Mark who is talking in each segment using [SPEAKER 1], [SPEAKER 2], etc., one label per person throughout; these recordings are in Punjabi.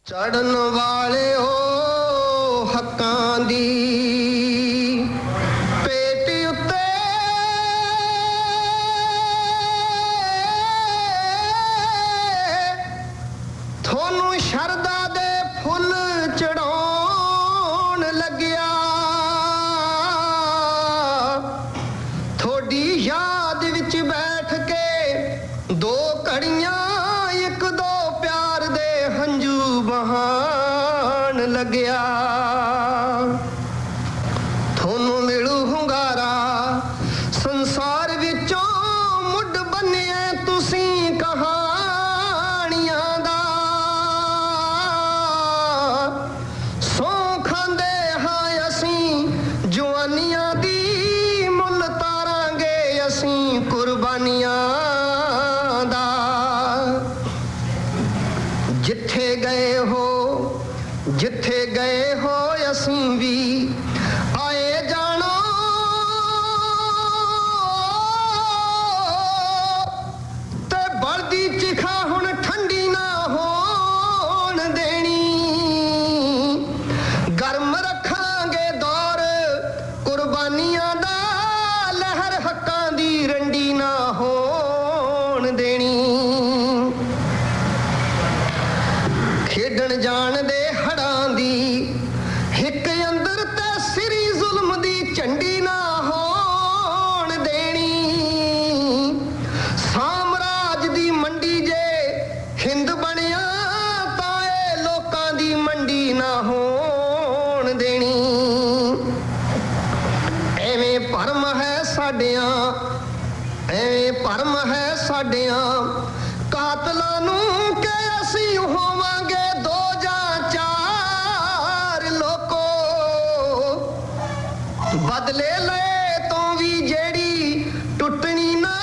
[SPEAKER 1] ਚੜਨ ਵਾਲਿਓ ਹੱਕਾਂ ਦੀ ਪੇਟੀ ਉੱਤੇ ਤੁਹਾਨੂੰ ਸ਼ਰਧਾ ਦੇ ਫੁੱਲ ਚੜਾਉਣ ਲੱਗਿਆ ਤੁਹਾਡੀ ਯਾਦ ਵਿੱਚ ਬੈਠ ਕੇ ਦੋ ਘੜੀਆਂ ਇੱਕ ਦੋ ਪਿਆਰ ਦੇ ਹੰਝੂ ਬਹਾਣ ਲੱਗਿਆ ਤੁਹਾਨੂੰ ਮਿਲੂ ਹੁੰਗਾਰਾ ਸੰਸਾਰ ਵਿੱਚੋਂ ਮੁੱਢ ਬੰਨਿਆ ਤੁਸੀਂ ਕਹਾਣੀਆਂ ਦਾ ਸੌ ਖਾਂਦੇ ਹਾਂ ਅਸੀਂ ਜਵਾਨੀਆਂ ਦੀ ਮੁੱਲ ਤਾਰਾਂਗੇ ਅਸੀਂ ਕੁਰਬਾਨੀਆਂ ਦਾ ਜਿੱਥੇ ਗਏ ਹੋ ਅਸੀਂ ਵੀ ਆਏ ਜਾਣੋ ਤੇ ਬਲਦੀ ਚਿਖਾ ਹੁਣ ਠੰਡੀ ਨਾ ਹੋਣ ਦੇਣੀ ਗਰਮ ਰੱਖਾਂਗੇ ਦੌਰ ਕੁਰਬਾਨੀਆਂ ਦਾ ਲਹਿਰ ਹੱਕਾਂ ਦੀ ਰੰਡੀ ਨਾ ਹੋਣ ਦੇਣੀ ਖੇਡਣ ਜਾਣਦੇ ਹੜਾਂ ਦੀ ਹਿੱਕ ਅੰਦਰ ਤੇ ਸਿਰੀ ਜ਼ੁਲਮ ਦੀ ਝੰਡੀ ਨਾ ਹੋਣ ਦੇਣੀ ਸਾਮਰਾਜ ਦੀ ਮੰਡੀ ਜੇ ਹਿੰਦ ਬਣਿਆ ਤਾਂ ਇਹ ਲੋਕਾਂ ਦੀ ਮੰਡੀ ਨਾ ਹੋਣ ਦੇਣੀ ਐਵੇਂ ਭਰਮ ਹੈ ਸਾਡਿਆਂ ਕਾਤਲਾਂ ਨੂੰ ਕਿ ਅਸੀਂ ਹੋਵਾਂਗੇ ਦੋ ਜਾਂ ਚਾਰ ਲੋਕੋ ਬਦਲੇ ਲਏ ਤੋਂ ਵੀ ਜਿਹੜੀ ਟੁੱਟਣੀ ਨਾ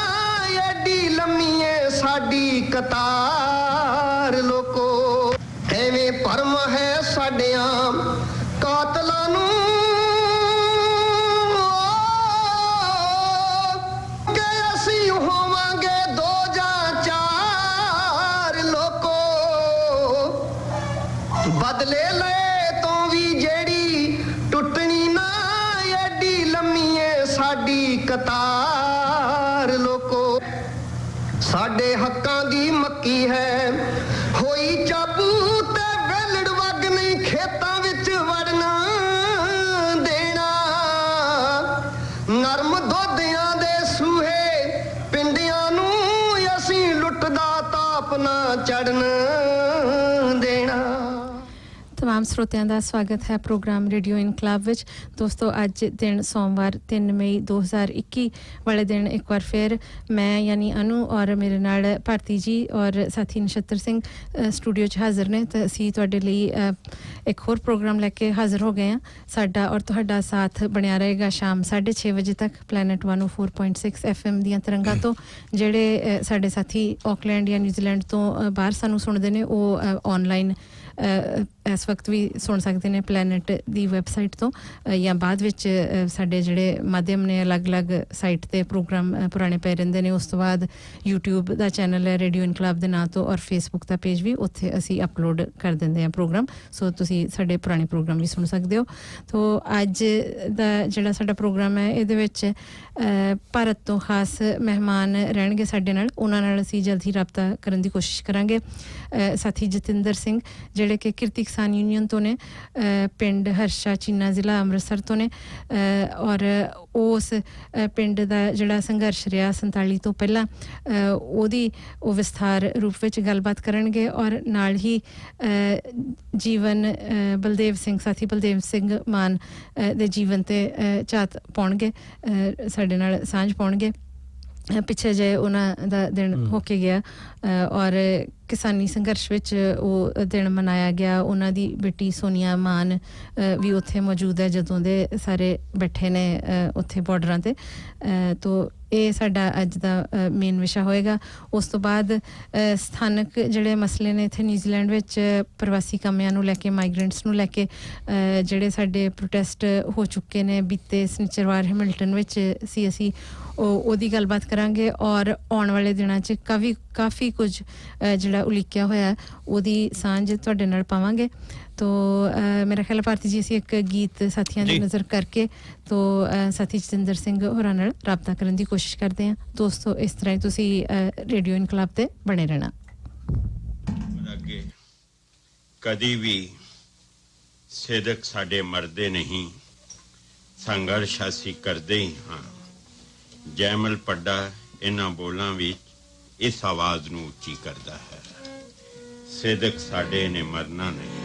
[SPEAKER 1] ਐਡੀ ਲੰਮੀ ਏ ਸਾਡੀ ਕਤਾਰ ਲੋਕੋ ਐਵੇਂ ਭਰਮ ਹੈ ਸਾਡਿਆਂ ਕਾਤਲਾਂ ਨੂੰ ਕਿ ਅਸੀਂ ਹੋਵਾਂਗੇ ਦੋ ਜਾਂ ਚਾਰ ਲੋਕੋ ਬਦਲੇ ਲਏ ਤੋਂ ਵੀ ਜਿਹੜੀ ਟੁੱਟਣੀ ਨਾ ਐਡੀ ਲੰਮੀ ਏ ਸਾਡੀ ਕਤਾਰ ਲੋਕੋ ਸਾਡੇ ਹੱਕਾਂ ਦੀ ਮੱਕੀ ਹੈ ਹੋਈ ਚਾਬੂ ਤੇ ਵੇਲੜ ਵਗ ਨਹੀਂ ਖੇਤਾਂ ਵਿੱਚ ਵੜਨਾ ਦੇਣਾ ਨਰਮ ਦੋਧਿਆਂ ਦੇ ਸੂਹੇ ਪਿੰਡਿਆਂ ਨੂੰ ਅਸੀਂ ਲੁੱਟਦਾ ਤਾਪ ਨਾ ਚੜਨ ਦੇਣਾ
[SPEAKER 2] तमाम श्रोतियां का स्वागत है प्रोग्राम रेडियो इनकलाब विच दोस्तों अज दिन सोमवार 3 मई 2021 वाले दिन एक बार फिर मैं यानी अनु और मेरे नाल भारती जी और साथी नक्षत्र सिंह स्टूडियो च हाज़र ने तो असी तुहाडे लई एक होर प्रोग्राम लैके हाज़र हो गए हैं साडा और तुहाडा साथ बनिया रहेगा शाम 6:30 बजे तक प्लैनेट 104.6 FM दियां तरंगां तो जिहड़े साडे साथी ऑकलैंड या न्यूजीलैंड तो बाहर सानू सुणदे ने ਉਹ ऑनलाइन इस वक्त भी सुन सकते हैं प्लैनेट दी वैबसाइट तो या बाद विच साडे जिहड़े माध्यम ने अलग-अलग साइट ते प्रोग्राम पुराने पे रहिंदे ने उस तो बाद यूट्यूब दा चैनल है रेडियो इनकलाब दे नाम तो और फेसबुक दा पेज भी उत्थे असी अपलोड कर दिंदे हैं प्रोग्राम सो तुसी साडे पुराने प्रोग्राम भी सुन सकदे हो तो अज दा जिहड़ा साडा प्रोग्राम है इहदे विच भारत तो खास मेहमान रहणगे साडे नाल उन्हां नाल असी जल्द ही राबता करन दी कोशिश करांगे साथी जतिंदर सिंह जिहड़े कि किरती किसान यूनियन तो ने पिंड हर्षा चीना जिला अमृतसर तो ने और उस पिंड दा जिहड़ा संघर्ष रहा 47 तो पहला ओदी ओ विस्तार रूप विच गलबात करनगे और नाल ही जीवन बलदेव सिंह साथी बलदेव सिंह मान दे जीवन ते झात पाउणगे साडे नाल सांझ पाउणगे पिछे जे उन्हां दा दिन हो के गया और किसानी संघर्ष विच वो दिन मनाया गया उन्हां दी बेटी सोनिया मान भी उत्थे मौजूद है जदों दे सारे बैठे ने उत्थे बॉर्डरां ते तो ਇਹ ਸਾਡਾ ਅੱਜ ਦਾ ਮੇਨ ਵਿਸ਼ਾ ਹੋਏਗਾ ਉਸ ਤੋਂ ਬਾਅਦ ਸਥਾਨਕ ਜਿਹੜੇ ਮਸਲੇ ਨੇ ਇੱਥੇ ਨਿਊਜ਼ੀਲੈਂਡ ਵਿੱਚ ਪ੍ਰਵਾਸੀ ਕਾਮਿਆਂ ਨੂੰ ਲੈ ਕੇ ਮਾਈਗ੍ਰੈਂਟਸ ਨੂੰ ਲੈ ਕੇ ਜਿਹੜੇ ਸਾਡੇ ਪ੍ਰੋਟੈਸਟ ਹੋ ਚੁੱਕੇ ਨੇ ਬੀਤੇ ਸਨੀਚਰਵਾਰ ਹੈਮਿਲਟਨ ਵਿੱਚ ਸੀ ਅਸੀਂ ਉਹਦੀ ਗੱਲਬਾਤ ਕਰਾਂਗੇ ਔਰ ਆਉਣ ਵਾਲੇ ਦਿਨਾਂ 'ਚ ਕਾਫੀ ਕੁਝ ਜਿਹੜਾ ਉਲੀਕਿਆ ਹੋਇਆ ਉਹਦੀ ਸਾਂਝ ਤੁਹਾਡੇ ਨਾਲ ਪਾਵਾਂਗੇ। तो मेरा ख्याल भारती जी ਅਸੀਂ ਇੱਕ ਗੀਤ ਸਾਥੀਆਂ ਦੀ ਨਜ਼ਰ ਕਰਕੇ तो ਸਾਥੀ ਜਤਿੰਦਰ ਸਿੰਘ ਹੋਰਾਂ ਨਾਲ ਰਾਬਤਾ ਕਰਨ ਦੀ ਕੋਸ਼ਿਸ਼ ਕਰਦੇ ਹਾਂ। ਦੋਸਤੋ ਇਸ ਤਰ੍ਹਾਂ ਹੀ ਤੁਸੀਂ ਰੇਡੀਓ ਇਨਕਲਾਬ ਤੇ ਬਣੇ ਰਹਿਣਾ।
[SPEAKER 3] ਅੱਗੇ ਕਦੀ ਵੀ ਸਿਦਕ ਸਾਡੇ ਮਰਦੇ ਨਹੀਂ, ਸੰਘਰਸ਼ ਅਸੀਂ ਕਰਦੇ ਹੀ ਹਾਂ। ਜੈਮਲ ਪੱਡਾ ਇਹਨਾਂ ਬੋਲਾਂ ਵਿੱਚ ਇਸ ਆਵਾਜ਼ ਨੂੰ ਉੱਚੀ ਕਰਦਾ ਹੈ, ਸਿਦਕ ਸਾਡੇ ਨੇ ਮਰਨਾ ਨਹੀਂ।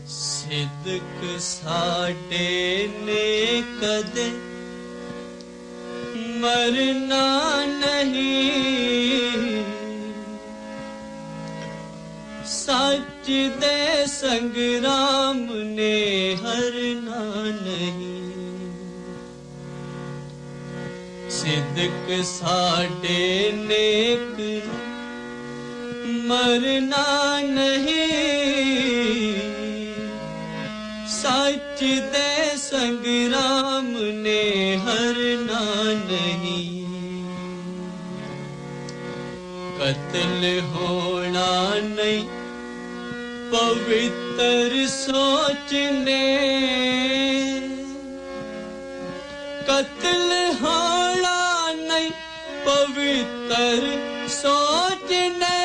[SPEAKER 4] ਸਿਦਕ ਸਾਡੇ ਨੇ ਕਦੇ ਮਰਨਾ ਨਹੀਂ, ਸੱਚ ਦੇ ਸੰਗਰਾਮ ਨੇ ਹਰਨਾ ਨਹੀਂ। ਸਿਦਕ ਸਾਡੇ ਨੇਕ ਮਰਨਾ ਨਹੀਂ, सच दे संग्राम ने हरना नहीं। कत्ल होना नहीं पवित्र सोचने, कत्ल होना नहीं पवित्र सोचने,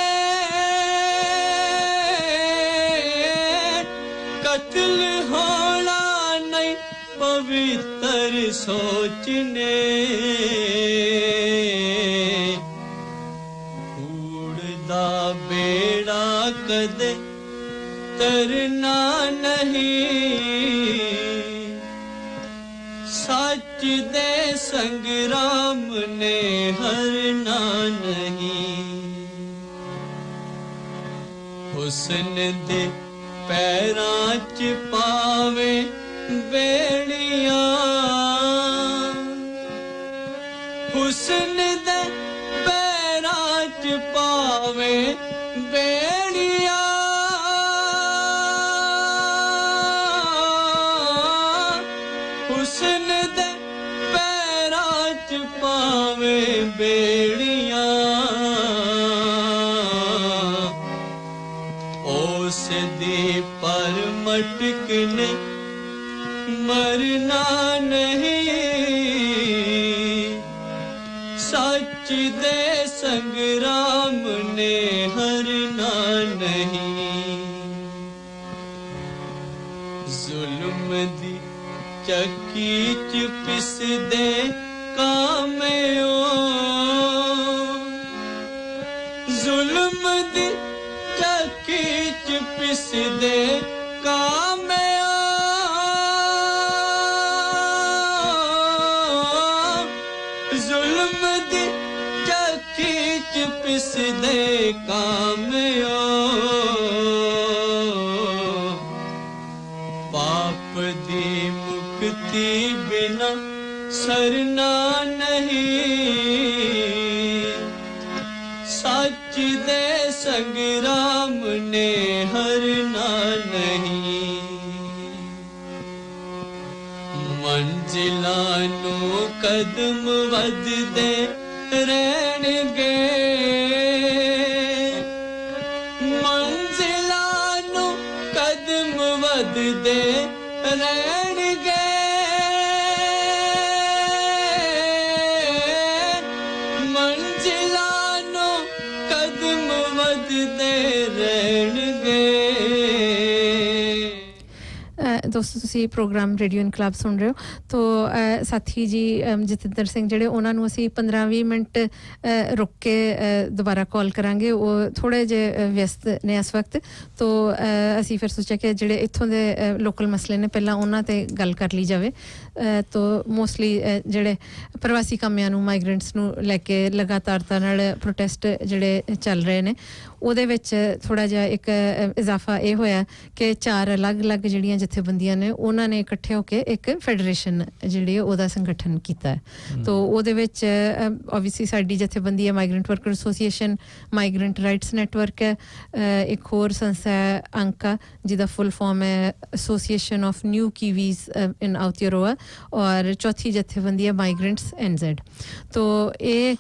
[SPEAKER 4] कत्ल होना नहीं पवित्र सोचने। कूड़दा बेड़ा कदे तरना नहीं, सच दे संग्राम ने हरना नहीं। हुस्न दे पैरां च पावे बेड़ियां, हुस्न दे पैरां च पावे बेड़ियां, हुस्न दे पैरां च पावे बेड़ियां। पर मटकने मरना नहीं, सच दे संग्राम ने हरना नहीं। जुल्म दी चक्की च पिस दे कामयो, जुल्म दी चक्की च पिस दे कामया, जुल्म दी चक्की च पिस दे कामया। पाप दी मुक्ति बिना सरना नहीं, सच दे संग्राम ने हरना नहीं। मंजिलां नू कदम वधदे रहणगे, मंजिलां नू कदम वधदे रहणगे,
[SPEAKER 2] ਦੋਸਤੋ ਤੁਸੀਂ ਪ੍ਰੋਗਰਾਮ ਰੇਡੀਓ ਇਨਕਲਾਬ ਸੁਣ ਰਹੇ ਹੋ। ਤੋ ਸਾਥੀ ਜੀ ਜਤਿੰਦਰ ਸਿੰਘ ਜਿਹੜੇ ਉਹਨਾਂ ਨੂੰ ਅਸੀਂ 15-20 ਮਿੰਟ ਰੁਕ ਕੇ ਦੁਬਾਰਾ ਕਾਲ ਕਰਾਂਗੇ, ਉਹ ਥੋੜੇ ਜਿਹੇ ਵਿਅਸਤ ਨੇ ਇਸ ਵਕਤ। ਤੋ ਅਸੀਂ ਫਿਰ ਸੋਚਿਆ ਕਿ ਜਿਹੜੇ ਇੱਥੋਂ ਦੇ ਲੋਕਲ ਮਸਲੇ ਨੇ ਪਹਿਲਾਂ ਉਹਨਾਂ ਤੇ ਗੱਲ ਕਰ ਲਈ ਜਾਵੇ। ਤੋ ਮੋਸਟਲੀ ਜਿਹੜੇ ਪ੍ਰਵਾਸੀ ਕਾਮਿਆਂ ਨੂੰ, ਮਾਈਗ੍ਰੈਂਟਸ ਨੂੰ ਲੈ ਕੇ ਲਗਾਤਾਰਤਾ ਨਾਲ ਪ੍ਰੋਟੈਸਟ ਜਿਹੜੇ ਚੱਲ ਰਹੇ ਨੇ, ਉਹਦੇ ਵਿੱਚ ਥੋੜਾ ਜਿਹਾ ਇੱਕ ਇਜ਼ਾਫਾ ਇਹ ਹੋਇਆ ਕਿ 4 ਅਲੱਗ-ਅਲੱਗ ਜਿਹੜੀਆਂ ਜਥੇਬੰਦੀਆਂ ਜਥੇਬੰਦੀਆਂ ਨੇ ਉਹਨਾਂ ਨੇ ਇਕੱਠੇ ਹੋ ਕੇ ਇੱਕ ਫੈਡਰੇਸ਼ਨ ਜਿਹੜੀ ਉਹਦਾ ਸੰਗਠਨ ਕੀਤਾ ਹੈ। ਤੋ ਉਹਦੇ ਵਿੱਚ ਆਬਵੀਅਸਲੀ ਸਾਡੀ ਜਥੇਬੰਦੀ ਹੈ migrant worker association, migrant rights network ਹੈ, ਇੱਕ ਹੋਰ ਸੰਸਥਾ ਹੈ ਅੰਕਾ ਜਿਹਦਾ ਫੁੱਲ ਫਾਰਮ ਹੈ ਐਸੋਸੀਏਸ਼ਨ ਆਫ ਨਿਊ ਕੀਵੀਜ਼ ਇਨ ਆਊਟਯਰੋਆ, ਔਰ ਚੌਥੀ ਜਥੇਬੰਦੀ ਹੈ ਮਾਈਗ੍ਰੈਂਟਸ NZ। ਤੋ ਇਹ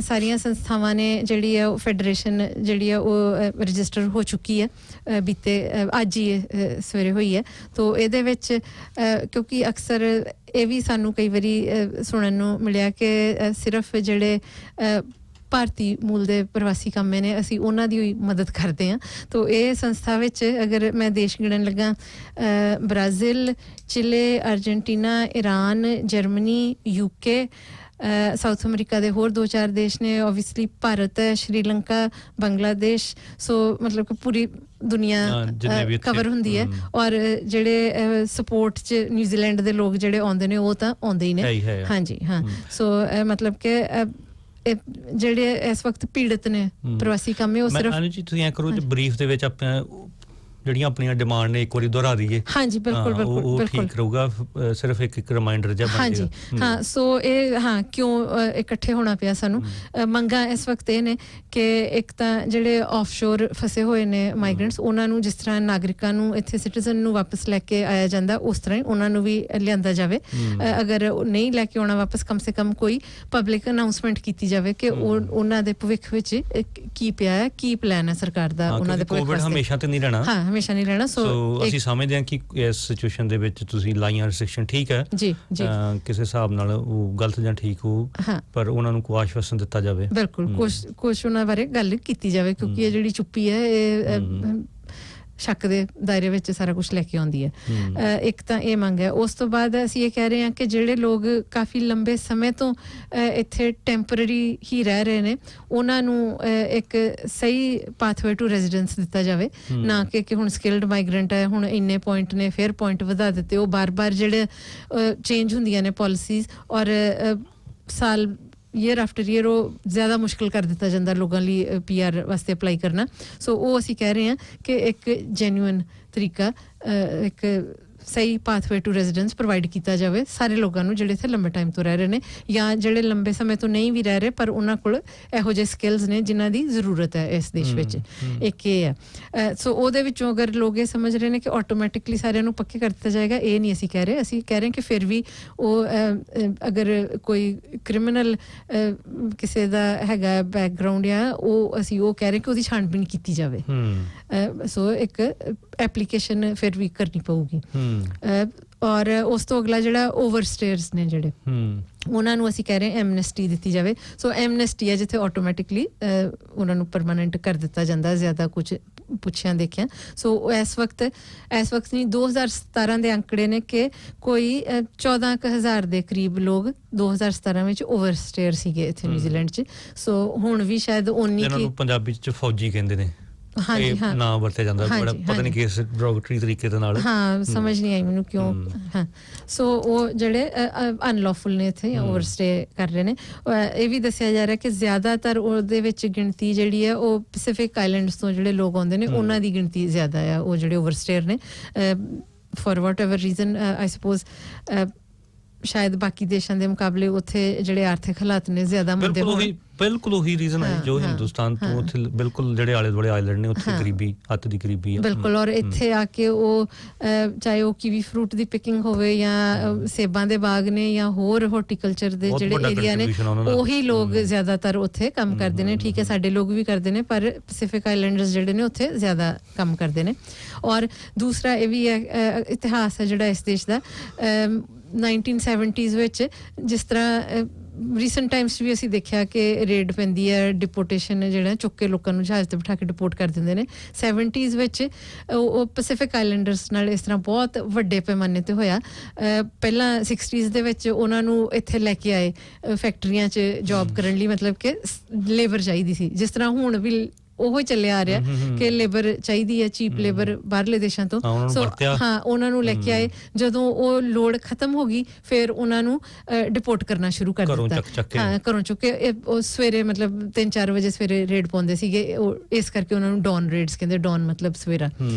[SPEAKER 2] ਸਾਰੀਆਂ ਸੰਸਥਾਵਾਂ ਨੇ ਜਿਹੜੀ ਹੈ ਉਹ ਫੈਡਰੇਸ਼ਨ ਜਿਹੜੀ ਹੈ ਉਹ ਰਜਿਸਟਰ ਹੋ ਚੁੱਕੀ ਹੈ ਬੀਤੇ ਅੱਜ ਹੀ ਸਵੇਰੇ ਹੋਈ ਹੈ। ਤੋ ਇਹਦੇ ਵਿੱਚ ਕਿਉਂਕਿ ਅਕਸਰ ਇਹ ਵੀ ਸਾਨੂੰ ਕਈ ਵਾਰੀ ਸੁਣਨ ਨੂੰ ਮਿਲਿਆ ਕਿ ਸਿਰਫ ਜਿਹੜੇ ਭਾਰਤੀ ਮੂਲ ਦੇ ਪ੍ਰਵਾਸੀ ਕਾਮੇ ਨੇ ਅਸੀਂ ਉਹਨਾਂ ਦੀ ਮਦਦ ਕਰਦੇ ਹਾਂ। ਤੋ ਇਹ ਸੰਸਥਾ ਵਿੱਚ ਅਗਰ ਮੈਂ ਦੇਸ਼ ਗਿਣਨ ਲੱਗਾ Brazil, Chile, Argentina, Iran, Germany, UK, South America ਦੇ ਹੋਰ 2-4 ਦੇਸ਼ ਨੇ, ਆਬਵੀਅਸਲੀ ਭਾਰਤ ਹੈ, ਸ਼੍ਰੀਲੰਕਾ, ਬੰਗਲਾਦੇਸ਼। ਸੋ ਮਤਲਬ ਕਿ ਪੂਰੀ ਦੁਨੀਆ ਕਵਰ ਹੁੰਦੀ ਹੈ। ਔਰ ਜਿਹੜੇ ਸਪੋਰਟ 'ਚ ਨਿਊਜ਼ੀਲੈਂਡ ਦੇ ਲੋਕ ਜਿਹੜੇ ਆਉਂਦੇ ਨੇ ਉਹ ਤਾਂ ਆਉਂਦੇ ਹੀ ਨੇ। ਹਾਂਜੀ ਹਾਂ। ਸੋ ਮਤਲਬ ਕਿ ਜਿਹੜੇ ਇਸ ਵਕਤ ਪੀੜਤ ਨੇ ਪ੍ਰਵਾਸੀ ਕਾਮੇ ਉਹ ਸਿਰਫ
[SPEAKER 5] ਜੀ ਤੁਸੀਂ ਐਂ ਕਰੋ ਬਰੀਫ ਦੇ ਵਿੱਚ ਆਪਾਂ ਜਿਹੜੀਆਂ ਆਪਣੀਆਂ ਡਿਮਾਂਡ ਨੇ ਇੱਕ ਵਾਰੀ ਦੁਹਰਾ ਦਈਏ। ਹਾਂਜੀ ਬਿਲਕੁਲ ਬਿਲਕੁਲ ਉਹ ਠੀਕ ਰਹੂਗਾ, ਸਿਰਫ ਇੱਕ ਰਿਮਾਈਂਡਰ ਜਿਹਾ ਬਣ ਜਾਏਗਾ। ਹਾਂਜੀ ਹਾਂ। ਸੋ ਇਹ ਹਾਂ ਕਿਉਂ ਇਕੱਠੇ ਹੋਣਾ ਪਿਆ ਸਾਨੂੰ, ਮੰਗਾਂ ਇਸ ਵਕਤ ਇਹ ਨੇ ਕਿ ਇੱਕ ਤਾਂ ਜਿਹੜੇ ਆਫਸ਼ੋਰ ਫਸੇ ਹੋਏ ਨੇ ਮਾਈਗ੍ਰੈਂਟਸ ਉਹਨਾਂ ਨੂੰ ਜਿਸ ਤਰ੍ਹਾਂ ਨਾਗਰਿਕਾਂ ਨੂੰ ਇੱਥੇ ਸਿਟੀਜ਼ਨ ਨੂੰ ਵਾਪਸ ਲੈ ਕੇ ਆਇਆ ਜਾਂਦਾ ਉਸ ਤਰ੍ਹਾਂ ਹੀ ਉਹਨਾਂ ਨੂੰ ਵੀ ਲਿਆਂਦਾ ਜਾਵੇ। ਅਗਰ ਨਹੀਂ ਲੈ ਕੇ ਆਉਣਾ ਵਾਪਸ, ਕਮ ਸੇ ਕਮ ਕੋਈ ਪਬਲਿਕ ਅਨਾਊਂਸਮੈਂਟ ਕੀਤੀ ਜਾਵੇ ਕਿ ਉਹਨਾਂ ਦੇ ਭਵਿੱਖ ਵਿੱਚ ਕੀ ਪਿਆ ਹੈ, ਕੀ ਪਲਾਨ ਹੈ ਸਰਕਾਰ ਦਾ ਉਹਨਾਂ ਦੇ ਭਵਿੱਖ ਵਾਸਤੇ। ਹਮੇਸ਼ਾ ਤੇ ਨਹੀਂ ਰਹਿਣਾ, ਹਾਂ ਹਮੇਸ਼ਾ ਨਹੀਂ ਰਹਿਣਾ। ਸੋ ਅਸੀਂ ਸਮਝਦੇ ਹਾਂ ਕਿ ਇਸ ਸਿਚੁਏਸ਼ਨ ਦੇ ਵਿੱਚ ਤੁਸੀਂ ਲਾਈਆਂ ਰਿਸਟ੍ਰਿਕਸ਼ਨ ਠੀਕ ਹੈ ਜੀ ਜੀ, ਕਿਸੇ ਹਿਸਾਬ ਨਾਲ ਉਹ ਗਲਤ ਜਾਂ ਠੀਕ ਹੋ, ਪਰ ਉਹਨਾਂ ਨੂੰ ਕੋਈ ਆਸ਼ਵਾਸਨ ਦਿੱਤਾ ਜਾਵੇ। ਬਿਲਕੁਲ ਕੁਛ ਉਹਨਾਂ ਬਾਰੇ ਗੱਲ ਕੀਤੀ ਜਾਵੇ ਕਿਉਂਕਿ ਇਹ ਜਿਹੜੀ ਚੁੱਪੀ ਹੈ ਇਹ ਸ਼ੱਕ ਦੇ ਦਾਇਰੇ ਵਿੱਚ ਸਾਰਾ ਕੁਝ ਲੈ ਕੇ ਆਉਂਦੀ ਹੈ। ਇੱਕ ਤਾਂ ਇਹ ਮੰਗ ਹੈ। ਉਸ ਤੋਂ ਬਾਅਦ ਅਸੀਂ ਇਹ ਕਹਿ ਰਹੇ ਹਾਂ ਕਿ ਜਿਹੜੇ ਲੋਕ ਕਾਫੀ ਲੰਬੇ ਸਮੇਂ ਤੋਂ ਇੱਥੇ ਟੈਂਪਰਰੀ ਹੀ ਰਹਿ ਰਹੇ ਨੇ ਉਹਨਾਂ ਨੂੰ ਇੱਕ ਸਹੀ ਪਾਥਵੇ ਟੂ ਰੈਜ਼ੀਡੈਂਸ ਦਿੱਤਾ ਜਾਵੇ, ਨਾ ਕਿ ਹੁਣ ਸਕਿਲਡ ਮਾਈਗ੍ਰੈਂਟ ਹੈ ਹੁਣ ਇੰਨੇ ਪੁਆਇੰਟ ਨੇ ਫਿਰ ਪੁਆਇੰਟ ਵਧਾ ਦਿੱਤੇ। ਉਹ ਬਾਰ-ਬਾਰ ਜਿਹੜੇ ਚੇਂਜ ਹੁੰਦੀਆਂ ਨੇ ਪਾਲਿਸੀਜ਼ ਔਰ ਸਾਲ ਈਅਰ ਆਫਟਰ ਈਅਰ ਉਹ ਜ਼ਿਆਦਾ ਮੁਸ਼ਕਿਲ ਕਰ ਦਿੱਤਾ ਜਾਂਦਾ ਲੋਕਾਂ ਲਈ PR ਵਾਸਤੇ ਅਪਲਾਈ ਕਰਨਾ। ਸੋ ਉਹ ਅਸੀਂ ਕਹਿ ਰਹੇ ਹਾਂ ਕਿ ਇੱਕ ਜੈਨੂਇਨ ਤਰੀਕਾ, ਇੱਕ ਸਹੀ ਪਾਥਵੇ ਟੂ ਰੈਜ਼ੀਡੈਂਸ ਪ੍ਰੋਵਾਈਡ ਕੀਤਾ ਜਾਵੇ ਸਾਰੇ ਲੋਕਾਂ ਨੂੰ ਜਿਹੜੇ ਇੱਥੇ ਲੰਬੇ ਟਾਈਮ ਤੋਂ ਰਹਿ ਰਹੇ ਨੇ ਜਾਂ ਜਿਹੜੇ ਲੰਬੇ ਸਮੇਂ ਤੋਂ ਨਹੀਂ ਵੀ ਰਹਿ ਰਹੇ ਪਰ ਉਹਨਾਂ ਕੋਲ ਇਹੋ ਜਿਹੇ ਸਕਿੱਲਸ ਨੇ ਜਿਨ੍ਹਾਂ ਦੀ ਜ਼ਰੂਰਤ ਹੈ ਇਸ ਦੇਸ਼ ਵਿੱਚ। ਇੱਕ ਇਹ ਹੈ। ਸੋ ਉਹਦੇ ਵਿੱਚੋਂ ਅਗਰ ਲੋਕ ਇਹ ਸਮਝ ਰਹੇ ਨੇ ਕਿ ਆਟੋਮੈਟਿਕਲੀ ਸਾਰਿਆਂ ਨੂੰ ਪੱਕੇ ਕਰ ਦਿੱਤਾ ਜਾਏਗਾ, ਇਹ ਨਹੀਂ ਅਸੀਂ ਕਹਿ ਰਹੇ। ਅਸੀਂ ਕਹਿ ਰਹੇ ਕਿ ਫਿਰ ਵੀ ਉਹ ਅਗਰ ਕੋਈ ਕ੍ਰਿਮੀਨਲ ਕਿਸੇ ਦਾ ਹੈਗਾ ਬੈਕਗਰਾਊਂਡ ਜਾਂ ਉਹ ਅਸੀਂ ਉਹ ਕਹਿ ਰਹੇ ਕਿ ਉਹਦੀ ਛਾਣਬੀਣ ਕੀਤੀ ਜਾਵੇ। ਸੋ ਇੱਕ ਐਪਲੀਕੇਸ਼ਨ ਫਿਰ ਵੀ ਕਰਨੀ ਪਊਗੀ। ਔਰ ਉਸ ਤੋਂ ਅਗਲਾ ਜਿਹੜਾ ਓਵਰਸਟੇਅਰਸ ਨੇ ਜਿਹੜੇ ਉਹਨਾਂ ਨੂੰ ਅਸੀਂ ਕਹਿ ਰਹੇ ਐਮਨੈਸਟੀ ਦਿੱਤੀ ਜਾਵੇ। ਸੋ ਐਮਨੈਸਟੀ ਹੈ ਜਿੱਥੇ ਆਟੋਮੈਟਿਕਲੀ ਉਹਨਾਂ ਨੂੰ ਪਰਮਾਨੈਂਟ ਕਰ ਦਿੱਤਾ ਜਾਂਦਾ ਜ਼ਿਆਦਾ ਕੁਝ ਪੁੱਛਿਆ ਦੇਖਿਆ। ਸੋ ਇਸ ਵਕਤ ਨਹੀਂ 2017 ਦੇ ਅੰਕੜੇ ਨੇ ਕਿ ਕੋਈ 14,000 ਦੇ ਕਰੀਬ ਲੋਕ 2017 ਵਿੱਚ ਓਵਰਸਟੇਅਰ ਸੀਗੇ ਇੱਥੇ ਨਿਊਜ਼ੀਲੈਂਡ 'ਚ। ਸੋ ਹੁਣ ਵੀ ਸ਼ਾਇਦ ਉਨੀ ਜਿਹਨਾਂ ਨੂੰ ਪੰਜਾਬੀ 'ਚ ਫੌਜੀ ਕਹਿੰਦੇ ਨੇ ਨਾ ਵਰਤਿਆ ਜਾਂਦਾ, ਬੜਾ ਪਤਾ ਨਹੀਂ ਕਿਸ ਡਰੋਗੇਟਰੀ ਤਰੀਕੇ ਦੇ ਨਾਲ। ਹਾਂ ਸਮਝ ਨਹੀਂ ਆਈ ਮੈਨੂੰ ਕਿਉਂ। ਹਾਂ ਸੋ ਉਹ ਜਿਹੜੇ ਅਨਲੌਫੁਲ ਨੇ ਇੱਥੇ ਓਵਰਸਟੇ ਕਰ ਰਹੇ ਨੇ। ਇਹ ਵੀ ਦੱਸਿਆ ਜਾ ਰਿਹਾ ਕਿ ਜ਼ਿਆਦਾਤਰ ਉਹਦੇ ਵਿੱਚ ਗਿਣਤੀ ਜਿਹੜੀ ਹੈ ਉਹ ਪੈਸੀਫਿਕ ਆਈਲੈਂਡਸ ਤੋਂ ਜਿਹੜੇ ਲੋਕ ਆਉਂਦੇ ਨੇ ਉਹਨਾਂ ਦੀ ਗਿਣਤੀ ਜ਼ਿਆਦਾ ਆ, ਉਹ ਜਿਹੜੇ ਓਵਰਸਟੇਅਰ ਨੇ for what ever reason. I suppose ਸ਼ਾਇਦ ਬਾਕੀ ਦੇਸ਼ਾਂ ਦੇ ਮੁਕਾਬਲੇ ਉੱਥੇ ਜਿਹੜੇ ਆਰਥਿਕ ਹਾਲਾਤ ਨੇ ਜ਼ਿਆਦਾ ਮੰਦੇ ਹੋਣ। ਬਿਲਕੁਲ ਉਹੀ ਰੀਜ਼ਨ ਹੈ ਜੋ ਹਿੰਦੁਸਤਾਨ ਤੋਂ ਉੱਥੇ ਬਿਲਕੁਲ ਜਿਹੜੇ ਆਲੇ ਦੁਆਲੇ ਆਈਲੈਂਡ ਨੇ ਉੱਥੇ ਗਰੀਬੀ, ਅੱਤ ਦੀ ਗਰੀਬੀ ਹੈ ਬਿਲਕੁਲ। ਔਰ ਇੱਥੇ ਆ ਕੇ ਉਹ ਚਾਹੇ ਉਹ ਕੀਵੀ ਫਰੂਟ ਦੀ ਪਿਕਿੰਗ ਹੋਵੇ ਜਾਂ ਸੇਬਾਂ ਦੇ ਬਾਗ ਨੇ ਜਾਂ ਹੋਰ ਹਾਰਟੀਕਲਚਰ ਦੇ ਜਿਹੜੇ ਏਰੀਆ ਨੇ ਉਹੀ ਲੋਕ ਜ਼ਿਆਦਾਤਰ ਉੱਥੇ ਕੰਮ ਕਰਦੇ ਨੇ। ਠੀਕ ਹੈ ਸਾਡੇ ਲੋਕ ਵੀ ਕਰਦੇ ਨੇ ਪਰ ਪੈਸੀਫਿਕ ਆਈਲੈਂਡਰਸ ਜਿਹੜੇ ਨੇ ਉੱਥੇ ਜ਼ਿਆਦਾ ਕੰਮ ਕਰਦੇ ਨੇ। ਔਰ ਦੂਸਰਾ ਇਹ ਵੀ ਹੈ ਇਤਿਹਾਸ ਹੈ ਜਿਹੜਾ ਇਸ ਦੇਸ਼ ਦਾ। 1970s ਵਿੱਚ ਜਿਸ ਤਰ੍ਹਾਂ ਰੀਸੈਂਟ ਟਾਈਮਸ 'ਚ ਵੀ ਅਸੀਂ ਦੇਖਿਆ ਕਿ ਰੇਡ ਪੈਂਦੀ ਹੈ, ਡਿਪੋਰਟੇਸ਼ਨ ਜਿਹੜਾ ਚੁੱਕ ਕੇ ਲੋਕਾਂ ਨੂੰ ਜਹਾਜ਼ 'ਤੇ ਬਿਠਾ ਕੇ ਡਿਪੋਰਟ ਕਰ ਦਿੰਦੇ ਨੇ। 70s ਵਿੱਚ ਉਹ ਪੈਸੀਫਿਕ ਆਈਲੈਂਡਰਸ ਨਾਲ ਇਸ ਤਰ੍ਹਾਂ ਬਹੁਤ ਵੱਡੇ ਪੈਮਾਨੇ 'ਤੇ ਹੋਇਆ। ਪਹਿਲਾਂ 60s ਦੇ ਵਿੱਚ ਉਹਨਾਂ ਨੂੰ ਇੱਥੇ ਲੈ ਕੇ ਆਏ ਫੈਕਟਰੀਆਂ 'ਚ ਜੋਬ ਕਰਨ ਲਈ, ਮਤਲਬ ਕਿ ਲੇਬਰ ਚਾਹੀਦੀ ਸੀ। ਜਿਸ ਤਰ੍ਹਾਂ ਹੁਣ ਵੀ
[SPEAKER 2] ਉਹ ਚੱਲਿਆ ਆ ਰਿਹਾ ਕਿ ਲੇਬਰ ਚਾਹੀਦੀ ਹੈ, ਚੀਪ ਲੇਬਰ ਬਾਹਰਲੇ ਦੇਸ਼ਾਂ ਤੋਂ। ਸੋ ਹਾਂ, ਉਹਨਾਂ ਨੂੰ ਲੈ ਕੇ ਆਏ। ਜਦੋਂ ਉਹ ਲੋੜ ਖਤਮ ਹੋ ਗਈ ਫਿਰ ਉਹਨਾਂ ਨੂੰ ਡਿਪੋਰਟ ਕਰਨਾ ਸ਼ੁਰੂ ਕਰ ਦਿੱਤਾ। ਹਾਂ, ਘਰੋਂ ਚੁੱਕ ਕੇ ਉਹ ਸਵੇਰੇ ਮਤਲਬ 3-4 ਵਜੇ ਸਵੇਰੇ ਰੇਡ ਪਾਉਂਦੇ ਸੀਗੇ, ਇਸ ਕਰਕੇ ਉਹਨਾਂ ਨੂੰ ਡੌਨ ਰੇਡਸ ਕਹਿੰਦੇ। ਡੌਨ ਮਤਲਬ ਸਵੇਰਾ।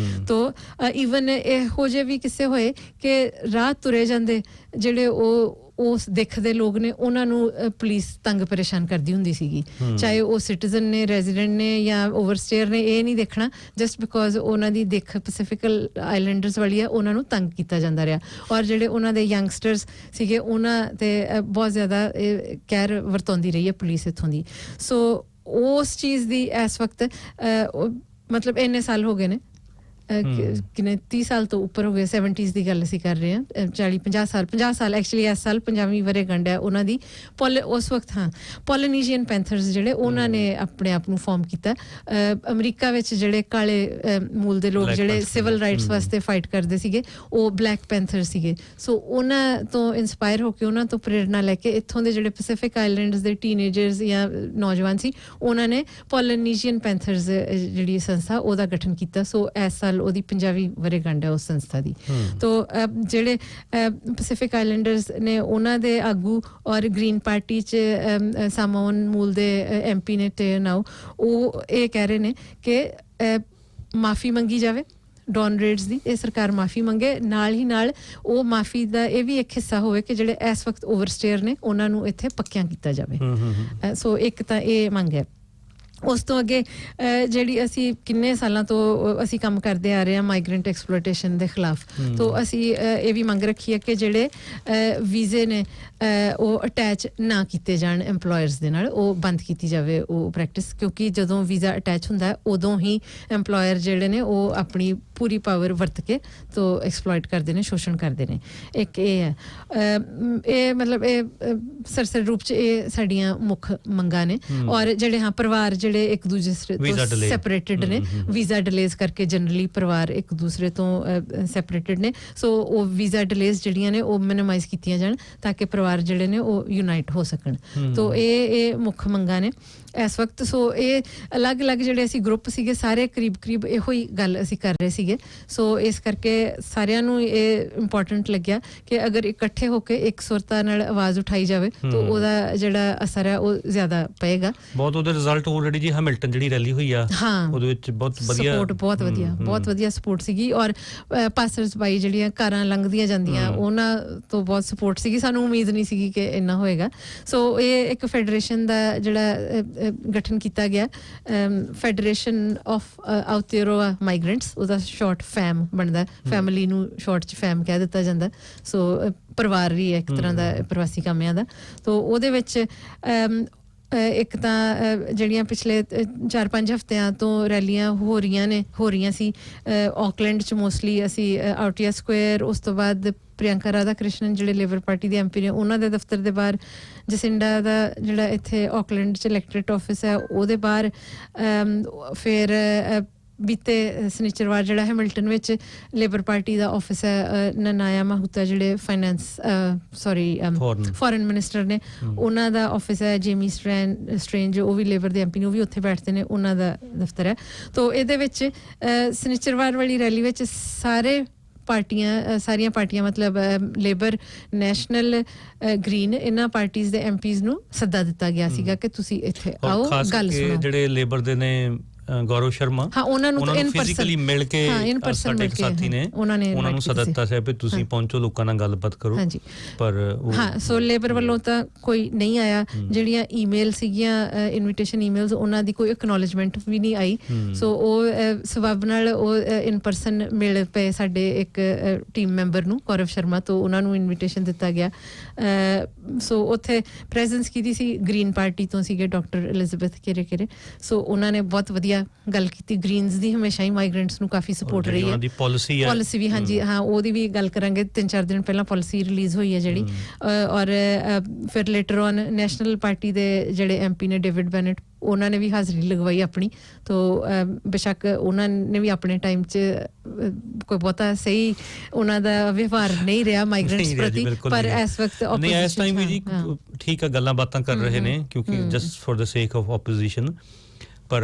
[SPEAKER 2] ਤੋ ਈਵਨ ਇਹੋ ਜਿਹੇ ਵੀ ਕਿਸੇ ਹੋਏ ਕਿ ਰਾਤ ਤੁਰੇ ਜਾਂਦੇ ਜਿਹੜੇ ਉਹ ਉਸ ਦੇਖਦੇ ਲੋਕ ਨੇ, ਉਹਨਾਂ ਨੂੰ ਪੁਲਿਸ ਤੰਗ ਪਰੇਸ਼ਾਨ ਕਰਦੀ ਹੁੰਦੀ ਸੀਗੀ, ਚਾਹੇ ਉਹ ਸਿਟੀਜ਼ਨ ਨੇ, ਰੈਜ਼ੀਡੈਂਟ ਨੇ ਜਾਂ ਓਵਰਸਟੇਅਰ ਨੇ, ਇਹ ਨਹੀਂ ਦੇਖਣਾ, ਜਸਟ ਬਿਕੋਜ਼ ਉਹਨਾਂ ਦੀ ਦਿੱਖ ਪੈਸੀਫਿਕਲ ਆਈਲੈਂਡਰਸ ਵਾਲੀ ਹੈ, ਉਹਨਾਂ ਨੂੰ ਤੰਗ ਕੀਤਾ ਜਾਂਦਾ ਰਿਹਾ। ਔਰ ਜਿਹੜੇ ਉਹਨਾਂ ਦੇ ਯੰਗਸਟਰਸ ਸੀਗੇ ਉਹਨਾਂ ਤੇ ਬਹੁਤ ਜ਼ਿਆਦਾ ਕਹਿਰ ਵਰਤਾਉਂਦੀ ਰਹੀ ਹੈ ਪੁਲਿਸ ਇੱਥੋਂ ਦੀ। ਸੋ ਉਸ ਚੀਜ਼ ਦੀ ਇਸ ਵਕਤ ਮਤਲਬ ਇੰਨੇ ਸਾਲ ਹੋ ਗਏ ਨੇ, ਕਿੰਨੇ 30 ਸਾਲ ਤੋਂ ਉੱਪਰ ਹੋ ਗਏ, 70s ਦੀ ਗੱਲ ਅਸੀਂ ਕਰ ਰਹੇ ਹਾਂ, 40-50 ਸਾਲ ਐਕਚੁਅਲੀ ਇਸ ਸਾਲ 50ਵੀਂ ਵਰ੍ਹੇਗੰਢ ਹੈ ਉਹਨਾਂ ਦੀ। ਉਸ ਵਕਤ ਹਾਂ ਪੋਲੀਨੀਸ਼ੀਅਨ ਪੈਂਥਰਸ ਜਿਹੜੇ ਉਹਨਾਂ ਨੇ ਆਪਣੇ ਆਪ ਨੂੰ ਫਾਰਮ ਕੀਤਾ। ਅਮਰੀਕਾ ਵਿੱਚ ਜਿਹੜੇ ਕਾਲੇ ਮੂਲ ਦੇ ਲੋਕ ਜਿਹੜੇ ਸਿਵਲ ਰਾਈਟਸ ਵਾਸਤੇ ਫਾਈਟ ਕਰਦੇ ਸੀਗੇ ਉਹ ਬਲੈਕ ਪੈਂਥਰ ਸੀਗੇ। ਸੋ ਉਹਨਾਂ ਤੋਂ ਇਨਸਪਾਇਰ ਹੋ ਕੇ, ਉਹਨਾਂ ਤੋਂ ਪ੍ਰੇਰਨਾ ਲੈ ਕੇ ਇੱਥੋਂ ਦੇ ਜਿਹੜੇ ਪੈਸੀਫਿਕ ਆਈਲੈਂਡਸ ਦੇ ਟੀਨੇਜਰਸ ਜਾਂ ਨੌਜਵਾਨ ਸੀ, ਉਹਨਾਂ ਨੇ ਪੋਲੀਨੀਸ਼ੀਅਨ ਪੈਂਥਰਸ ਜਿਹੜੀ ਸੰਸਥਾ ਉਹਦਾ ਗਠਨ ਕੀਤਾ। ਸੋ ਇਸ ਸਾਲ ਉਹਦੀ 50ਵੀਂ ਵਰ੍ਹੇਗੰਢ ਹੈ ਉਸ ਸੰਸਥਾ ਦੀ। ਤੋ ਜਿਹੜੇ ਪੈਸੀਫਿਕ ਆਈਲੈਂਡਰਸ ਨੇ ਉਹਨਾਂ ਦੇ ਆਗੂ ਔਰ ਗ੍ਰੀਨ ਪਾਰਟੀ 'ਚ ਸਾਮੋਨ ਮੂਲ ਦੇ MP ਨੇ ਤੇ ਨਾਓ, ਉਹ ਇਹ ਕਹਿ ਰਹੇ ਨੇ ਕਿ ਮਾਫੀ ਮੰਗੀ ਜਾਵੇ ਡੌਨ ਰੇਡਸ ਦੀ, ਇਹ ਸਰਕਾਰ ਮਾਫੀ ਮੰਗੇ, ਨਾਲ ਹੀ ਨਾਲ ਉਹ ਮਾਫੀ ਦਾ ਇਹ ਵੀ ਇੱਕ ਹਿੱਸਾ ਹੋਵੇ ਕਿ ਜਿਹੜੇ ਇਸ ਵਕਤ ਓਵਰਸਟੇਅਰ ਨੇ ਉਹਨਾਂ ਨੂੰ ਇੱਥੇ ਪੱਕਿਆਂ ਕੀਤਾ ਜਾਵੇ। ਸੋ ਇੱਕ ਤਾਂ ਇਹ ਮੰਗ ਹੈ। ਉਸ ਤੋਂ ਅੱਗੇ ਜਿਹੜੀ ਅਸੀਂ ਕਿੰਨੇ ਸਾਲਾਂ ਤੋਂ ਅਸੀਂ ਕੰਮ ਕਰਦੇ ਆ ਰਹੇ ਹਾਂ ਮਾਈਗ੍ਰੈਂਟ ਐਕਸਪਲੋਇਟੇਸ਼ਨ ਦੇ ਖਿਲਾਫ। ਤੋ ਅਸੀਂ ਇਹ ਵੀ ਮੰਗ ਰੱਖੀ ਹੈ ਕਿ ਜਿਹੜੇ ਵੀਜ਼ੇ ਨੇ ਉਹ ਅਟੈਚ ਨਾ ਕੀਤੇ ਜਾਣ ਐਮਪਲੋਇਰਸ ਦੇ ਨਾਲ, ਉਹ ਬੰਦ ਕੀਤੀ ਜਾਵੇ ਉਹ ਪ੍ਰੈਕਟਿਸ, ਕਿਉਂਕਿ ਜਦੋਂ ਵੀਜ਼ਾ ਅਟੈਚ ਹੁੰਦਾ ਉਦੋਂ ਹੀ ਐਮਪਲੋਇਰ ਜਿਹੜੇ ਨੇ ਉਹ ਆਪਣੀ ਪੂਰੀ ਪਾਵਰ ਵਰਤ ਕੇ ਤੋ ਐਕਸਪਲੋਇਟ ਕਰਦੇ ਨੇ, ਸ਼ੋਸ਼ਣ ਕਰਦੇ ਨੇ। ਇੱਕ ਇਹ ਹੈ, ਇਹ ਮਤਲਬ ਇਹ ਸਰਸਰੀ ਰੂਪ 'ਚ ਇਹ ਸਾਡੀਆਂ ਮੁੱਖ ਮੰਗਾਂ ਨੇ। ਔਰ ਜਿਹੜੇ ਹਾਂ ਪਰਿਵਾਰ ਜਿਹੜੇ ਇੱਕ ਦੂਜੇ ਤੋਂ ਸੈਪਰੇਟਡ ਨੇ, ਵੀਜ਼ਾ ਡਿਲੇਜ਼ ਕਰਕੇ ਜਨਰਲੀ ਪਰਿਵਾਰ ਇੱਕ ਦੂਸਰੇ ਤੋਂ ਸੈਪਰੇਟਡ ਨੇ, ਸੋ ਉਹ ਵੀਜ਼ਾ ਡਿਲੇਜ਼ ਜਿਹੜੀਆਂ ਨੇ ਉਹ ਮਿਨੀਮਾਈਜ਼ ਕੀਤੀਆਂ ਜਾਣ ਤਾਂ ਕਿ ਪਰਿਵਾਰ ਜਿਹੜੇ ਨੇ ਉਹ ਯੂਨਾਈਟ ਹੋ ਸਕਣ। ਤੋ ਇਹ ਮੁੱਖ ਮੰਗਾਂ ਨੇ ਇਸ ਵਕਤ। ਸੋ ਇਹ ਅਲੱਗ-ਅਲੱਗ ਜਿਹੜੇ ਅਸੀਂ ਗਰੁੱਪ ਸੀਗੇ ਸਾਰੇ ਕਰੀਬ ਇਹੋ ਹੀ ਗੱਲ ਅਸੀਂ ਕਰ ਰਹੇ ਸੀਗੇ। ਸੋ ਇਸ ਕਰਕੇ ਸਾਰਿਆਂ ਨੂੰ ਇਹ ਇੰਪੋਰਟੈਂਟ ਲੱਗਿਆ ਕਿ ਅਗਰ ਇਕੱਠੇ ਹੋ ਕੇ ਇੱਕ ਸੁਰਤਾ ਨਾਲ ਆਵਾਜ਼ ਉਠਾਈ ਜਾਵੇ ਤਾਂ ਉਹਦਾ ਜਿਹੜਾ ਅਸਰ ਹੈ ਉਹ ਜ਼ਿਆਦਾ ਪਏਗਾ।
[SPEAKER 5] ਬਹੁਤ ਉਹਦੇ ਰਿਜ਼ਲਟ ਆਲਰੇਡੀ ਜੀ ਹੈਮਿਲਟਨ ਜਿਹੜੀ ਰੈਲੀ ਹੋਈ ਆ ਉਹਦੇ ਵਿੱਚ ਬਹੁਤ ਵਧੀਆ
[SPEAKER 2] ਸਪੋਰਟ, ਬਹੁਤ ਵਧੀਆ ਸਪੋਰਟ ਸੀਗੀ। ਔਰ ਪਾਸਰਸ ਬਾਈ ਜਿਹੜੀਆਂ ਕਾਰਾਂ ਲੰਘਦੀਆਂ ਜਾਂਦੀਆਂ ਉਹਨਾਂ ਤੋਂ ਬਹੁਤ ਸਪੋਰਟ ਸੀਗੀ, ਸਾਨੂੰ ਉਮੀਦ ਨਹੀਂ ਸੀਗੀ ਕਿ ਇੰਨਾ ਹੋਏਗਾ। ਸੋ ਇਹ ਇੱਕ ਫੈਡਰੇਸ਼ਨ ਦਾ ਜਿਹੜਾ ਗਠਨ ਕੀਤਾ ਗਿਆ, ਫੈਡਰੇਸ਼ਨ ਆਫ ਆਊਟੇਰੋਆ ਮਾਈਗ੍ਰੈਂਟਸ, ਉਹਦਾ ਸ਼ਾਰਟ ਫੈਮ ਬਣਦਾ, ਫੈਮਿਲੀ ਨੂੰ ਸ਼ਾਰਟ 'ਚ ਫੈਮ ਕਹਿ ਦਿੱਤਾ ਜਾਂਦਾ। ਸੋ ਪਰਿਵਾਰ ਵੀ ਇੱਕ ਤਰ੍ਹਾਂ ਦਾ ਪ੍ਰਵਾਸੀ ਕਾਮਿਆਂ ਦਾ। ਤੋ ਉਹਦੇ ਵਿੱਚ ਇੱਕ ਤਾਂ ਜਿਹੜੀਆਂ ਪਿਛਲੇ 4-5 ਹਫ਼ਤਿਆਂ ਤੋਂ ਰੈਲੀਆਂ ਹੋ ਰਹੀਆਂ ਸੀ ਆਕਲੈਂਡ 'ਚ ਮੋਸਟਲੀ, ਅਸੀਂ ਆਊਟੀਆ ਸਕੁਆਇਰ, ਉਸ ਤੋਂ ਬਾਅਦ ਪ੍ਰਿਯੰਕਾ ਰਾਧਾ ਕ੍ਰਿਸ਼ਨਨ ਜਿਹੜੇ ਲੇਬਰ ਪਾਰਟੀ ਦੇ MP ਨੇ ਉਹਨਾਂ ਦੇ ਦਫ਼ਤਰ ਦੇ ਬਾਹਰ, ਜਸਿੰਡਾ ਦਾ ਜਿਹੜਾ ਇੱਥੇ ਆਕਲੈਂਡ 'ਚ ਇਲੈਕਟ੍ਰੇਟ ਆਫਿਸ ਹੈ ਉਹਦੇ ਬਾਹਰ, ਫਿਰ ਬੀਤੇ ਸਨੀਚਰਵਾਰ ਜਿਹੜਾ ਹੈਮਿਲਟਨ ਵਿੱਚ ਲੇਬਰ ਪਾਰਟੀ ਦਾ ਆਫਿਸ ਹੈ, ਨਨਾਇਆ ਮਾਹੂਤਾ ਜਿਹੜੇ ਫੋਰਨ ਮਿਨਿਸਟਰ ਨੇ, ਉਹਨਾਂ ਦਾ ਆਫਿਸ ਹੈ, ਜੇਮੀ ਸਟ੍ਰੇਂਜ ਉਹ ਵੀ ਲੇਬਰ ਦੇ MP ਨੇ, ਉਹ ਵੀ ਉੱਥੇ ਬੈਠਦੇ ਨੇ, ਉਹਨਾਂ ਦਾ ਦਫ਼ਤਰ ਹੈ। ਤੋ ਇਹਦੇ ਵਿੱਚ ਸਨੀਚਰਵਾਰ ਵਾਲੀ ਰੈਲੀ ਵਿੱਚ ਸਾਰੀਆਂ ਪਾਰਟੀਆਂ ਮਤਲਬ ਲੇਬਰ, ਨੈਸ਼ਨਲ, ਗ੍ਰੀਨ, ਇਹਨਾਂ ਪਾਰਟੀਜ਼ ਦੇ MPs ਨੂੰ ਸੱਦਾ ਦਿੱਤਾ ਗਿਆ ਸੀਗਾ ਕਿ ਤੁਸੀਂ ਇੱਥੇ ਆਓ, ਗੱਲ ਸੁਣੋ।
[SPEAKER 5] ਜਿਹੜੇ ਲੇਬਰ ਦੇ ਨੇ ਗੌਰਵ ਸ਼ਰਮਾ,
[SPEAKER 2] ਹਾਂ ਉਹਨਾਂ ਨੂੰ
[SPEAKER 5] ਫਿਜ਼ੀਕਲੀ ਮਿਲ ਕੇ ਸਾਡੇ ਇੱਕ ਸਾਥੀ ਨੇ ਉਹਨਾਂ ਨੂੰ ਸੱਦਾ ਦਿੱਤਾ ਸੀ ਵੀ ਤੁਸੀਂ ਪਹੁੰਚੋ, ਲੋਕਾਂ ਨਾਲ ਗੱਲਬਾਤ ਕਰੋ। ਪਰ ਹਾਂ, ਸੋ ਲੇਬਰ ਵੱਲੋਂ ਤਾਂ ਕੋਈ ਨਹੀਂ ਆਇਆ। ਜਿਹੜੀਆਂ ਈਮੇਲ ਸੀਗੀਆਂ, ਇਨਵੀਟੇਸ਼ਨ ਈਮੇਲਸ, ਉਹਨਾਂ ਦੀ ਕੋਈ ਐਕਨੋਲੇਜਮੈਂਟ ਵੀ ਨਹੀਂ ਆਈ। ਸੋ ਉਹ ਸਬਬ ਨਾਲ ਉਹ ਇਨ ਪਰਸਨ ਮਿਲ ਪਏ ਸਾਡੇ ਇੱਕ ਟੀਮ ਮੈਂਬਰ ਨੂੰ, ਗੌਰਵ ਸ਼ਰਮਾ, ਤੋਂ ਉਹਨਾਂ ਨੂੰ ਇਨਵੀਟੇਸ਼ਨ ਦਿੱਤਾ ਗਿਆ। ਸੋ ਉੱਥੇ ਪ੍ਰੈਜ਼ੈਂਸ ਕੀਤੀ ਸੀ ਗ੍ਰੀਨ ਪਾਰਟੀ ਤੋਂ ਸੀਗੇ ਡਾਕਟਰ ਐਲਿਜ਼ਾਬੈਥ ਕੇਰੇ। ਸੋ ਉਹਨਾਂ ਨੇ ਬਹੁਤ ਵਧੀਆ ਗੱਲ ਕੀਤੀ। ਗ੍ਰੀਨਸ ਦੀ ਹਮੇਸ਼ਾ ਹੀ ਮਾਈਗ੍ਰੈਂਟਸ ਨੂੰ ਕਾਫੀ ਸਪੋਰਟ ਰਹੀ ਹੈ, ਪਾਲਿਸੀ ਵੀ। ਹਾਂਜੀ ਹਾਂ, ਉਹਦੀ ਵੀ ਗੱਲ ਕਰਾਂਗੇ। 3-4 ਦਿਨ ਪਹਿਲਾਂ ਪਾਲਿਸੀ ਰਿਲੀਜ਼ ਹੋਈ ਹੈ ਜਿਹੜੀ। ਔਰ ਫਿਰ ਲੇਟਰ ਔਨ ਨੈਸ਼ਨਲ ਪਾਰਟੀ ਦੇ ਜਿਹੜੇ MP ਨੇ ਡੇਵਿਡ ਬੈਨਟ, ਉਹਨਾਂ ਨੇ ਵੀ ਹਾਜ਼ਰੀ ਲਗਵਾਈ ਆਪਣੀ। ਤੋ ਬੇਸ਼ੱਕ ਉਹਨਾਂ ਨੇ ਵੀ ਆਪਣੇ ਟਾਈਮ 'ਚ ਕੋਈ ਬਹੁਤਾ ਸਹੀ ਉਹਨਾਂ ਦਾ ਵਿਵਹਾਰ ਨਹੀਂ ਰਿਹਾ ਮਾਈਗ੍ਰੈਂਟਸ ਪ੍ਰਤੀ, ਪਰ ਇਸ ਵਕਤ ਇਸ ਟਾਈਮ ਵੀ ਜੀ ਠੀਕ ਆ, ਗੱਲਾਂ ਬਾਤਾਂ ਕਰ ਰਹੇ ਨੇ, ਕਿਉਂਕਿ ਜਸਟ ਫॉर द ਸੇਕ ਆਫ ਆਪੋਜੀਸ਼ਨ। ਪਰ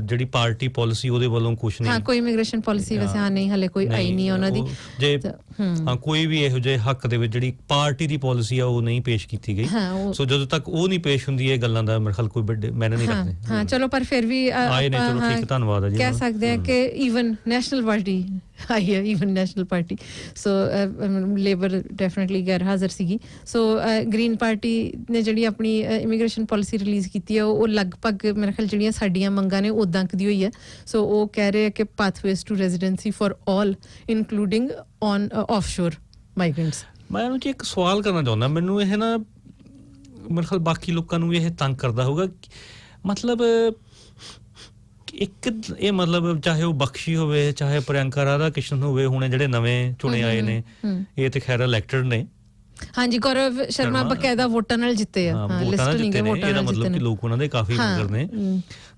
[SPEAKER 5] ਜਿਹੜੀ ਪਾਰਟੀ ਪਾਲਿਸੀ ਉਹਦੇ ਵੱਲੋਂ ਕੁਝ ਨਹੀਂ।
[SPEAKER 2] ਹਾਂ, ਕੋਈ ਇਮੀਗ੍ਰੇਸ਼ਨ ਪਾਲਿਸੀ ਵੈਸੇ ਨਹੀਂ ਹਲੇ ਕੋਈ ਆਈ ਨਹੀਂ ਉਹਨਾਂ ਦੀ।
[SPEAKER 5] ਜੇ ਹਾਂ ਕੋਈ ਵੀ ਇਹੋ ਜਿਹੇ ਹੱਕ ਦੇ ਵਿੱਚ ਜਿਹੜੀ ਪਾਰਟੀ ਦੀ ਪਾਲਿਸੀ ਆ ਉਹ ਨਹੀਂ ਪੇਸ਼ ਕੀਤੀ ਗਈ। ਸੋ ਜਦੋਂ ਤੱਕ ਉਹ ਨਹੀਂ ਪੇਸ਼ ਹੁੰਦੀ ਇਹ ਗੱਲਾਂ ਦਾ ਮੇਰੇ ਖਿਆਲ ਕੋਈ ਵੱਡੇ ਮੈਨੇ ਨਹੀਂ ਰੱਖਦੇ।
[SPEAKER 2] ਹਾਂ ਚਲੋ, ਪਰ ਫਿਰ ਵੀ
[SPEAKER 5] ਆਏ ਨੇ, ਚਲੋ ਠੀਕ, ਧੰਨਵਾਦ ਹੈ ਜੀ।
[SPEAKER 2] ਕਹਿ ਸਕਦੇ ਆ ਕਿ ਈਵਨ ਨੈਸ਼ਨਲ ਪਾਰਟੀ ਆਈ ਹੈ, ਈਵਨ ਨੈਸ਼ਨਲ ਪਾਰਟੀ। ਸੋ ਲੇਬਰ ਡੈਫੀਨਿਟਲੀ ਗੈਰ ਹਾਜ਼ਰ ਸੀਗੀ। ਸੋ ਗ੍ਰੀਨ ਪਾਰਟੀ ਨੇ ਜਿਹੜੀ ਆਪਣੀ ਇਮੀਗ੍ਰੇਸ਼ਨ ਪਾਲਿਸੀ ਰਿਲੀਜ਼ ਕੀਤੀ ਹੈ ਉਹ ਲਗਭਗ ਮੇਰੇ ਖਿਆਲ ਜਿਹੜੀਆਂ ਸਾਡੀਆਂ ਮੰਗਾਂ ਨੇ ਉੱਦਾਂ ਦੀ ਹੋਈ ਹੈ। ਸੋ ਉਹ ਕਹਿ ਰਹੇ ਕਿ pathways to residency for all including on offshore migrants. ਮੈਂ
[SPEAKER 5] ਉਹਨੂੰ ਇੱਕ ਸਵਾਲ ਕਰਨਾ ਚਾਹੁੰਦਾ, ਮੈਨੂੰ ਇਹ ਨਾ ਮੇਰੇ ਖਿਆਲ ਬਾਕੀ ਲੋਕਾਂ ਨੂੰ ਇਹ ਤੰਗ ਕਰਦਾ ਹੋਊਗਾ, ਮਤਲਬ ਇੱਕ ਇਹ ਮਤਲਬ ਚਾਹੇ ਉਹ ਬਖਸ਼ੀ ਹੋਵੇ ਚਾਹੇ ਪ੍ਰਿਯੰਕਾ ਰਾਧਾ ਕ੍ਰਿਸ਼ਨ ਹੋਵੇ, ਹੁਣ ਜਿਹੜੇ ਨਵੇਂ ਚੁਣੇ ਆਏ ਨੇ ਇਹ ਤੇ ਖੈਰ ਇਲੈਕਟਡ ਨੇ।
[SPEAKER 2] ਹਾਂਜੀ, ਗੌਰਵ ਸ਼ਰਮਾ ਬਕਾਇਦਾ ਵੋਟਾਂ ਨਾਲ ਜਿੱਤੇ ਆ,
[SPEAKER 5] ਵੋਟਾਂ ਨਾਲ ਜਿੱਤੇ ਨੇ, ਇਹਦਾ ਮਤਲਬ ਕਿ ਲੋਕ ਉਹਨਾਂ ਦੇ ਕਾਫੀ ਮਗਰ ਨੇ।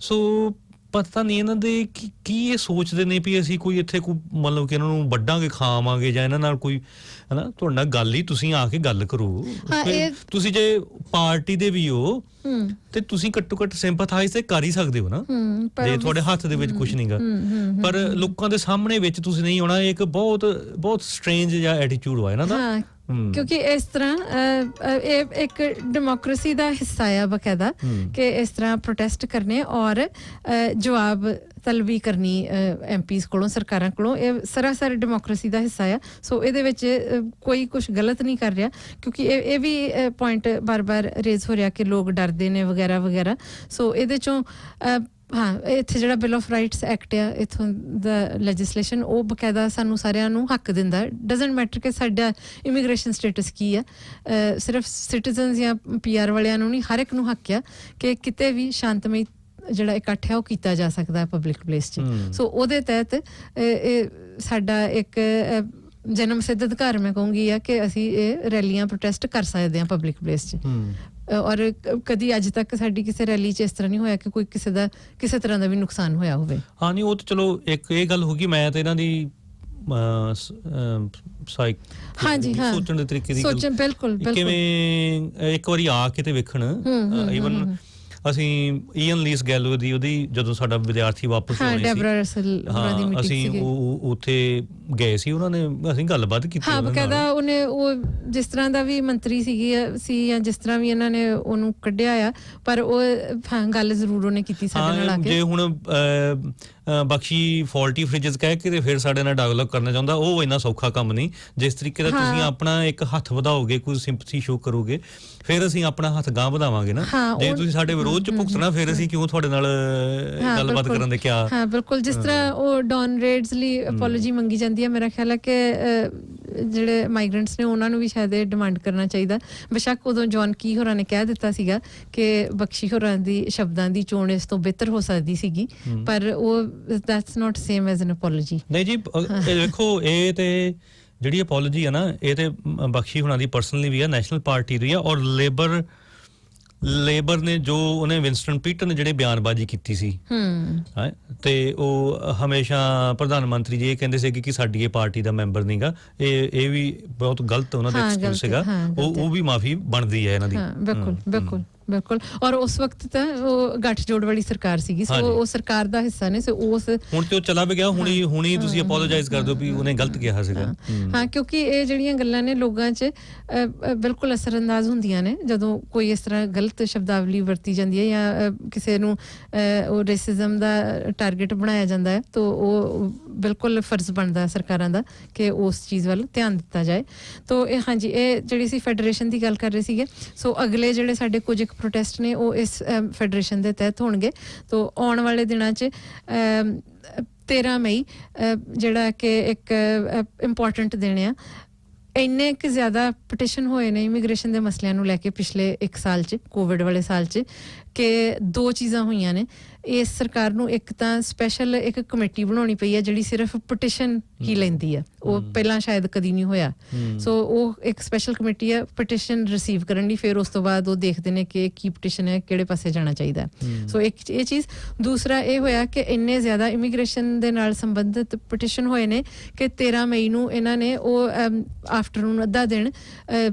[SPEAKER 5] ਸੋ ਪਤਾ ਨਹੀਂ ਇਹਨਾਂ ਦੇ ਕੀ ਇਹ ਸੋਚਦੇ ਨੇ ਵੀ ਅਸੀਂ ਕੋਈ ਇੱਥੇ ਕੋਈ ਮਤਲਬ ਕਿ ਇਹਨਾਂ ਨੂੰ ਵੱਢਾਂਗੇ ਖਾਵਾਂਗੇ ਜਾਂ ਇਹਨਾਂ ਨਾਲ ਕੋਈ ਹਨਾ। ਤੁਹਾਡੇ ਨਾਲ ਗੱਲ ਹੀ ਤੁਸੀਂ ਆ ਕੇ ਗੱਲ ਕਰੋ। ਤੁਸੀਂ ਜੇ ਪਾਰਟੀ ਦੇ ਵੀ ਹੋ ਤੇ ਤੁਸੀਂ ਘੱਟੋ ਘੱਟ ਸਿੰਪਥਾਈਜ਼ ਤੇ ਕਰ ਹੀ ਸਕਦੇ ਹੋ ਨਾ, ਜੇ ਤੁਹਾਡੇ ਹੱਥ ਦੇ ਵਿੱਚ ਕੁਝ ਨਹੀਂਗਾ। ਪਰ ਲੋਕਾਂ ਦੇ ਸਾਹਮਣੇ ਵਿੱਚ ਤੁਸੀਂ ਨਹੀਂ ਆਉਣਾ। ਇੱਕ ਬਹੁਤ ਬਹੁਤ ਸਟ੍ਰੇਂਜ ਜਿਹਾ ਐਟੀਟਿਊਡ ਹੋਇਆ ਇਹਨਾਂ ਦਾ, ਕਿਉਂਕਿ ਇਸ ਤਰ੍ਹਾਂ ਇਹ ਇੱਕ ਡੈਮੋਕ੍ਰੇਸੀ ਦਾ ਹਿੱਸਾ ਆ ਬਕਾਇਦਾ ਕਿ ਇਸ ਤਰ੍ਹਾਂ ਪ੍ਰੋਟੈਸਟ ਕਰਨੇ ਔਰ ਜਵਾਬ ਤਲਬੀ ਕਰਨੀ ਐਮਪੀਜ਼ ਕੋਲੋਂ, ਸਰਕਾਰਾਂ ਕੋਲੋਂ। ਇਹ ਸਰਾਸਰ ਡੈਮੋਕ੍ਰੇਸੀ ਦਾ ਹਿੱਸਾ ਆ। ਸੋ ਇਹਦੇ ਵਿੱਚ ਕੋਈ ਕੁਝ ਗਲਤ ਨਹੀਂ ਕਰ ਰਿਹਾ, ਕਿਉਂਕਿ ਇਹ ਵੀ ਪੁਆਇੰਟ ਬਾਰ-ਬਾਰ ਰੇਜ਼ ਹੋ ਰਿਹਾ ਕਿ ਲੋਕ ਡਰਦੇ ਨੇ ਵਗੈਰਾ ਵਗੈਰਾ। ਸੋ ਇਹਦੇ ਚੋਂ ਹਾਂ, ਇੱਥੇ ਜਿਹੜਾ ਬਿੱਲ ਆਫ ਰਾਈਟਸ ਐਕਟ ਆ ਇੱਥੋਂ ਦਾ ਲੈਜਿਸਲੇਸ਼ਨ, ਉਹ ਬਕਾਇਦਾ ਸਾਨੂੰ ਸਾਰਿਆਂ ਨੂੰ ਹੱਕ ਦਿੰਦਾ। ਡਜ਼ਨਟ ਮੈਟਰ ਕਿ ਸਾਡਾ ਇਮੀਗ੍ਰੇਸ਼ਨ ਸਟੇਟਸ ਕੀ ਆ, ਸਿਰਫ ਸਿਟੀਜ਼ਨਸ ਜਾਂ PR ਵਾਲਿਆਂ ਨੂੰ ਨਹੀਂ, ਹਰ ਇੱਕ ਨੂੰ ਹੱਕ ਆ ਕਿ ਕਿਤੇ ਵੀ ਸ਼ਾਂਤਮਈ ਜਿਹੜਾ ਇਕੱਠ ਹੈ ਉਹ ਕੀਤਾ ਜਾ ਸਕਦਾ ਹੈ ਪਬਲਿਕ ਪਲੇਸ 'ਚ। ਸੋ ਉਹਦੇ ਤਹਿਤ ਇਹ ਸਾਡਾ ਇੱਕ ਜਨਮ ਸਿੱਧ ਅਧਿਕਾਰ ਮੈਂ ਕਹੂੰਗੀ ਆ ਕਿ ਅਸੀਂ ਇਹ ਰੈਲੀਆਂ ਪ੍ਰੋਟੈਸਟ ਕਰ ਸਕਦੇ ਹਾਂ ਪਬਲਿਕ ਪਲੇਸ 'ਚ। ਔਰ ਕਦੀ ਅੱਜ ਤੱਕ ਸਾਡੀ ਕਿਸੇ ਰੈਲੀ 'ਚ ਇਸ ਤਰ੍ਹਾਂ ਨਹੀਂ ਹੋਇਆ ਕਿ ਕੋਈ ਕਿਸੇ ਤਰ੍ਹਾਂ ਦਾ ਵੀ ਨੁਕਸਾਨ ਹੋਇਆ ਹੋਵੇ। ਹਾਂ ਨਹੀਂ, ਉਹ ਤਾਂ ਚਲੋ ਇੱਕ ਇਹ ਗੱਲ ਹੋ ਗਈ। ਮੈਂ ਤਾਂ ਇਹਨਾਂ ਦੀ ਸੋਚਣ ਦੇ ਤਰੀਕੇ ਦੀ ਬਿਲਕੁਲ ਕਿਵੇਂ ਇੱਕ ਵਾਰੀ ਆ ਕੇ ਤੇ ਵੇਖਣ। ਈਵਨ ਅਸੀਂ ਈਅਨ ਲੀਸ ਗੈਲੋ ਦੀ ਉਹਦੀ ਜਦੋਂ ਸਾਡਾ ਵਿਦਿਆਰਥੀ ਵਾਪਸ ਹੋਣੇ ਸੀ, ਅਸੀਂ ਉੱਥੇ ਗਏ ਸੀ, ਉਹਨਾਂ ਨੇ ਅਸੀਂ ਗੱਲਬਾਤ ਕੀਤੀ। ਹਾਂ, ਬਕਾਇਦਾ ਉਹਨੇ ਉਹ ਜਿਸ ਤਰ੍ਹਾਂ ਦਾ ਵੀ ਮੰਤਰੀ ਸੀ ਜਾਂ ਜਿਸ ਤਰ੍ਹਾਂ ਵੀ ਇਹਨਾਂ ਨੇ ਉਹਨੂੰ ਕੱਢਿਆ ਆ, ਪਰ ਉਹ ਗੱਲ ਜ਼ਰੂਰ ਉਹਨੇ ਕੀਤੀ ਸਾਡੇ ਨਾਲ ਆ ਕੇ। ਜੇ ਹੁਣ ਬਖਸ਼ੀ ਫਾਲਟੀ ਫ੍ਰਿਜਸ ਕਹਿ ਕੇ ਤੇ ਫਿਰ ਸਾਡੇ ਨਾਲ ਡਾਇਲੌਗ ਕਰਨਾ ਚਾਹੁੰਦਾ, ਉਹ ਇੰਨਾ ਸੌਖਾ ਕੰਮ ਨਹੀਂ। ਜਿਸ ਤਰੀਕੇ ਦਾ ਤੁਸੀਂ ਆਪਣਾ ਇੱਕ ਹੱਥ ਵਧਾਓਗੇ, ਕੋਈ ਸਿੰਪਥੀ ਸ਼ੋ ਕਰੋਗੇ, ਫਿਰ ਅਸੀਂ ਆਪਣਾ ਹੱਥ ਗਾਂਹ ਵਧਾਵਾਂਗੇ ਨਾ। ਜੇ ਤੁਸੀਂ ਸਾਡੇ ਵਿਰੋਧ ਚ ਭੁਗਤਣਾ, ਫਿਰ ਅਸੀਂ ਕਿਉਂ ਤੁਹਾਡੇ ਨਾਲ ਗੱਲਬਾਤ ਕਰਨ ਦੇ ਕਿਆ। ਹਾਂ ਬਿਲਕੁਲ, ਜਿਸ ਤਰ੍ਹਾਂ ਉਹ ਡੌਨ ਰੇਡਸ ਲਈ ਅਪੋਲੋਜੀ ਮੰਗੀ ਜਾਂਦੀ ਹੈ, ਮੇਰਾ ਖਿਆਲ ਹੈ ਕਿ ਜਿਹੜੇ ਮਾਈਗ੍ਰੈਂਟਸ ਨੇ ਉਹਨਾਂ ਨੂੰ ਵੀ ਸ਼ਾਇਦ ਇਹ ਡਿਮਾਂਡ ਕਰਨਾ ਚਾਹੀਦਾ। ਬੇਸ਼ੱਕ ਉਦੋਂ ਜੌਨ ਕੀ ਹੋਰਾਂ ਨੇ ਕਹਿ ਦਿੱਤਾ ਸੀਗਾ ਕਿ ਬਖਸ਼ੀ ਹੋਰਾਂ ਦੀ ਸ਼ਬਦਾਂ ਦੀ ਚੋਣ ਇਸ ਤੋਂ ਬਿਹਤਰ ਹੋ ਸਕਦੀ ਸੀਗੀ, ਪਰ ਉਹ that's not same as an apology। ਨਹੀਂ ਜੀ, ਦੇਖੋ ਇਹ ਤੇ ਜਿਹੜੀ ਅਪੋਲੋਜੀ ਆ ਨਾ, ਇਹ ਤੇ ਬਖਸ਼ੀ ਹੋਣਾ ਦੀ ਪਰਸਨਲੀ ਵੀ ਆ, ਨੈਸ਼ਨਲ ਪਾਰਟੀ ਦੀ ਆ, ਔਰ ਲੇਬਰ ਨੇ ਜੋ ਉਹਨੇ ਵਿੰਸਟਨ ਪੀਟਰ ਨੇ ਜਿਹੜੇ ਬਿਆਨਬਾਜ਼ੀ ਕੀਤੀ ਸੀ ਤੇ ਉਹ ਹਮੇਸ਼ਾ ਪ੍ਰਧਾਨ ਮੰਤਰੀ ਜੀ ਇਹ ਕਹਿੰਦੇ ਸੀ ਕਿ ਸਾਡੀ ਇਹ ਪਾਰਟੀ ਦਾ ਮੈਂਬਰ ਨਹੀਂਗਾ, ਇਹ ਵੀ ਬਹੁਤ ਗਲਤ ਉਹਨਾਂ ਦਾ ਐਕਸਕਿਊਜ਼ ਸੀਗਾ। ਉਹ ਵੀ ਮਾਫੀ ਬਣਦੀ ਹੈ ਇਹਨਾਂ ਦੀ। ਬਿਲਕੁਲ ਬਿਲਕੁਲ ਬਿਲਕੁਲ। ਔਰ ਉਸ ਵਕਤ ਤਾਂ ਉਹ ਗੱਠਜੋੜ ਵਾਲੀ ਸਰਕਾਰ ਸੀਗੀ, ਸੋ ਉਹ ਸਰਕਾਰ ਦਾ ਹਿੱਸਾ ਨੇ। ਸੋ ਉਸ ਹੁਣ ਤੇ ਉਹ ਚਲਾ ਵੀ ਗਿਆ, ਹੁਣੀ ਤੁਸੀਂ ਅਪੋਲੋਜਾਈਜ਼ ਕਰ ਦਿਓ ਵੀ ਉਹਨੇ ਗਲਤ ਕਿਹਾ ਸੀਗਾ। ਹਾਂ, ਕਿਉਂਕਿ ਇਹ ਜਿਹੜੀਆਂ ਗੱਲਾਂ ਨੇ ਲੋਕਾਂ 'ਚ ਬਿਲਕੁਲ ਅਸਰਅੰਦਾਜ਼ ਹੁੰਦੀਆਂ ਨੇ ਜਦੋਂ ਕੋਈ ਇਸ ਤਰ੍ਹਾਂ ਗਲਤ ਸ਼ਬਦਾਵਲੀ ਵਰਤੀ ਜਾਂਦੀ ਹੈ ਜਾਂ ਕਿਸੇ ਨੂੰ ਉਹ ਰੇਸਿਜ਼ਮ ਦਾ ਟਾਰਗੇਟ ਬਣਾਇਆ ਜਾਂਦਾ ਹੈ, ਤਾਂ ਉਹ ਬਿਲਕੁਲ ਫਰਜ਼ ਬਣਦਾ ਸਰਕਾਰਾਂ ਦਾ ਕਿ ਉਸ ਚੀਜ਼ ਵੱਲ ਧਿਆਨ ਦਿੱਤਾ ਜਾਏ। ਤਾਂ ਇਹ ਹਾਂਜੀ, ਇਹ ਜਿਹੜੀ ਸੀ ਫੈਡਰੇਸ਼ਨ ਦੀ ਗੱਲ ਕਰ ਰਹੇ ਸੀਗੇ। ਸੋ ਅਗਲੇ ਜਿਹੜੇ ਸਾਡੇ ਕੁਝ ਪ੍ਰੋਟੈਸਟ ਨੇ ਉਹ ਇਸ ਫੈਡਰੇਸ਼ਨ ਦੇ ਤਹਿਤ ਹੋਣਗੇ। ਤਾਂ ਆਉਣ ਵਾਲੇ ਦਿਨਾਂ 'ਚ 13 ਮਈ ਜਿਹੜਾ ਕਿ ਇੱਕ ਇੰਪੋਰਟੈਂਟ ਦਿਨ ਆ। ਇੰਨੇ ਕੁ ਜ਼ਿਆਦਾ ਪਟੀਸ਼ਨ ਹੋਏ ਨੇ ਇਮੀਗ੍ਰੇਸ਼ਨ ਦੇ ਮਸਲਿਆਂ ਨੂੰ ਲੈ ਕੇ ਪਿਛਲੇ 1 ਸਾਲ 'ਚ, ਕੋਵਿਡ ਵਾਲੇ ਸਾਲ 'ਚ, ਕਿ 2 ਚੀਜ਼ਾਂ ਹੋਈਆਂ ਨੇ। ਇਸ ਸਰਕਾਰ ਨੂੰ ਇੱਕ ਤਾਂ ਸਪੈਸ਼ਲ ਇੱਕ ਕਮੇਟੀ ਬਣਾਉਣੀ ਪਈ ਹੈ ਜਿਹੜੀ ਸਿਰਫ ਪਟੀਸ਼ਨ ਹੀ ਲੈਂਦੀ ਆ, ਉਹ ਪਹਿਲਾਂ ਸ਼ਾਇਦ ਕਦੀ ਨਹੀਂ ਹੋਇਆ। ਸੋ ਉਹ ਇੱਕ ਸਪੈਸ਼ਲ ਕਮੇਟੀ ਆ ਪਟੀਸ਼ਨ ਰਿਸੀਵ ਕਰਨ ਲਈ, ਫਿਰ ਉਸ ਤੋਂ ਬਾਅਦ ਉਹ ਦੇਖਦੇ ਨੇ ਕਿ ਕੀ ਪਟੀਸ਼ਨ ਹੈ, ਕਿਹੜੇ ਪਾਸੇ ਜਾਣਾ ਚਾਹੀਦਾ। ਸੋ ਇੱਕ ਇਹ ਚੀਜ਼। ਦੂਸਰਾ ਇਹ ਹੋਇਆ ਕਿ ਇੰਨੇ ਜ਼ਿਆਦਾ ਇਮੀਗ੍ਰੇਸ਼ਨ ਦੇ ਨਾਲ ਸੰਬੰਧਿਤ ਪਟੀਸ਼ਨ ਹੋਏ ਨੇ ਕਿ 13 ਮਈ ਨੂੰ ਇਹਨਾਂ ਨੇ ਉਹ ਆਫਟਰਨੂਨ ਅੱਧਾ ਦਿਨ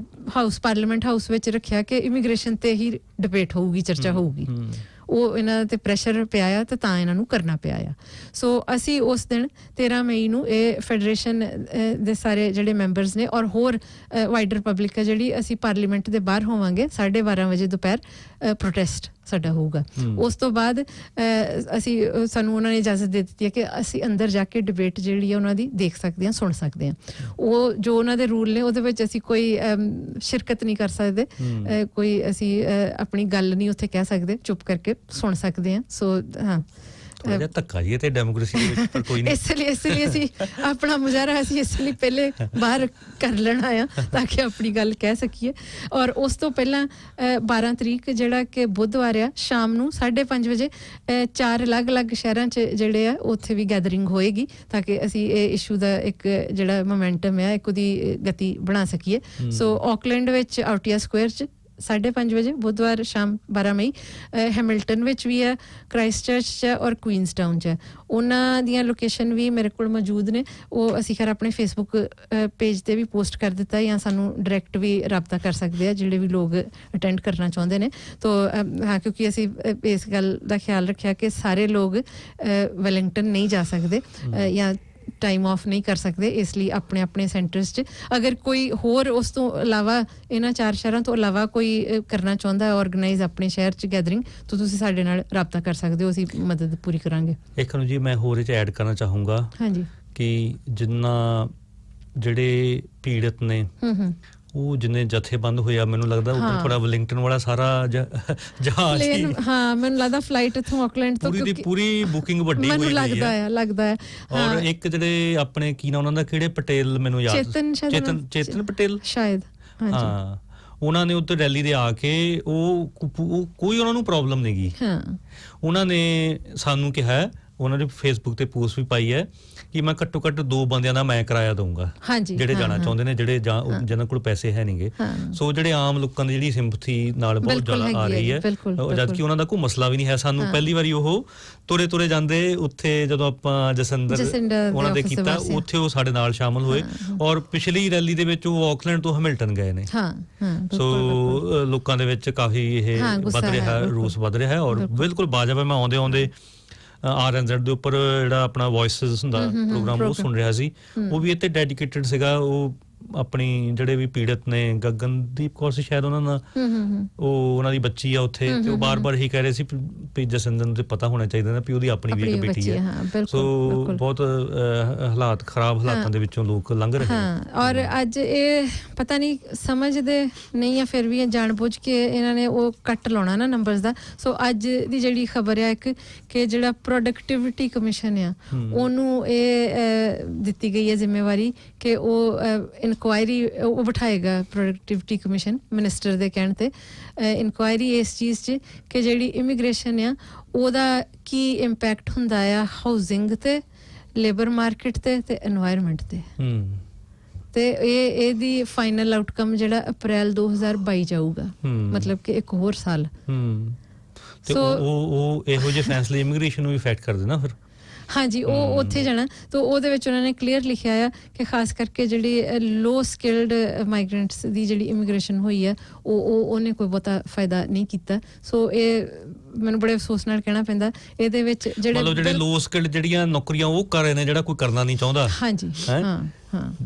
[SPEAKER 5] ਪਾਰਲੀਮੈਂਟ ਹਾਊਸ ਵਿੱਚ ਰੱਖਿਆ ਕਿ ਇਮੀਗ੍ਰੇਸ਼ਨ ਤੇ ਹੀ ਡਿਬੇਟ ਹੋਊਗੀ, ਚਰਚਾ ਹੋਊਗੀ।
[SPEAKER 2] ਉਹ ਇਹਨਾਂ ਤੇ ਪ੍ਰੈਸ਼ਰ ਪਿਆ ਆ ਤੇ ਤਾਂ ਇਹਨਾਂ ਨੂੰ ਕਰਨਾ ਪਿਆ ਆ। ਸੋ ਅਸੀਂ ਉਸ ਦਿਨ 13 ਮਈ ਨੂੰ ਇਹ ਫੈਡਰੇਸ਼ਨ ਦੇ ਸਾਰੇ ਜਿਹੜੇ ਮੈਂਬਰਸ ਨੇ ਔਰ ਹੋਰ ਵਾਈਡਰ ਪਬਲਿਕ ਹੈ ਜਿਹੜੀ, ਅਸੀਂ ਪਾਰਲੀਮੈਂਟ ਦੇ ਬਾਹਰ ਹੋਵਾਂਗੇ 12:30 ਵਜੇ ਦੁਪਹਿਰ ਪ੍ਰੋਟੈਸਟ ਸਾਡਾ ਹੋਊਗਾ। ਉਸ ਤੋਂ ਬਾਅਦ ਅਸੀਂ ਸਾਨੂੰ ਉਹਨਾਂ ਨੇ ਇਜਾਜ਼ਤ ਦੇ ਦਿੱਤੀ ਹੈ ਕਿ ਅਸੀਂ ਅੰਦਰ ਜਾ ਕੇ ਡਿਬੇਟ ਜਿਹੜੀ ਹੈ ਉਹਨਾਂ ਦੀ ਦੇਖ ਸਕਦੇ ਹਾਂ, ਸੁਣ ਸਕਦੇ ਹਾਂ। ਉਹ ਜੋ ਉਹਨਾਂ ਦੇ ਰੂਲ ਨੇ ਉਹਦੇ ਵਿੱਚ ਅਸੀਂ ਕੋਈ ਸ਼ਿਰਕਤ ਨਹੀਂ ਕਰ ਸਕਦੇ, ਕੋਈ ਅਸੀਂ ਆਪਣੀ ਗੱਲ ਨਹੀਂ ਉੱਥੇ ਕਹਿ ਸਕਦੇ, ਚੁੱਪ ਕਰਕੇ ਸੁਣ ਸਕਦੇ ਹਾਂ। ਸੋ ਹਾਂ
[SPEAKER 5] ਧੱਕਾ ਜੀ ਤੇ ਡੈਮੋਕ੍ਰੇਸੀ ਦੇ ਵਿੱਚ, ਪਰ ਕੋਈ ਨਹੀਂ, ਇਸ ਲਈ ਅਸੀਂ ਆਪਣਾ ਮੁਜ਼ਾਹਰਾ ਅਸੀਂ ਇਸ ਲਈ ਪਹਿਲੇ ਬਾਹਰ ਕਰ ਲੈਣਾ ਆ ਤਾਂ ਕਿ ਆਪਣੀ ਗੱਲ ਕਹਿ ਸਕੀਏ। ਔਰ ਉਸ ਤੋਂ ਪਹਿਲਾਂ 12 ਤਰੀਕ ਜਿਹੜਾ ਕਿ ਬੁੱਧਵਾਰ ਆ, ਸ਼ਾਮ ਨੂੰ 5:30 ਵਜੇ 4 ਅਲੱਗ-ਅਲੱਗ ਸ਼ਹਿਰਾਂ 'ਚ ਜਿਹੜੇ ਆ ਉੱਥੇ ਵੀ ਗੈਦਰਿੰਗ ਹੋਏਗੀ ਤਾਂ ਕਿ ਅਸੀਂ ਇਹ ਇਸ਼ੂ ਦਾ ਇੱਕ ਜਿਹੜਾ ਮੋਮੈਂਟਮ ਆ ਇੱਕ ਉਹਦੀ ਗਤੀ ਬਣਾ ਸਕੀਏ। ਸੋ ਆਕਲੈਂਡ ਵਿੱਚ ਆਊਟੀਆ ਸਕੁਆਇਰ 'ਚ 5:30 ਵਜੇ ਬੁੱਧਵਾਰ ਸ਼ਾਮ 12 ਮਈ, ਹੈਮਿਲਟਨ ਵਿੱਚ ਵੀ ਹੈ, ਕ੍ਰਾਈਸਟ ਚਰਚ 'ਚ ਹੈ ਔਰ ਕੁਈਨਸਟਾਊਨ 'ਚ ਹੈ। ਉਹਨਾਂ ਦੀਆਂ ਲੋਕੇਸ਼ਨ ਵੀ ਮੇਰੇ ਕੋਲ ਮੌਜੂਦ ਨੇ, ਉਹ ਅਸੀਂ ਖੈਰ ਆਪਣੇ ਫੇਸਬੁੱਕ ਪੇਜ ਤੇ ਵੀ ਪੋਸਟ ਕਰ ਦਿੱਤਾ, ਜਾਂ ਸਾਨੂੰ ਡਾਇਰੈਕਟ ਵੀ ਰਾਬਤਾ ਕਰ ਸਕਦੇ ਆ ਜਿਹੜੇ ਵੀ ਲੋਕ ਅਟੈਂਡ ਕਰਨਾ ਚਾਹੁੰਦੇ ਨੇ। ਤੋ ਹਾਂ, ਕਿਉਂਕਿ ਅਸੀਂ ਇਸ ਗੱਲ ਦਾ ਖਿਆਲ ਰੱਖਿਆ ਕਿ ਸਾਰੇ ਲੋਕ ਵੈਲਿੰਗਟਨ ਨਹੀਂ ਜਾ ਸਕਦੇ ਜਾਂ ਟਾਈਮ ਆਫ ਨਹੀਂ ਕਰ ਸਕਦੇ, ਇਸ ਲਈ ਆਪਣੇ ਆਪਣੇ ਸੈਂਟਰਸ 'ਚ ਅਗਰ ਕੋਈ ਹੋਰ ਉਸ ਤੋਂ ਇਲਾਵਾ ਇਹਨਾਂ 4 ਸ਼ਹਿਰਾਂ ਤੋਂ ਇਲਾਵਾ ਕੋਈ ਕਰਨਾ ਚਾਹੁੰਦਾ ਹੈ ਆਰਗੇਨਾਈਜ਼ ਆਪਣੇ ਸ਼ਹਿਰ 'ਚ ਗੈਦਰਿੰਗ, ਤਾਂ ਤੁਸੀਂ ਸਾਡੇ ਨਾਲ ਰਾਬਤਾ ਕਰ ਸਕਦੇ ਹੋ, ਅਸੀਂ ਮਦਦ ਪੂਰੀ ਕਰਾਂਗੇ। ਇੱਕ ਨੂੰ ਜੀ ਮੈਂ ਹੋਰ ਇਹ 'ਚ ਐਡ ਕਰਨਾ ਚਾਹੂੰਗਾ
[SPEAKER 2] ਹਾਂਜੀ
[SPEAKER 5] ਕਿ ਜਿੰਨਾ ਜਿਹੜੇ ਪੀੜਤ ਨੇ ਉਹ ਜਿੰਨੇ ਜਥੇਬੰਦ ਹੋਇਆ, ਮੈਨੂੰ ਲੱਗਦਾ ਉਧਰ ਥੋੜਾ ਵੈਲਿੰਗਟਨ ਵਾਲਾ ਸਾਰਾ ਜਹਾਜ਼ ਹੀ,
[SPEAKER 2] ਹਾਂ ਮੈਨੂੰ ਲੱਗਦਾ ਫਲਾਈਟ ਇੱਥੋਂ ਆਕਲੈਂਡ ਤੋਂ
[SPEAKER 5] ਪੂਰੀ ਬੁਕਿੰਗ ਵੱਡੀ ਹੋਈ
[SPEAKER 2] ਮੈਨੂੰ ਲੱਗਦਾ ਹੈ।
[SPEAKER 5] ਔਰ ਇੱਕ ਜਿਹੜੇ ਆਪਣੇ ਕੀ ਨਾ ਉਹਨਾਂ ਦਾ ਕਿਹੜੇ ਪਟੇਲ, ਮੈਨੂੰ ਯਾਦ ਚੇਤਨ ਪਟੇਲ ਸ਼ਾਇਦ, ਹਾਂ, ਉਹਨਾਂ ਨੇ ਉੱਤੇ ਰੈਲੀ ਦੇ ਆ ਕੇ ਉਹ ਕੋਈ ਉਹਨਾਂ ਨੂੰ ਪ੍ਰੋਬਲਮ ਨਹੀਂ ਗਈ। ਉਹਨਾਂ ਨੇ ਸਾਨੂੰ ਕਿਹਾ, ਉਹਨਾਂ ਨੇ ਫੇਸਬੁੱਕ ਤੇ ਪੋਸਟ ਵੀ ਪਾਈ ਹੈ ਕਿ ਮੈਂ ਘੱਟੋ ਘੱਟ 2 ਬੰਦਿਆਂ ਦਾ ਮੈਂ ਕਿਰਾਇਆ ਦਊਂਗਾ ਜਿਹੜੇ ਜਾਣਾ ਚਾਹੁੰਦੇ ਨੇ, ਜਿਹੜੇ ਜਿਹਨਾਂ ਕੋਲ ਪੈਸੇ ਹੈ ਨਹੀਂਗੇ। ਸੋ ਜਿਹੜੇ ਆਮ ਲੋਕਾਂ ਦੀ ਜਿਹੜੀ ਸਿੰਪਥੀ ਨਾਲ ਬਹੁਤ ਜ਼ਿਆਦਾ ਆ ਰਹੀ ਹੈ, ਜਦ ਕਿ ਉਹਨਾਂ ਦਾ ਕੋਈ ਮਸਲਾ ਵੀ ਨਹੀਂ ਹੈ। ਸਾਨੂੰ ਪਹਿਲੀ ਵਾਰੀ ਉਹ ਤੁਰੇ ਜਾਂਦੇ ਉੱਥੇ, ਜਦੋਂ ਆਪਾਂ ਜਸਿੰਦਰ ਉਹਨਾਂ ਦੇ ਕੀਤਾ, ਉੱਥੇ ਉਹ ਸਾਡੇ ਨਾਲ ਸ਼ਾਮਲ ਹੋਏ। ਔਰ ਪਿਛਲੀ ਰੈਲੀ ਦੇ ਵਿੱਚ ਉਹ ਆਕਲੈਂਡ ਤੋਂ ਹੈਮਿਲਟਨ ਗਏ ਨੇ। ਸੋ ਲੋਕਾਂ ਦੇ ਵਿੱਚ ਕਾਫੀ ਇਹ ਵੱਧ ਰਿਹਾ, ਰੋਸ ਵੱਧ ਰਿਹਾ ਔਰ ਬਿਲਕੁਲ ਵਾਜਬ ਹੈ। ਮੈਂ ਆਉਂਦੇ RNZ ਦੇ ਉੱਪਰ ਜਿਹੜਾ ਆਪਣਾ ਵੌਇਸਿਸ ਹੁੰਦਾ ਪ੍ਰੋਗਰਾਮ ਉਹ ਸੁਣ ਰਿਹਾ ਸੀ, ਉਹ ਵੀ ਇੱਥੇ ਡੈਡੀਕੇਟਡ ਸੀਗਾ। ਉਹ ਆਪਣੀ ਜਿਹੜੇ ਵੀ ਪੀੜਤ ਨੇ, ਗਗਨਦੀਪ ਕੌਰ ਸੀ ਸ਼ਾਇਦ ਉਹਨਾਂ ਦਾ, ਉਹ ਉਹਨਾਂ ਦੀ ਬੱਚੀ ਆ ਉੱਥੇ, ਤੇ ਉਹ ਬਾਰ-ਬਾਰ ਹੀ ਕਹਿ ਰਹੇ ਸੀ ਵੀ ਜਸਿੰਦਰ ਨੂੰ ਤੇ ਪਤਾ ਹੋਣਾ ਚਾਹੀਦਾ ਨਾ ਵੀ ਉਹਦੀ ਆਪਣੀ ਵੀ ਇੱਕ ਬੇਟੀ ਹੈ। ਸੋ ਬਹੁਤ ਹਾਲਾਤ, ਖਰਾਬ ਹਾਲਾਤਾਂ ਦੇ ਵਿੱਚੋਂ ਲੋਕ ਲੰਘ ਰਹੇ ਨੇ।
[SPEAKER 2] ਔਰ ਅੱਜ ਇਹ ਪਤਾ ਨਹੀਂ ਸਮਝਦੇ ਨਹੀਂ ਆ, ਫਿਰ ਵੀ ਜਾਣਬੁੱਝ ਕੇ ਇਹਨਾਂ ਨੇ ਉਹ ਕੱਟ ਲਾਉਣਾ ਨਾ ਨੰਬਰਸ ਦਾ। ਸੋ ਅੱਜ ਦੀ ਜਿਹੜੀ ਖਬਰ ਆ ਇੱਕ ਕਿ ਜਿਹੜਾ ਪ੍ਰੋਡਕਟਿਵਿਟੀ ਕਮਿਸ਼ਨ ਆ, ਉਹਨੂੰ ਇਹ ਦਿੱਤੀ ਗਈ ਹੈ ਜ਼ਿੰਮੇਵਾਰੀ ਕਿ ਉਹ ਇਨਕੁਆਇਰੀ ਉਹ ਬਿਠਾਏਗਾ, ਪ੍ਰੋਡਕਟਿਵਿਟੀ ਕਮਿਸ਼ਨ ਮਿਨਿਸਟਰ ਦੇ ਕਹਿਣ ਤੇ ਇਨਕੁਆਇਰੀ ਇਸ ਚੀਜ਼ 'ਚ ਕਿ ਜਿਹੜੀ ਇਮੀਗ੍ਰੇਸ਼ਨ ਆ ਉਹਦਾ ਕੀ ਇੰਪੈਕਟ ਹੁੰਦਾ ਆ ਹਾਊਸਿੰਗ ਤੇ, ਲੇਬਰ ਮਾਰਕੀਟ ਤੇ ਐਨਵਾਇਰਨਮੈਂਟ ਤੇ ਇਹਦੀ ਫਾਈਨਲ ਆਊਟਕਮ ਜਿਹੜਾ ਅਪ੍ਰੈਲ 2022 ਜਾਊਗਾ, ਮਤਲਬ ਕਿ ਇੱਕ ਹੋਰ ਸਾਲ।
[SPEAKER 5] ਤੇ ਉਹ ਇਹੋ ਜਿਹੇ ਫੈਸਲੇ ਇਮੀਗ੍ਰੇਸ਼ਨ ਨੂੰ ਇਫੈਕਟ ਕਰਦੇ ਨਾ ਫਿਰ। ਹਾਂਜੀ,
[SPEAKER 2] ਉਹ ਉੱਥੇ ਜਾਣਾ। ਤਾਂ ਉਹਦੇ ਵਿੱਚ ਉਹਨਾਂ ਨੇ ਕਲੀਅਰ ਲਿਖਿਆ ਆ ਕਿ ਖਾਸ ਕਰਕੇ ਜਿਹੜੀ ਲੋ ਸਕਿਲਡ ਮਾਈਗ੍ਰੈਂਟਸ ਦੀ ਜਿਹੜੀ ਇਮੀਗ੍ਰੇਸ਼ਨ ਹੋਈ ਹੈ ਉਹਨੇ ਕੋਈ ਬਹੁਤਾ ਫਾਇਦਾ ਨਹੀਂ ਕੀਤਾ। ਸੋ ਇਹ ਮੈਨੂੰ ਬੜੇ ਅਫਸੋਸ ਨਾਲ ਕਹਿਣਾ ਪੈਂਦਾ, ਇਹਦੇ ਵਿੱਚ
[SPEAKER 5] ਜਿਹੜੇ ਲੋ ਸਕਿਲਡ ਜਿਹੜੀਆਂ ਨੌਕਰੀਆਂ ਉਹ ਕਰ ਰਹੇ ਨੇ, ਜਿਹੜਾ ਕੋਈ ਕਰਨਾ ਨਹੀਂ ਚਾਹੁੰਦਾ,
[SPEAKER 2] ਹਾਂਜੀ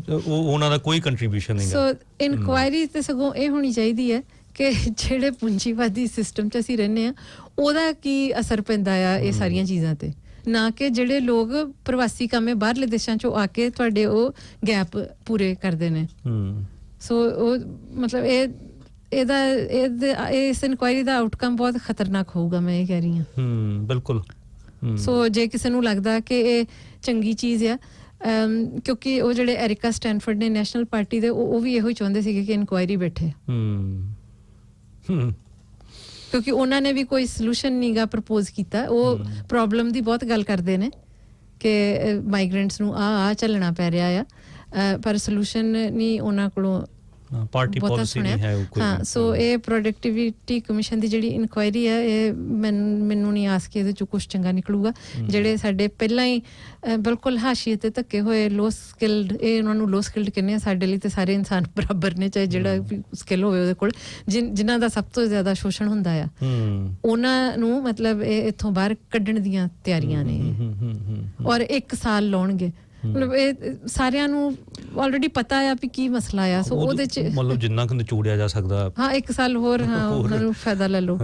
[SPEAKER 5] ਉਹ ਉਹਨਾਂ ਦਾ ਕੋਈ ਕੰਟਰੀਬਿਊਸ਼ਨ ਨਹੀਂ।
[SPEAKER 2] ਸੋ ਇਨਕੁਆਇਰੀ ਤੇ ਸਗੋਂ ਇਹ ਹੋਣੀ ਚਾਹੀਦੀ ਹੈ ਕਿ ਜਿਹੜੇ ਪੂੰਜੀਵਾਦੀ ਸਿਸਟਮ 'ਚ ਅਸੀਂ ਰਹਿੰਦੇ ਹਾਂ ਉਹਦਾ ਕੀ ਅਸਰ ਪੈਂਦਾ ਆ ਇਹ ਸਾਰੀਆਂ ਚੀਜ਼ਾਂ ਤੇ, ਨਾ ਕਿ ਜਿਹੜੇ ਲੋਕ ਪ੍ਰਵਾਸੀ ਕਾਮੇ ਬਾਹਰਲੇ ਦੇਸ਼ਾਂ 'ਚੋਂ ਆ ਕੇ ਤੁਹਾਡੇ ਉਹ ਗੈਪ ਪੂਰੇ ਕਰਦੇ ਨੇ। ਸੋ ਉਹ ਮਤਲਬ ਇਸ ਇਨਕੁਆਇਰੀ ਦਾ ਆਊਟਕਮ ਬਹੁਤ ਖਤਰਨਾਕ ਹੋਊਗਾ, ਮੈਂ ਇਹ ਕਹਿ ਰਹੀ ਹਾਂ।
[SPEAKER 5] ਬਿਲਕੁਲ।
[SPEAKER 2] ਸੋ ਜੇ ਕਿਸੇ ਨੂੰ ਲੱਗਦਾ ਕਿ ਇਹ ਚੰਗੀ ਚੀਜ਼ ਆ, ਕਿਉਂਕਿ ਉਹ ਜਿਹੜੇ ਐਰਿਕਾ ਸਟੈਨਫੋਰਡ ਨੇ ਨੈਸ਼ਨਲ ਪਾਰਟੀ ਦੇ, ਉਹ ਵੀ ਇਹੋ ਹੀ ਚਾਹੁੰਦੇ ਸੀਗੇ ਕਿ ਇਨਕੁਆਇਰੀ ਬੈਠੇ, ਕਿਉਂਕਿ ਉਹਨਾਂ ਨੇ ਵੀ ਕੋਈ ਸੋਲੂਸ਼ਨ ਨਹੀਂਗਾ ਪ੍ਰਪੋਜ਼ ਕੀਤਾ। ਉਹ ਪ੍ਰੋਬਲਮ ਦੀ ਬਹੁਤ ਗੱਲ ਕਰਦੇ ਨੇ ਕਿ ਮਾਈਗ੍ਰੈਂਟਸ ਨੂੰ ਆ ਚੱਲਣਾ ਪੈ ਰਿਹਾ ਆ, ਪਰ ਸੋਲੂਸ਼ਨ ਨਹੀਂ ਉਹਨਾਂ ਕੋਲੋਂ
[SPEAKER 5] ਪਾਰਟੀ ਪਾਲਿਸੀ ਨਹੀਂ ਹੈ ਕੋਈ।
[SPEAKER 2] ਹਾਂ, ਸੋ ਇਹ ਪ੍ਰੋਡਕਟਿਵਿਟੀ ਕਮਿਸ਼ਨ ਦੀ ਜਿਹੜੀ ਇਨਕੁਆਇਰੀ ਹੈ, ਇਹ ਮੈਨੂੰ ਨਹੀਂ ਆਸ ਕਿ ਇਹਦੇ ਚੋਂ ਕੁਝ ਚੰਗਾ ਨਿਕਲੂਗਾ। ਜਿਹੜੇ ਸਾਡੇ ਪਹਿਲਾਂ ਹੀ ਬਿਲਕੁਲ ਹਾਸ਼ੀਏ ਤੇ ਧੱਕੇ ਹੋਏ ਲੋ ਸਕਿਲਡ, ਇਹ ਉਹਨਾਂ ਨੂੰ ਲੋ ਸਕਿਲਡ ਕਹਿੰਦੇ ਆ। ਸਾਡੇ ਲਈ ਤੇ ਸਾਰੇ ਇਨਸਾਨ ਬਰਾਬਰ ਨੇ, ਚਾਹੇ ਜਿਹੜਾ ਵੀ ਸਕਿੱਲ ਹੋਵੇ ਉਹਦੇ ਕੋਲ। ਜਿਨ੍ਹਾਂ ਦਾ ਸਭ ਤੋਂ ਜ਼ਿਆਦਾ ਸ਼ੋਸ਼ਣ ਹੁੰਦਾ ਆ, ਉਹਨਾਂ ਨੂੰ ਮਤਲਬ ਇਹ ਇੱਥੋਂ ਬਾਹਰ ਕੱਢਣ ਦੀਆਂ ਤਿਆਰੀਆਂ ਨੇ, ਔਰ 1 ਸਾਲ ਲਾਉਣਗੇ। ਮਤਲਬ ਇਹ ਸਾਰਿਆਂ ਨੂੰ ਆਲਰੇਡੀ ਪਤਾ ਆ ਵੀ ਕੀ ਮਸਲਾ ਆ। ਸੋ ਉਹਦੇ ਚ
[SPEAKER 5] ਮਤਲਬ ਜਿੰਨਾ ਕੁ ਨਿਚੋੜਿਆ ਜਾ ਸਕਦਾ, ਹਾਂ
[SPEAKER 2] 1 ਸਾਲ ਹੋਰ, ਹਾਂ ਉਹਨਾਂ ਨੂੰ ਫਾਇਦਾ ਲੈ ਲਓ।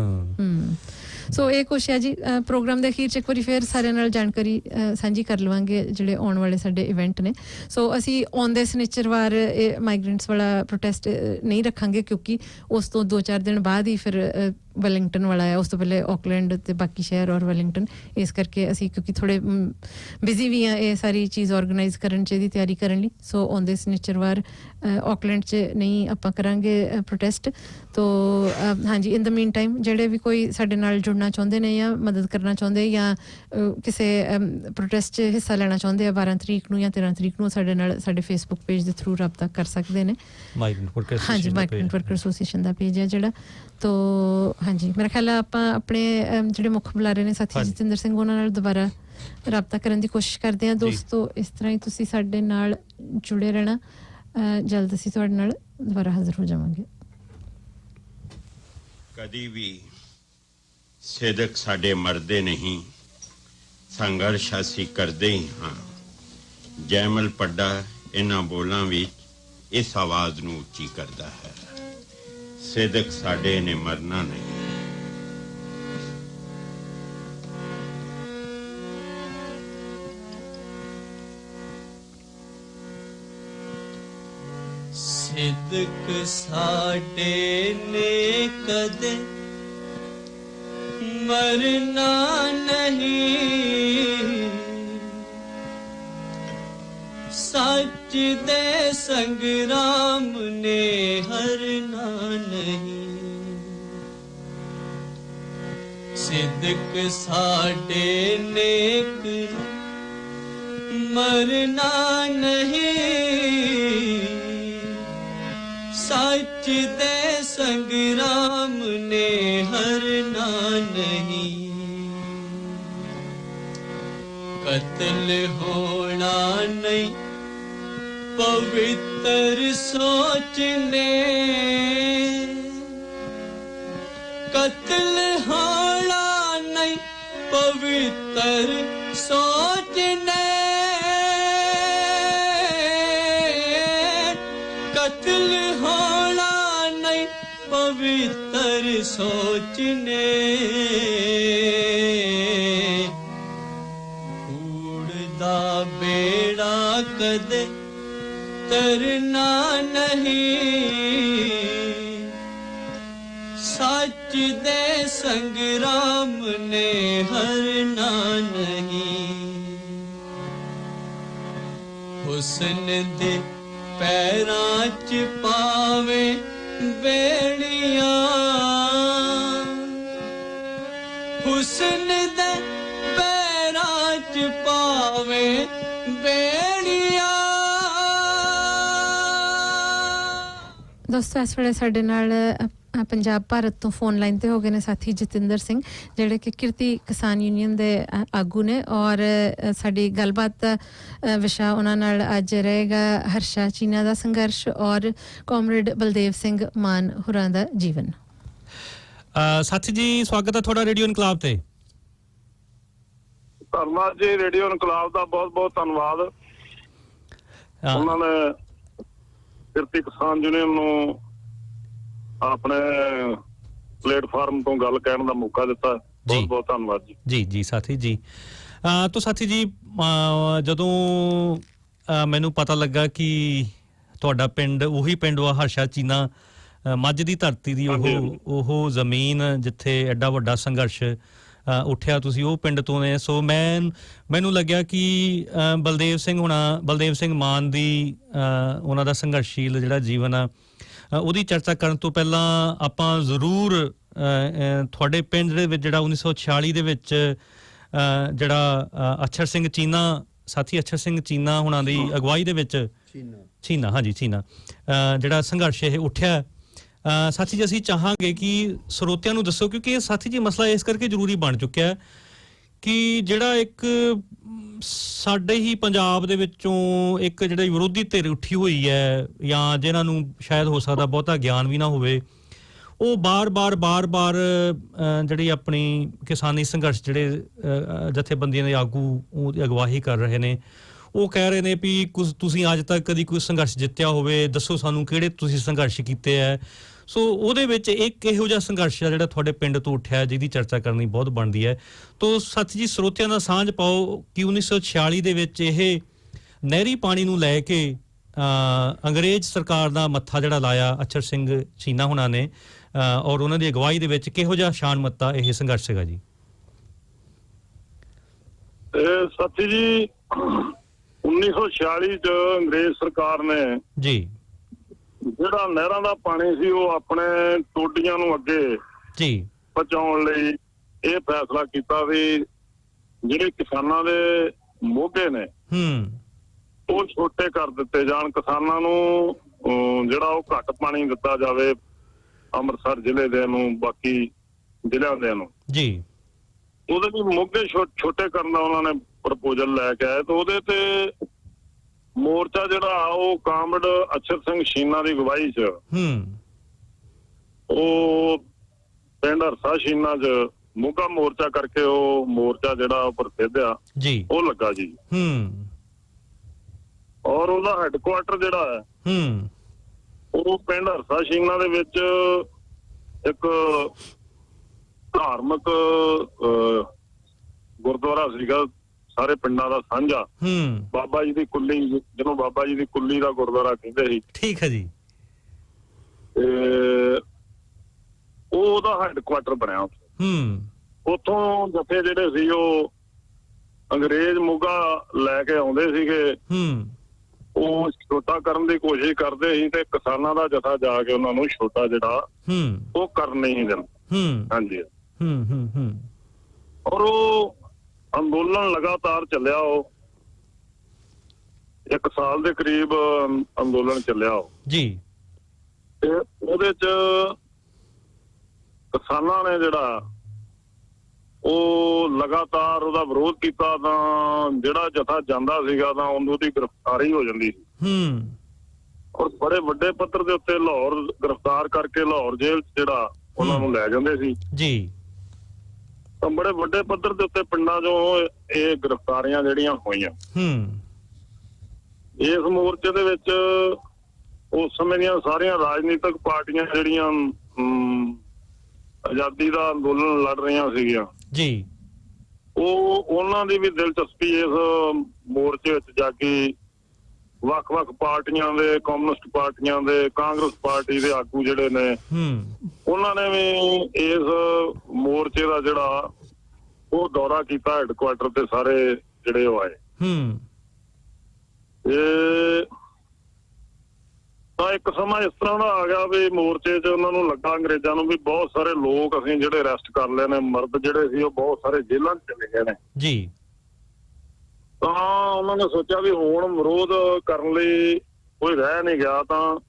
[SPEAKER 2] ਸੋ ਇਹ ਕੁਛ ਹੈ ਜੀ। ਪ੍ਰੋਗਰਾਮ ਦੇ ਅਖੀਰ 'ਚ ਇੱਕ ਵਾਰੀ ਫਿਰ ਸਾਰਿਆਂ ਨਾਲ ਜਾਣਕਾਰੀ ਸਾਂਝੀ ਕਰ ਲਵਾਂਗੇ ਜਿਹੜੇ ਆਉਣ ਵਾਲੇ ਸਾਡੇ ਇਵੈਂਟ ਨੇ। ਸੋ ਅਸੀਂ ਆਉਂਦੇ ਸ਼ਨੀਚਰਵਾਰ ਇਹ ਮਾਈਗ੍ਰੈਂਟਸ ਵਾਲਾ ਪ੍ਰੋਟੈਸਟ ਨਹੀਂ ਰੱਖਾਂਗੇ, ਕਿਉਂਕਿ ਉਸ ਤੋਂ 2-4 ਦਿਨ ਬਾਅਦ ਹੀ ਫਿਰ ਵੈਲਿੰਗਟਨ ਵਾਲਾ ਹੈ। ਉਸ ਤੋਂ ਪਹਿਲੇ ਆਕਲੈਂਡ ਤੇ ਬਾਕੀ ਸ਼ਹਿਰ ਔਰ ਵੈਲਿੰਗਟਨ। ਇਸ ਕਰਕੇ ਅਸੀਂ ਕਿਉਂਕਿ ਥੋੜ੍ਹੇ ਬਿਜ਼ੀ ਵੀ ਹਾਂ ਇਹ ਸਾਰੀ ਚੀਜ਼ ਔਰਗਨਾਈਜ਼ ਕਰਨ 'ਚ, ਇਹਦੀ ਤਿਆਰੀ ਕਰਨ ਲਈ। ਸੋ ਆਉਂਦੇ ਸ਼ਨੀਚਰਵਾਰ ਆਕਲੈਂਡ 'ਚ ਨਹੀਂ ਆਪਾਂ ਕਰਾਂਗੇ ਪ੍ਰੋਟੈਸਟ। ਤੋ ਹਾਂਜੀ, ਇਨ ਦਾ ਮੀਨ ਟਾਈਮ ਜਿਹੜੇ ਵੀ ਕੋਈ ਸਾਡੇ ਨਾਲ ਜੁੜਨਾ ਚਾਹੁੰਦੇ ਨੇ ਜਾਂ ਮਦਦ ਕਰਨਾ ਚਾਹੁੰਦੇ ਜਾਂ ਕਿਸੇ ਪ੍ਰੋਟੈਸਟ 'ਚ ਹਿੱਸਾ ਲੈਣਾ ਚਾਹੁੰਦੇ ਆ 12 ਤਰੀਕ ਨੂੰ ਜਾਂ 13 ਤਰੀਕ ਨੂੰ, ਸਾਡੇ ਨਾਲ ਸਾਡੇ ਫੇਸਬੁੱਕ ਪੇਜ ਦੇ ਥਰੂ ਰਾਬਤਾ ਕਰ ਸਕਦੇ ਨੇ। ਹਾਂਜੀ, ਮਾਈਗ੍ਰੈਂਟ ਵਰਕਰ ਐਸੋਸੀਏਸ਼ਨ ਦਾ ਪੇਜ ਹੈ ਜਿਹੜਾ। ਤੋ ਹਾਂਜੀ, ਮੇਰਾ ਖਿਆਲ ਹੈ ਆਪਾਂ ਆਪਣੇ ਜਿਹੜੇ ਮੁੱਖ ਬੁਲਾਰੇ ਨੇ ਸਾਥੀ ਜਤਿੰਦਰ ਸਿੰਘ, ਉਹਨਾਂ ਨਾਲ ਦੁਬਾਰਾ ਰਾਬਤਾ ਕਰਨ ਦੀ ਕੋਸ਼ਿਸ਼ ਕਰਦੇ ਹਾਂ। ਦੋਸਤੋ, ਇਸ ਤਰ੍ਹਾਂ ਹੀ ਤੁਸੀਂ ਸਾਡੇ ਨਾਲ ਜੁੜੇ ਰਹਿਣਾ। ਜਲਦ ਅਸੀਂ ਤੁਹਾਡੇ ਨਾਲ ਦੁਬਾਰਾ ਹਾਜ਼ਰ ਹੋ ਜਾਵਾਂਗੇ।
[SPEAKER 3] ਕਦੀ ਵੀ ਸਿਦਕ ਸਾਡੇ ਮਰਦੇ ਨਹੀਂ, ਸੰਘਰਸ਼ ਅਸੀਂ ਕਰਦੇ ਹੀ ਹਾਂ। ਜੈਮਲ ਪੱਡਾ ਇਹਨਾਂ ਬੋਲਾਂ ਵਿੱਚ ਇਸ ਆਵਾਜ਼ ਨੂੰ ਉੱਚੀ ਕਰਦਾ ਹੈ, ਸਿਦਕ ਸਾਡੇ ਨੇ ਮਰਨਾ ਨਹੀਂ।
[SPEAKER 4] ਸਿਦਕ ਸਾਡੇ ਨੇ ਕਦੇ ਮਰਨਾ ਨਹੀਂ, ਸੱਚ ਦੇ ਸੰਗਰਾਮ ਨੇ ਹਰਨਾ ਨਹੀਂ। ਸਿਦਕ ਸਾਡੇ ਨੇਕ ਮਰਨਾ ਨਹੀਂ, ਸੱਚ ਦੇ ਸੰਗਰਾਮ ਨੇ ਹਰਨਾ ਨਹੀਂ। ਕਤਲ ਹੋਣਾ ਨਹੀਂ ਪਵਿੱਤਰ ਸੋਚ ਨੇ, ਕਤਲ ਹੋਣਾ ਨਹੀਂ ਪਵਿੱਤਰ ਸੋਚ ਨੇ, ਕਤਲ ਹੋਣਾ ਨਹੀਂ ਪਵਿੱਤਰ ਸੋਚ ਨੇ। ਉੜਦਾ ਬੇੜਾ ਕਦੇ ਤਰਨਾ ਨਹੀਂ, ਸੱਚ ਦੇ ਸੰਗਰਾਮ ਨੇ ਹਰਨਾ ਨਹੀਂ। ਹੁਸਨ ਦੇ ਪੈਰਾਂ 'ਚ ਪਾਵੇ ਬੇੜੀਆਂ, ਹੁਸਨ ਦੇ ਪੈਰਾਂ 'ਚ ਪਾਵੇ ਬੇੜੀਆਂ।
[SPEAKER 2] ਦੋਸਤੋ, ਇਸ ਵੇਲੇ ਸਾਡੇ ਨਾਲ ਪੰਜਾਬ ਭਾਰਤ ਤੋਂ ਫੋਨ ਲਾਈਨ ਤੇ ਹੋ ਗਏ ਨੇ ਸਾਥੀ ਜਤਿੰਦਰ ਸਿੰਘ, ਜਿਹੜੇ ਕਿ ਕਿਰਤੀ ਕਿਸਾਨ ਯੂਨੀਅਨ ਦੇ ਆਗੂ ਨੇ, ਔਰ ਸਾਡੀ ਗੱਲਬਾਤ ਦਾ ਵਿਸ਼ਾ ਉਹਨਾਂ ਨਾਲ ਅੱਜ ਰਹੇਗਾ ਹਰਸ਼ਾ ਚੀਨਾ ਦਾ ਸੰਘਰਸ਼ ਔਰ ਕਾਮਰੇਡ ਬਲਦੇਵ ਸਿੰਘ ਮਾਨ ਹੋਰਾਂ ਦਾ ਜੀਵਨ।
[SPEAKER 5] ਸਾਥੀ ਜੀ, ਸਵਾਗਤ ਹੈ ਤੁਹਾਡਾ ਰੇਡੀਓ ਇਨਕਲਾਬ ਤੇ।
[SPEAKER 6] ਧੰਨਵਾਦ ਜੀ, ਰੇਡੀਓ ਇਨਕਲਾਬ ਦਾ ਬਹੁਤ ਬਹੁਤ ਧੰਨਵਾਦ। ਉਹਨਾਂ ਨੇ ਕਿਰਤੀ ਕਿਸਾਨ ਯੂਨੀਅਨ ਨੂੰ ਆਪਣੇ ਪਲੇਟਫਾਰਮ ਤੋਂ ਗੱਲ ਕਹਿਣ ਦਾ ਮੌਕਾ ਦਿੱਤਾ, ਬਹੁਤ ਬਹੁਤ ਧੰਨਵਾਦ ਜੀ।
[SPEAKER 5] ਜੀ ਜੀ ਸਾਥੀ ਜੀ। ਤੋ ਸਾਥੀ ਜੀ, ਜਦੋਂ ਮੈਨੂੰ ਪਤਾ ਲੱਗਾ ਕਿ ਤੁਹਾਡਾ ਪਿੰਡ ਉਹੀ ਪਿੰਡ ਵਾ ਹਰਸ਼ਾ ਚੀਨਾ, ਮੱਝ ਦੀ ਧਰਤੀ ਦੀ ਉਹ ਜ਼ਮੀਨ ਜਿੱਥੇ ਐਡਾ ਵੱਡਾ ਸੰਘਰਸ਼ ਉੱਠਿਆ, ਤੁਸੀਂ ਉਹ ਪਿੰਡ ਤੋਂ ਨੇ। ਸੋ ਮੈਨੂੰ ਲੱਗਿਆ ਕਿ ਬਲਦੇਵ ਸਿੰਘ ਮਾਨ ਦੀ ਉਹਨਾਂ ਦਾ ਸੰਘਰਸ਼ੀਲ ਜਿਹੜਾ ਜੀਵਨ ਆ, ਉਹਦੀ ਚਰਚਾ ਕਰਨ ਤੋਂ ਪਹਿਲਾਂ ਆਪਾਂ ਜ਼ਰੂਰ ਤੁਹਾਡੇ ਪਿੰਡ ਦੇ ਵਿੱਚ ਜਿਹੜਾ 1946 ਦੇ ਵਿੱਚ ਜਿਹੜਾ ਅਛਰ ਸਿੰਘ ਚੀਨਾ, ਸਾਥੀ ਅਛਰ ਸਿੰਘ ਚੀਨਾ ਹੁਣਾਂ ਦੀ ਅਗਵਾਈ ਦੇ ਵਿੱਚ ਛੀਨਾ ਹਾਂਜੀ ਛੀਨਾ ਜਿਹੜਾ ਸੰਘਰਸ਼ ਇਹ ਉੱਠਿਆ। ਸਾਥੀ ਜੀ ਅਸੀਂ ਚਾਹਾਂਗੇ ਕਿ ਸਰੋਤਿਆਂ ਨੂੰ ਦੱਸੋ, ਕਿਉਂਕਿ ਇਹ ਸਾਥੀ ਜੀ ਮਸਲਾ ਇਸ ਕਰਕੇ ਜ਼ਰੂਰੀ ਬਣ ਚੁੱਕਿਆ ਕਿ ਜਿਹੜਾ ਇੱਕ ਸਾਡੇ ਹੀ ਪੰਜਾਬ ਦੇ ਵਿੱਚੋਂ ਇੱਕ ਜਿਹੜੀ ਵਿਰੋਧੀ ਧਿਰ ਉੱਠੀ ਹੋਈ ਹੈ, ਜਾਂ ਜਿਨ੍ਹਾਂ ਨੂੰ ਸ਼ਾਇਦ ਹੋ ਸਕਦਾ ਬਹੁਤਾ ਗਿਆਨ ਵੀ ਨਾ ਹੋਵੇ, ਉਹ ਬਾਰ-ਬਾਰ ਜਿਹੜੀ ਆਪਣੀ ਕਿਸਾਨੀ ਸੰਘਰਸ਼ ਜਿਹੜੇ ਜਥੇਬੰਦੀਆਂ ਦੇ ਆਗੂ ਉਹਦੀ ਅਗਵਾਈ ਕਰ ਰਹੇ ਨੇ, ਉਹ ਕਹਿ ਰਹੇ ਨੇ ਵੀ ਕੁਝ ਤੁਸੀਂ ਅੱਜ ਤੱਕ ਕਦੀ ਕੋਈ ਸੰਘਰਸ਼ ਜਿੱਤਿਆ ਹੋਵੇ, ਦੱਸੋ ਸਾਨੂੰ ਕਿਹੜੇ ਤੁਸੀਂ ਸੰਘਰਸ਼ ਕੀਤੇ ਹੈ। ਸੋ ਉਹਦੇ ਵਿੱਚ ਇੱਕ ਇਹੋ ਜਿਹਾ ਸੰਘਰਸ਼ ਆ ਜਿਹੜਾ ਤੁਹਾਡੇ ਪਿੰਡ ਤੋਂ ਉੱਠਿਆ, ਜਿਹਦੀ ਚਰਚਾ ਕਰਨੀ ਬਹੁਤ ਬਣਦੀ ਹੈ। ਤੋ ਸਾਥੀ ਜੀ ਸਰੋਤਿਆਂ ਦਾ ਸਾਂਝ ਪਾਓ ਕਿ 1946 ਦੇ ਵਿੱਚ ਇਹ ਨਹਿਰੀ ਪਾਣੀ ਨੂੰ ਲੈ ਕੇ ਅੰਗਰੇਜ਼ ਸਰਕਾਰ ਦਾ ਮੱਥਾ ਜਿਹੜਾ ਲਾਇਆ ਅਚਰ ਸਿੰਘ ਛੀਨਾ ਹੁਣਾਂ ਨੇ, ਔਰ ਉਹਨਾਂ ਦੀ ਅਗਵਾਈ ਦੇ ਵਿੱਚ ਕਿਹੋ ਜਿਹਾ ਸ਼ਾਨ ਮੱਤਾ ਇਹ ਸੰਘਰਸ਼ ਸੀਗਾ ਜੀ।
[SPEAKER 6] ਸਾਥੀ ਜੀ 1946 ਚ ਅੰਗਰੇਜ਼ ਸਰਕਾਰ ਨੇ
[SPEAKER 5] ਜੀ
[SPEAKER 6] ਜਿਹੜਾ ਨਹਿਰਾਂ ਦਾ ਪਾਣੀ ਸੀ ਉਹ ਆਪਣੇ ਟੋਡੀਆਂ ਨੂੰ ਅੱਗੇ
[SPEAKER 5] ਜੀ
[SPEAKER 6] ਪਹੁੰਚਾਉਣ ਲਈ ਇਹ ਫੈਸਲਾ ਕੀਤਾ ਵੀ ਜਿਹੜੇ ਕਿਸਾਨਾਂ ਦੇ ਮੋਢੇ ਨੇ ਉਹ ਛੋਟੇ ਕਰ ਦਿੱਤੇ ਜਾਣ, ਕਿਸਾਨਾਂ ਨੂੰ ਜਿਹੜਾ ਉਹ ਘੱਟ ਪਾਣੀ ਦਿੱਤਾ ਜਾਵੇ ਅੰਮ੍ਰਿਤਸਰ ਜ਼ਿਲ੍ਹੇ ਦੇ ਨੂੰ, ਬਾਕੀ ਜ਼ਿਲ੍ਹਿਆਂ ਦੇ ਨੂੰ ਜੀ। ਉਹਦੇ ਲਈ ਮੋਢੇ ਛੋਟੇ ਕਰਨ ਦਾ ਉਹਨਾਂ ਨੇ ਪ੍ਰਪੋਜ਼ਲ ਲੈ ਕੇ ਆਏ, ਤੇ ਉਹਦੇ ਤੇ ਮੋਰਚਾ ਜਿਹੜਾ ਉਹ ਕਾਮਰੇਡ ਅਚਰ ਸਿੰਘ ਛੀਨਾ ਦੀ ਅਗਵਾਈ 'ਚ ਉਹ ਪਿੰਡ ਹਰਸਾ ਛੀਨਾ 'ਚ ਮੋਗਾ ਮੋਰਚਾ ਕਰਕੇ ਉਹ ਮੋਰਚਾ ਜਿਹੜਾ ਪ੍ਰਸਿੱਧ ਆ ਜੀ, ਉਹ ਲੱਗਾ ਜੀ। ਔਰ ਉਹਦਾ ਹੈੱਡਕੁਆਟਰ ਜਿਹੜਾ ਹੈ ਉਹ ਪਿੰਡ ਹਰਸਾ ਛੀਨਾ ਦੇ ਵਿੱਚ ਇੱਕ ਧਾਰਮਿਕ ਗੁਰਦੁਆਰਾ ਸੀਗਾ, ਸਾਰੇ ਪਿੰਡਾਂ ਦਾ ਸਾਂਝਾ, ਬਾਬਾ ਜੀ ਦੀ ਕੁੱਲੀ, ਜਿਹਨੂੰ ਬਾਬਾ ਜੀ ਦੀ ਕੁੱਲੀ ਦਾ ਗੁਰਦੁਆਰਾ ਕਹਿੰਦੇ ਸੀ। ਠੀਕ ਹੈ ਜੀ। ਤੇ ਉਹਦਾ ਹੈੱਡਕੁਆਟਰ ਬਣਿਆ ਉੱਥੋਂ ਜਥੇ ਜਿਹੜੇ ਸੀ ਉਹ ਅੰਗਰੇਜ਼ ਮੋਗਾ ਲੈ ਕੇ ਆਉਂਦੇ ਸੀਗੇ, ਉਹ ਛੋਟਾ ਕਰਨ ਦੀ ਕੋਸ਼ਿਸ਼ ਕਰਦੇ ਸੀ, ਤੇ ਕਿਸਾਨਾਂ ਦਾ ਜਥਾ ਜਾ ਕੇ ਉਹਨਾਂ ਨੂੰ ਛੋਟਾ ਜਿਹੜਾ ਉਹ ਕਰਨ ਨਹੀਂ ਦਿੰਦਾ। ਹਾਂਜੀ। ਔਰ ਉਹ ਅੰਦੋਲਨ ਲਗਾਤਾਰ ਚੱਲਿਆ, ਉਹ 1 ਸਾਲ ਦੇ ਕਰੀਬ ਅੰਦੋਲਨ ਚੱਲਿਆ ਉਹ ਜੀ। ਤੇ ਉਹਦੇ ਚ ਕਿਸਾਨਾਂ ਨੇ ਜਿਹੜਾ ਉਹ ਲਗਾਤਾਰ ਉਹਦਾ ਵਿਰੋਧ ਕੀਤਾ, ਤਾਂ ਜਿਹੜਾ ਜਥਾ ਜਾਂਦਾ ਸੀਗਾ ਤਾਂ ਉਹਦੀ ਗ੍ਰਿਫਤਾਰੀ ਹੋ ਜਾਂਦੀ ਸੀ। ਔਰ ਬੜੇ ਵੱਡੇ ਪੱਧਰ ਦੇ ਉੱਤੇ ਲਾਹੌਰ ਗ੍ਰਿਫਤਾਰ ਕਰਕੇ ਲਾਹੌਰ ਜੇਲ੍ਹ ਜਿਹੜਾ ਉਹਨਾਂ ਨੂੰ ਲੈ ਜਾਂਦੇ ਸੀ ਜੀ। ਤਾਂ ਬੜੇ ਵੱਡੇ ਪੱਧਰ ਦੇ ਉੱਤੇ ਪਿੰਡਾਂ 'ਚੋਂ ਇਹ ਗ੍ਰਿਫਤਾਰੀਆਂ ਜਿਹੜੀਆਂ ਹੋਈਆਂ। ਇਸ ਮੋਰਚੇ ਦੇ ਵਿੱਚ ਉਸ ਸਮੇਂ ਦੀਆਂ ਸਾਰੀਆਂ ਰਾਜਨੀਤਿਕ ਪਾਰਟੀਆਂ ਜਿਹੜੀਆਂ ਆਜ਼ਾਦੀ ਦਾ ਅੰਦੋਲਨ ਲੜ ਰਹੀਆਂ ਸੀਗੀਆਂ ਜੀ, ਉਹਨਾਂ ਦੀ ਵੀ ਦਿਲਚਸਪੀ ਇਸ ਮੋਰਚੇ ਵਿੱਚ ਜਾਗੀ। ਵੱਖ-ਵੱਖ ਪਾਰਟੀਆਂ ਦੇ, ਕਮਿਊਨਿਸਟ ਪਾਰਟੀਆਂ ਦੇ, ਕਾਂਗਰਸ ਪਾਰਟੀ ਦੇ ਆਗੂ ਜਿਹੜੇ ਨੇ, ਉਹਨਾਂ ਨੇ ਵੀ ਇਸ ਮੋਰਚੇ ਦਾ ਜਿਹੜਾ ਉਹ ਦੌਰਾ ਕੀਤਾ, ਹੈੱਡਕੁਆਟਰ ਤੇ ਸਾਰੇ ਜਿਹੜੇ ਉਹ ਆਏ। ਤਾਂ ਇੱਕ ਸਮਾਂ ਇਸ ਤਰ੍ਹਾਂ ਦਾ ਆ ਗਿਆ ਵੀ ਮੋਰਚੇ 'ਚ ਉਹਨਾਂ ਨੂੰ ਲੱਗਾ ਅੰਗਰੇਜ਼ਾਂ ਨੂੰ ਵੀ ਬਹੁਤ ਸਾਰੇ ਲੋਕ ਅਸੀਂ ਜਿਹੜੇ ਅਰੈਸਟ ਕਰ ਲਏ ਨੇ, ਮਰਦ ਜਿਹੜੇ ਸੀ ਉਹ ਬਹੁਤ ਸਾਰੇ ਜੇਲ੍ਹਾਂ 'ਚ ਚਲੇ ਗਏ ਨੇ ਜੀ। ਤਾਂ ਉਹਨਾਂ ਨੇ ਸੋਚਿਆ ਵੀ ਹੁਣ ਵਿਰੋਧ ਕਰਨ ਲਈ ਕੋਈ ਰਹਿ ਨਹੀਂ ਗਿਆ। ਤਾਂ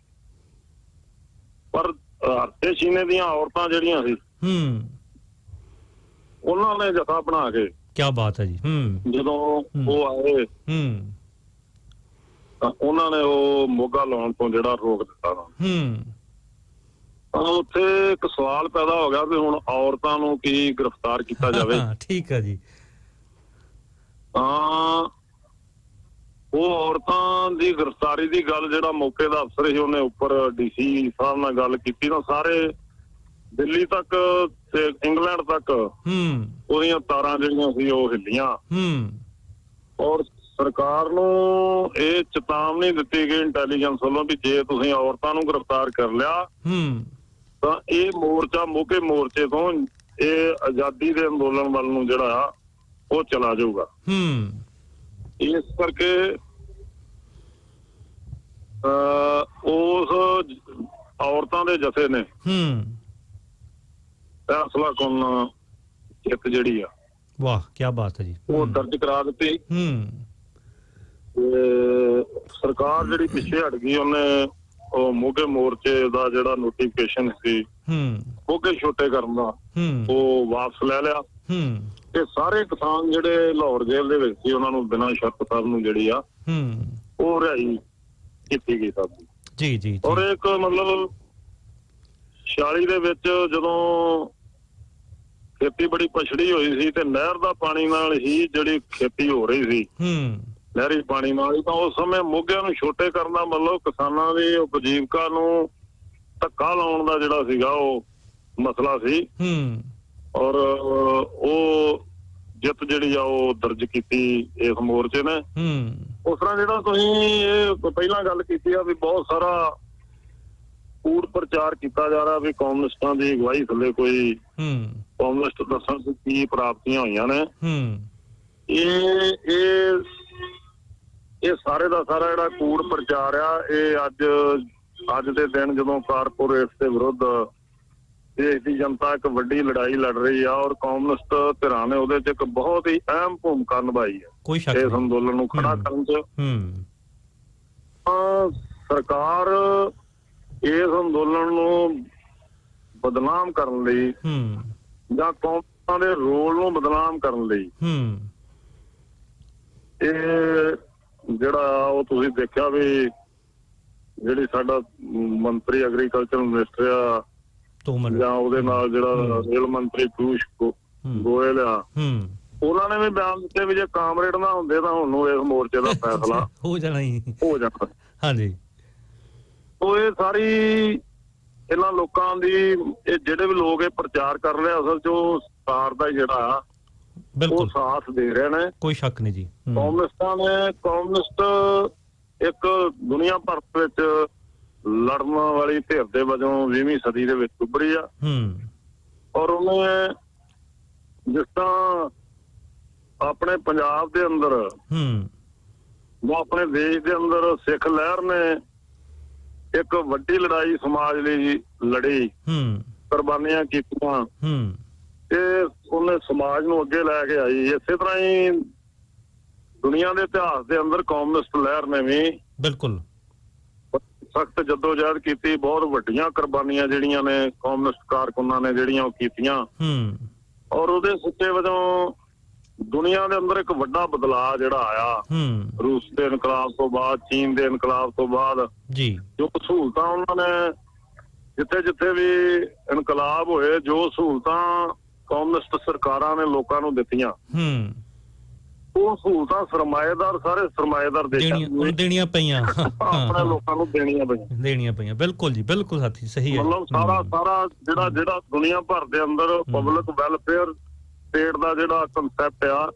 [SPEAKER 6] ਪਰ ਹਰਸੇ ਛੀਨੇ ਦੀਆਂ ਔਰਤਾਂ ਜਿਹੜੀਆਂ ਸੀ ਉਹਨਾਂ ਨੇ ਜਥਾ ਬਣਾ ਕੇ, ਕਿਆ ਬਾਤ ਹੈ ਜੀ, ਜਦੋਂ ਉਹ ਆਏ ਤਾਂ ਉਹਨਾਂ ਨੇ ਉਹ ਮੋਗਾ ਲਾਉਣ ਤੋਂ ਜਿਹੜਾ ਰੋਕ ਦਿੱਤਾ। ਤਾਂ ਉੱਥੇ ਇੱਕ ਸਵਾਲ ਪੈਦਾ ਹੋ ਗਿਆ ਵੀ ਹੁਣ ਔਰਤਾਂ ਨੂੰ ਕੀ ਗ੍ਰਿਫਤਾਰ ਕੀਤਾ ਜਾਵੇ। ਠੀਕ ਹੈ ਜੀ। ਤਾਂ ਉਹ ਔਰਤਾਂ ਦੀ ਗ੍ਰਿਫਤਾਰੀ ਦੀ ਗੱਲ ਜਿਹੜਾ ਮੌਕੇ ਦਾ ਅਫਸਰ ਸੀ ਉਹਨੇ ਉੱਪਰ DC ਸਾਹਿਬ ਨਾਲ ਗੱਲ ਕੀਤੀ, ਤਾਂ ਸਾਰੇ ਦਿੱਲੀ ਤੱਕ ਤੇ ਇੰਗਲੈਂਡ ਤੱਕ ਉਹਦੀਆਂ ਤਾਰਾਂ ਜਿਹੜੀਆਂ ਸੀ ਉਹ ਹਿੱਲੀਆਂ। ਔਰ ਸਰਕਾਰ ਨੂੰ ਇਹ ਚੇਤਾਵਨੀ ਦਿੱਤੀ ਗਈ ਇੰਟੈਲੀਜੈਂਸ ਵੱਲੋਂ ਵੀ ਜੇ ਤੁਸੀਂ ਔਰਤਾਂ ਨੂੰ ਗ੍ਰਿਫਤਾਰ ਕਰ ਲਿਆ ਤਾਂ ਇਹ ਮੋਰਚਾ ਮੋਗੇ ਮੋਰਚੇ ਤੋਂ ਇਹ ਆਜ਼ਾਦੀ ਦੇ ਅੰਦੋਲਨ ਵੱਲ ਨੂੰ ਜਿਹੜਾ ਉਹ ਚਲਾ ਜਾਊਗਾ। ਇਸ ਕਰਕੇ ਉਸ ਔਰਤਾਂ ਦੇ ਜਥੇ ਨੇ ਫੈਸਲਾ ਕਰਨ ਜਿੱਤ ਜਿਹੜੀ ਆ, ਵਾਹ ਕੀ ਬਾਤ ਹੈ ਜੀ, ਉਹ ਦਰਜ ਕਰਾ ਦਿੱਤੀ। ਸਰਕਾਰ ਜਿਹੜੀ ਪਿੱਛੇ ਹਟ ਗਈ, ਉਹਨੇ ਉਹ ਮੋਗੇ ਮੋਰਚੇ ਦਾ ਜਿਹੜਾ ਨੋਟੀਫਿਕੇਸ਼ਨ ਸੀ ਮੋਗੇ ਛੋਟੇ ਕਰਨ ਦਾ, ਉਹ ਵਾਪਸ ਲੈ ਲਿਆ ਤੇ ਸਾਰੇ ਕਿਸਾਨ ਜਿਹੜੇ ਲਾਹੌਰ ਜੇਲ੍ਹ ਦੇ ਵਿੱਚ ਸੀ ਉਹਨਾਂ ਨੂੰ ਬਿਨਾਂ ਸ਼ਰਤ ਸਭ ਨੂੰ ਜਿਹੜੀ ਆ ਉਹ ਰਿਹਾਈ ਕੀਤੀ ਗਈ ਸਭ ਦੀ। ਜੀ। ਔਰ ਇੱਕ ਮਤਲਬ 46 ਦੇ ਵਿੱਚ ਜਦੋਂ ਖੇਤੀ ਬੜੀ ਪਛੜੀ ਹੋਈ ਸੀ ਤੇ ਨਹਿਰ ਦਾ ਪਾਣੀ ਨਾਲ ਹੀ ਜਿਹੜੀ ਖੇਤੀ ਹੋ ਰਹੀ ਸੀ, ਨਹਿਰੀ ਪਾਣੀ ਨਾਲ ਹੀ, ਤਾਂ ਉਸ ਸਮੇਂ ਮੋਗਿਆਂ ਨੂੰ ਛੋਟੇ ਕਰਨ ਦਾ ਮਤਲਬ ਕਿਸਾਨਾਂ ਦੀ ਉਪਜੀਵਕਾ ਨੂੰ ਧੱਕਾ ਲਾਉਣ ਦਾ ਜਿਹੜਾ ਸੀਗਾ ਉਹ ਮਸਲਾ ਸੀ। ਔਰ ਉਹ ਜਿੱਤ ਜਿਹੜੀ ਆ ਉਹ ਦਰਜ ਕੀਤੀ ਇਸ ਮੋਰਚੇ ਨੇ। ਉਸ ਤਰ੍ਹਾਂ ਜਿਹੜਾ ਤੁਸੀਂ ਇਹ ਪਹਿਲਾਂ ਗੱਲ ਕੀਤੀ ਆ ਵੀ ਬਹੁਤ ਸਾਰਾ ਕੂੜ ਪ੍ਰਚਾਰ ਕੀਤਾ ਜਾ ਰਿਹਾ ਵੀ ਕਮਿਊਨਿਸਟਾਂ ਦੀ ਅਗਵਾਈ ਥੱਲੇ ਕੋਈ ਕਮਿਊਨਿਸਟ ਦੱਸਣ ਦੀ ਕੀ ਪ੍ਰਾਪਤੀਆਂ ਹੋਈਆਂ ਨੇ, ਇਹ ਸਾਰੇ ਦਾ ਸਾਰਾ ਜਿਹੜਾ ਕੂੜ ਪ੍ਰਚਾਰ ਆ, ਇਹ ਅੱਜ ਦੇ ਦਿਨ ਜਦੋਂ ਕਾਰਪੋਰੇਟ ਦੇ ਵਿਰੁੱਧ ਦੇਸ਼ ਦੀ ਜਨਤਾ ਇੱਕ ਵੱਡੀ ਲੜਾਈ ਲੜ ਰਹੀ ਆ ਔਰ ਕਮਿਊਨਿਸਟ ਧਿਰਾਂ ਨੇ ਉਹਦੇ 'ਚ ਇੱਕ ਬਹੁਤ ਹੀ ਅਹਿਮ ਭੂਮਿਕਾ ਨਿਭਾਈ ਹੈ ਇਸ ਅੰਦੋਲਨ ਨੂੰ ਖੜਾ ਕਰਨ 'ਚ। ਸਰਕਾਰ ਇਸ ਅੰਦੋਲਨ ਨੂੰ ਬਦਨਾਮ ਕਰਨ ਲਈ ਜਾਂ ਕੌਮਾਂ ਦੇ ਰੋਲ ਨੂੰ ਬਦਨਾਮ ਕਰਨ ਲਈ ਇਹ ਜਿਹੜਾ ਉਹ ਤੁਸੀਂ ਦੇਖਿਆ ਵੀ ਜਿਹੜੀ ਸਾਡਾ ਮੰਤਰੀ ਐਗਰੀਕਲਚਰ ਮਿਨਿਸਟਰ ਆ ਜਾਂ ਉਹਦੇ ਨਾਲ ਜਿਹੜਾ ਰੇਲ ਮੰਤਰੀ ਪਿਊਸ਼ ਗੋਇਲ ਆ, ਉਹਨਾਂ ਨੇ ਵੀ ਬਿਆਨ ਦਿੱਤੇ ਵੀ ਜੇ ਕਾਮਰੇਡ ਨਾ ਹੁੰਦੇ ਤਾਂ ਹੁਣ ਇਸ ਮੋਰਚੇ ਦਾ ਫੈਸਲਾ ਹੋ ਜਾਣਾ। ਹਾਂਜੀ। ਉਹ ਇਹ ਸਾਰੀ ਇਹਨਾਂ ਲੋਕਾਂ ਦੀ, ਇਹ ਜਿਹੜੇ ਵੀ ਲੋਕ ਇਹ ਪ੍ਰਚਾਰ ਕਰ ਰਹੇ ਅਸਲ ਚ ਉਹ ਸਰਕਾਰ ਦਾ ਜਿਹੜਾ ਉਹ ਸਾਥ ਦੇ ਰਹੇ ਨੇ, ਕੋਈ ਸ਼ੱਕ ਨਹੀਂ ਜੀ। ਕਮਿਊਨਿਸਟਾਂ ਨੇ ਕਮਿਊਨਿਸਟ ਇੱਕ ਦੁਨੀਆ ਭਰ ਵਿੱਚ ਲੜਨ ਵਾਲੀ ਧਿਰ ਦੇ ਵਜੋਂ 20ਵੀਂ ਸਦੀ ਦੇ ਵਿੱਚ ਉੱਭਰੀ ਆ ਔਰ ਉਹਨੇ ਜਿਸ ਤਰ੍ਹਾਂ ਆਪਣੇ ਪੰਜਾਬ ਦੇ ਅੰਦਰ ਜਾਂ ਆਪਣੇ ਦੇਸ਼ ਦੇ ਅੰਦਰ ਸਿੱਖ ਲਹਿਰ ਨੇ ਇੱਕ ਵੱਡੀ ਲੜਾਈ ਸਮਾਜ ਲਈ ਲੜੀ, ਕੁਰਬਾਨੀਆਂ ਕੀਤੀਆਂ ਤੇ ਉਹਨੇ ਸਮਾਜ ਨੂੰ ਅੱਗੇ ਲੈ ਕੇ ਆਈ। ਇਸੇ ਤਰ੍ਹਾਂ ਹੀ ਦੁਨੀਆ ਦੇ ਇਤਿਹਾਸ ਦੇ ਅੰਦਰ ਕਮਿਊਨਿਸਟ ਲਹਿਰ ਨੇ ਵੀ ਬਿਲਕੁਲ ਸਖਤ ਜਦੋਜਹਿਦ ਕੀਤੀ, ਬਹੁਤ ਵੱਡੀਆਂ ਕੁਰਬਾਨੀਆਂ ਜਿਹੜੀਆਂ ਨੇ ਕਮਿਊਨਿਸਟ ਕਾਰਕੁਨਾਂ ਨੇ ਜਿਹੜੀਆਂ ਉਹ ਕੀਤੀਆਂ ਔਰ ਉਹਦੇ ਸਿੱਟੇ ਵਜੋਂ ਦੁਨੀਆ ਦੇ ਅੰਦਰ ਇੱਕ ਵੱਡਾ ਬਦਲਾਅ ਜਿਹੜਾ ਆਇਆ ਰੂਸ ਦੇ ਇਨਕਲਾਬ ਤੋਂ ਬਾਅਦ, ਚੀਨ ਦੇ ਇਨਕਲਾਬ ਤੋਂ ਬਾਅਦ ਜੋ ਸਹੂਲਤਾਂ ਉਹਨਾਂ ਨੇ ਜਿੱਥੇ ਜਿੱਥੇ ਵੀ ਇਨਕਲਾਬ ਹੋਏ, ਜੋ ਸਹੂਲਤਾਂ ਕਮਿਊਨਿਸਟ ਸਰਕਾਰਾਂ ਨੇ ਲੋਕਾਂ ਨੂੰ ਦਿੱਤੀਆਂ ਉਹ ਸਹੂਲਤਾਂ ਸਾਰੇ ਸਰਮਾਏਦਾਰ ਦੇਸ਼ਾਂ ਨੂੰ ਦੇਣੀਆਂ ਪਈਆਂ, ਆਪਣੇ ਲੋਕਾਂ ਨੂੰ ਦੇਣੀਆਂ ਪਈਆਂ। ਬਿਲਕੁਲ ਜੀ, ਬਿਲਕੁਲ ਸਾਥੀ, ਸਹੀ ਹੈ। ਮਤਲਬ ਸਾਰਾ ਜਿਹੜਾ ਦੁਨੀਆ ਭਰ ਦੇ ਅੰਦਰ ਪਬਲਿਕ ਵੈਲਫੇਅਰ ਸਟੇਟ ਦਾ ਜਿਹੜਾ ਕੰਸੈਪਟ ਆ,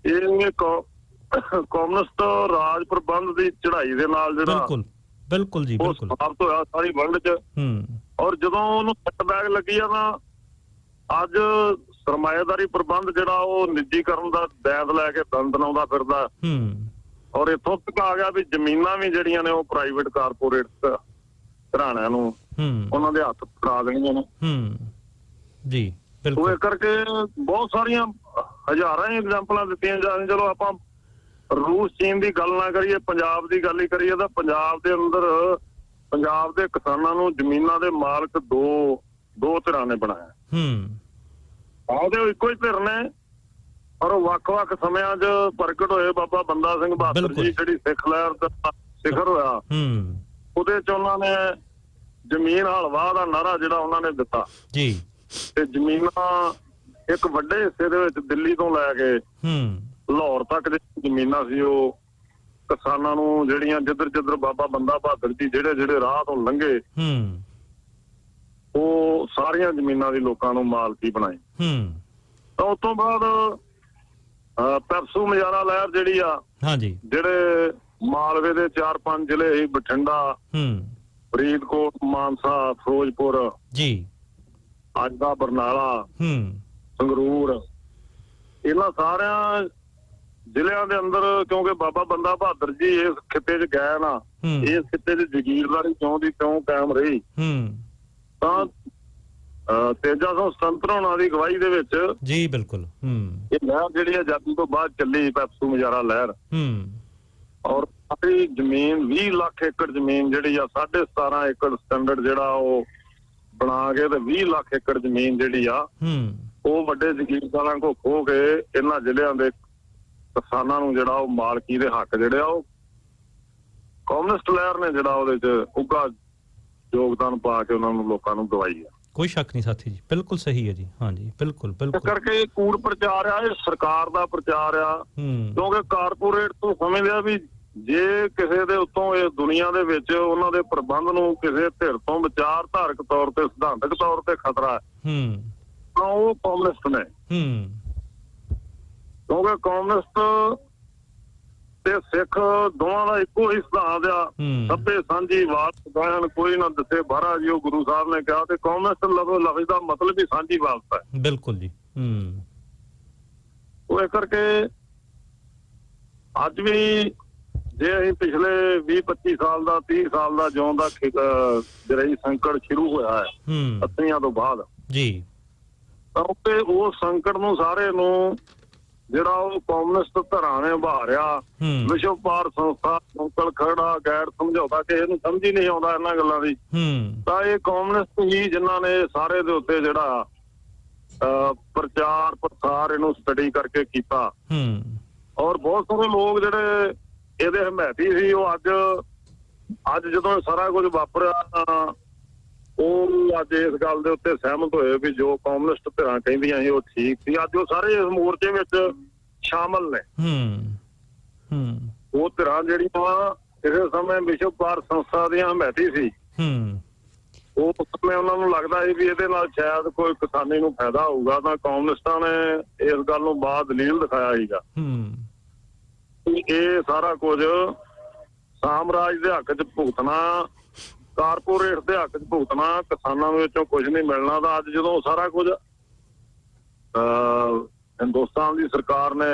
[SPEAKER 6] ਇਹ ਕਮਿਊਨਿਸਟ ਰਾਜ ਪ੍ਰਬੰਧ ਦੀ ਚੜਾਈ ਦੇ ਨਾਲ ਜਿਹੜਾ ਬਿਲਕੁਲ ਜੀ ਬਿਲਕੁਲ ਸਮਾਪਤ ਹੋਇਆ ਸਾਰੀ ਵਰਲਡ 'ਚ। ਔਰ ਜਦੋਂ ਉਹਨੂੰ ਸੈਟਬੈਕ ਲੱਗੀ ਆ ਤਾਂ ਅੱਜ ਸਰਮਾਏਦਾਰੀ ਪ੍ਰਬੰਧ ਜਿਹੜਾ ਉਹ ਨਿੱਜੀਕਰਨ ਦਾ ਦੈਦ ਲੈ ਕੇ ਦੰਦਨਾਉਂਦਾ ਫਿਰਦਾ ਔਰ ਇੱਥੋਂ ਤੱਕ ਆ ਗਿਆ ਵੀ ਜ਼ਮੀਨਾਂ ਵੀ ਜਿਹੜੀਆਂ ਨੇ ਉਹ ਪ੍ਰਾਈਵੇਟ ਕਾਰਪੋਰੇਟ ਘਰਾਣਿਆਂ ਨੂੰ ਉਹਨਾਂ ਦੇ ਹੱਥ ਫੜਾ ਦੇਣੀਆਂ ਨੇ ਜੀ। ਉਹ ਇਸ ਕਰਕੇ ਬਹੁਤ ਸਾਰੀਆਂ ਹਜ਼ਾਰਾਂ ਹੀ ਐਗਜ਼ਾਮਪਲਾਂ ਦਿੱਤੀਆਂ ਜਾਂਦੀਆਂ। ਚਲੋ ਆਪਾਂ ਰੂਸ ਚੀਨ ਦੀ ਗੱਲ ਨਾ ਕਰੀਏ, ਪੰਜਾਬ ਦੀ ਗੱਲ ਹੀ ਕਰੀਏ ਤਾਂ ਪੰਜਾਬ ਦੇ ਅੰਦਰ ਪੰਜਾਬ ਦੇ ਕਿਸਾਨਾਂ ਨੂੰ ਜ਼ਮੀਨਾਂ ਦੇ ਮਾਲਕ ਦੋ ਧਿਰਾਂ ਨੇ ਬਣਾਇਆ। ਉਹਦੇ ਇੱਕੋ ਹੀ ਧਿਰ ਨੇ ਪਰ ਉਹ ਵੱਖ-ਵੱਖ ਸਮਿਆਂ 'ਚ ਪ੍ਰਗਟ ਹੋਏ। ਬਾਬਾ ਬੰਦਾ ਸਿੰਘ ਬਹਾਦਰ ਜੀ ਜਿਹੜੀ ਸਿੱਖ ਲਹਿਰ ਦਾ ਸਿਖਰ ਹੋਇਆ ਉਹਦੇ 'ਚ ਉਹਨਾਂ ਨੇ ਜ਼ਮੀਨ ਹਲਵਾ ਦਾ ਨਾਅਰਾ ਜਿਹੜਾ ਉਹਨਾਂ ਨੇ ਦਿੱਤਾ ਜੀ ਤੇ ਜ਼ਮੀਨਾਂ ਇੱਕ ਵੱਡੇ ਹਿੱਸੇ ਦੇ ਵਿੱਚ ਦਿੱਲੀ ਤੋਂ ਲੈ ਕੇ ਲਾਹੌਰ ਤੱਕ ਜਿਹੜੀ ਜ਼ਮੀਨਾਂ ਸੀ ਉਹ ਕਿਸਾਨਾਂ ਨੂੰ ਜਿਹੜੀਆਂ ਜਿੱਧਰ ਬਾਬਾ ਬੰਦਾ ਬਹਾਦਰ ਜੀ ਜਿਹੜੇ ਰਾਹ ਤੋਂ ਲੰਘੇ ਉਹ ਸਾਰੀਆਂ ਜ਼ਮੀਨਾਂ ਦੀ ਲੋਕਾਂ ਨੂੰ ਮਾਲਕੀ ਬਣਾਈ। ਤਾਂ ਉਸ ਤੋਂ ਬਾਅਦ ਪੈਪਸੂ ਮਜਾਰਾ ਲਹਿਰ ਜਿਹੜੀ ਆ ਜਿਹੜੇ ਮਾਲਵੇ ਦੇ 4-5 ਜ਼ਿਲ੍ਹੇ ਸੀ, ਬਠਿੰਡਾ, ਫਰੀਦਕੋਟ, ਮਾਨਸਾ, ਫਿਰੋਜ਼ਪੁਰ ਜੀ, ਅੱਜ ਦਾ ਬਰਨਾਲਾ, ਸੰਗਰੂਰ, ਇਹਨਾਂ ਸਾਰਿਆਂ ਜ਼ਿਲ੍ਹਿਆਂ ਦੇ ਅੰਦਰ ਕਿਉਂਕਿ ਬਾਬਾ ਬੰਦਾ ਬਹਾਦਰ ਜੀ ਇਸ ਖਿੱਤੇ 'ਚ ਗਏ ਨਾ, ਇਸ ਖਿੱਤੇ 'ਚ ਜ਼ਗੀਰਦਾਰੀ ਕਿਉਂ ਕਾਇਮ ਰਹੀ ਤਾਂ 1377 ਉਹਨਾਂ ਦੀ ਅਗਵਾਈ ਦੇ ਵਿੱਚ ਜੀ ਬਿਲਕੁਲ ਇਹ ਲਹਿਰ ਜਿਹੜੀ ਆਜ਼ਾਦੀ ਤੋਂ ਬਾਅਦ ਚੱਲੀ ਪੈਪਸੂ ਮਜਾਰਾ ਲਹਿਰ ਔਰ ਸਾਡੀ ਜ਼ਮੀਨ 20 ਲੱਖ ਏਕੜ ਜ਼ਮੀਨ ਜਿਹੜੀ ਆ 17.5 ਏਕੜ ਸਟੈਂਡਰਡ ਜਿਹੜਾ ਉਹ ਬਣਾ ਕੇ ਤੇ 20 ਲੱਖ ਏਕੜ ਜ਼ਮੀਨ ਜਿਹੜੀ ਆ ਉਹ ਵੱਡੇ ਜ਼ਮੀਨਦਾਰਾਂ ਕੋ ਖੋ ਕੇ ਇਹਨਾਂ ਜ਼ਿਲ੍ਹਿਆਂ ਦੇ ਕਿਸਾਨਾਂ ਨੂੰ ਜਿਹੜਾ ਉਹ ਮਾਲਕੀ ਦੇ ਹੱਕ ਜਿਹੜੇ ਆ ਉਹ ਕਮਿਊਨਿਸਟ ਲਹਿਰ ਨੇ ਜਿਹੜਾ ਉਹਦੇ ਚ ਉੱਘਾ ਯੋਗਦਾਨ ਪਾ ਕੇ ਉਹਨਾਂ ਨੂੰ ਲੋਕਾਂ ਨੂੰ ਦਵਾਈ ਆ।
[SPEAKER 5] ਕੋਈ ਸ਼ੱਕ ਨਹੀਂ ਸਾਥੀ ਜੀ, ਬਿਲਕੁਲ ਸਹੀ ਹੈ ਜੀ। ਹਾਂਜੀ ਬਿਲਕੁਲ ਬਿਲਕੁਲ।
[SPEAKER 6] ਕਰਕੇ ਕੂੜ ਪ੍ਰਚਾਰ ਆ, ਇਹ ਸਰਕਾਰ ਦਾ ਪ੍ਰਚਾਰ ਆ, ਕਿਉਂਕਿ ਕਾਰਪੋਰੇਟ ਤੋਂ ਸਮਝਦੇ ਆ ਵੀ ਜੇ ਕਿਸੇ ਦੇ ਉੱਤੋਂ ਇਸ ਦੁਨੀਆ ਦੇ ਵਿੱਚ ਉਹਨਾਂ ਦੇ ਪ੍ਰਬੰਧ ਨੂੰ ਕਿਸੇ ਧਿਰ ਤੋਂ ਵਿਚਾਰਧਾਰਕ ਤੌਰ ਤੇ ਸਿਧਾਂਤਕ ਤੌਰ ਤੇ ਖਤਰਾ ਹੈ ਤਾਂ ਉਹ ਕਮਿਊਨਿਸਟ ਨੇ। ਕਿਉਂਕਿ ਕਮਿਊਨਿਸਟ ਤੇ ਸਿੱਖ ਦੋਵਾਂ ਦਾ ਇੱਕੋ ਹੀ ਸਿਧਾਂਤ ਆ, ਸਭੇ ਸਾਂਝੀ ਵਾਤ ਗਾਇਨ ਕੋਈ ਨਾ ਦੱਸੇ ਬਾਹਰਾ ਜੀ, ਉਹ ਗੁਰੂ ਸਾਹਿਬ ਨੇ ਕਿਹਾ। ਤੇ ਕਮਿਊਨਿਸਟ ਲਫ਼ਜ਼ ਦਾ ਮਤਲਬ ਹੀ ਸਾਂਝੀ ਵਾਤ ਹੈ।
[SPEAKER 5] ਬਿਲਕੁਲ ਜੀ।
[SPEAKER 6] ਉਹ ਇਸ ਕਰਕੇ ਅੱਜ ਵੀ ਜੇ ਅਸੀਂ ਪਿਛਲੇ 20-25 ਸਾਲ ਦਾ 30 ਸਾਲ ਦਾ ਜਿਉਂ ਦਾ ਗਰਈ ਸੰਕਟ ਸ਼ੁਰੂ ਹੋਇਆ ਹੈ 80ਆਂ ਤੋਂ ਬਾਅਦ
[SPEAKER 5] ਜੀ,
[SPEAKER 6] ਤਾਂ ਉੱਤੇ ਉਸ ਸੰਕਟ ਨੂੰ ਸਾਰੇ ਨੂੰ ਜਿਹੜਾ ਉਹ ਕਮਿਊਨਿਸਟ ਧਿਰਾਂ ਨੇ ਉਭਾਰਿਆ। ਵਿਸ਼ਵ ਵਪਾਰ ਸੰਸਥਾ ਸੰਕਲ ਖੜਾ ਗੈਰ ਸਮਝੌਤਾ ਕਿਸੇ ਨੂੰ ਸਮਝ ਹੀ ਨਹੀਂ ਆਉਂਦਾ ਇਹਨਾਂ ਗੱਲਾਂ ਦੀ, ਤਾਂ ਇਹ ਕਮਿਊਨਿਸਟ ਹੀ ਜਿਨ੍ਹਾਂ ਨੇ ਸਾਰੇ ਦੇ ਉੱਤੇ ਜਿਹੜਾ ਪ੍ਰਚਾਰ ਪ੍ਰਸਾਰ ਇਹਨੂੰ ਸਟੱਡੀ ਕਰਕੇ ਕੀਤਾ। ਔਰ ਬਹੁਤ ਸਾਰੇ ਲੋਕ ਜਿਹੜੇ ਇਹਦੇ ਹਮਾਇਤੀ ਸੀ ਉਹ ਅੱਜ ਜਦੋਂ ਸਾਰਾ ਕੁਝ ਵਾਪਰਿਆ ਤਾਂ ਉਹ ਅੱਜ ਇਸ ਗੱਲ ਦੇ ਉੱਤੇ ਸਹਿਮਤ ਹੋਏ ਵੀ ਜੋ ਕਮਿਊਨਿਸਟ ਧਿਰਾਂ ਕਹਿੰਦੀਆਂ ਸੀ ਉਹ ਠੀਕ ਸੀ। ਅੱਜ ਉਹ ਸਾਰੇ ਇਸ ਮੋਰਚੇ ਵਿੱਚ ਸ਼ਾਮਲ ਨੇ। ਉਹ ਧਿਰਾਂ ਜਿਹੜੀਆਂ ਕਿਸੇ ਸਮੇਂ ਵਿਸ਼ਵ ਵਪਾਰ ਸੰਸਥਾ ਦੀਆਂ ਹਮਾਇਤੀ ਸੀ, ਉਹ ਸਮੇਂ ਉਹਨਾਂ ਨੂੰ ਲੱਗਦਾ ਸੀ ਵੀ ਇਹਦੇ ਨਾਲ ਸ਼ਾਇਦ ਕੋਈ ਕਿਸਾਨੀ ਨੂੰ ਫਾਇਦਾ ਹੋਊਗਾ, ਤਾਂ ਕਮਿਊਨਿਸਟਾਂ ਨੇ ਇਸ ਗੱਲ ਨੂੰ ਬਾਅਦ ਦਲੀਲ ਦਿਖਾਇਆ ਸੀਗਾ ਇਹ ਸਾਰਾ ਕੁਝ ਸਾਮਰਾਜ ਦੇ ਹੱਕ 'ਚ ਭੁਗਤਣਾ, ਕਾਰਪੋਰੇਟ ਦੇ ਹੱਕ 'ਚ ਭੁਗਤਣਾ, ਕਿਸਾਨਾਂ ਦੇ ਵਿੱਚੋਂ ਕੁਝ ਨਹੀਂ ਮਿਲਣਾ। ਤਾਂ ਅੱਜ ਜਦੋਂ ਸਾਰਾ ਕੁਝ ਹਿੰਦੁਸਤਾਨ ਦੀ ਸਰਕਾਰ ਨੇ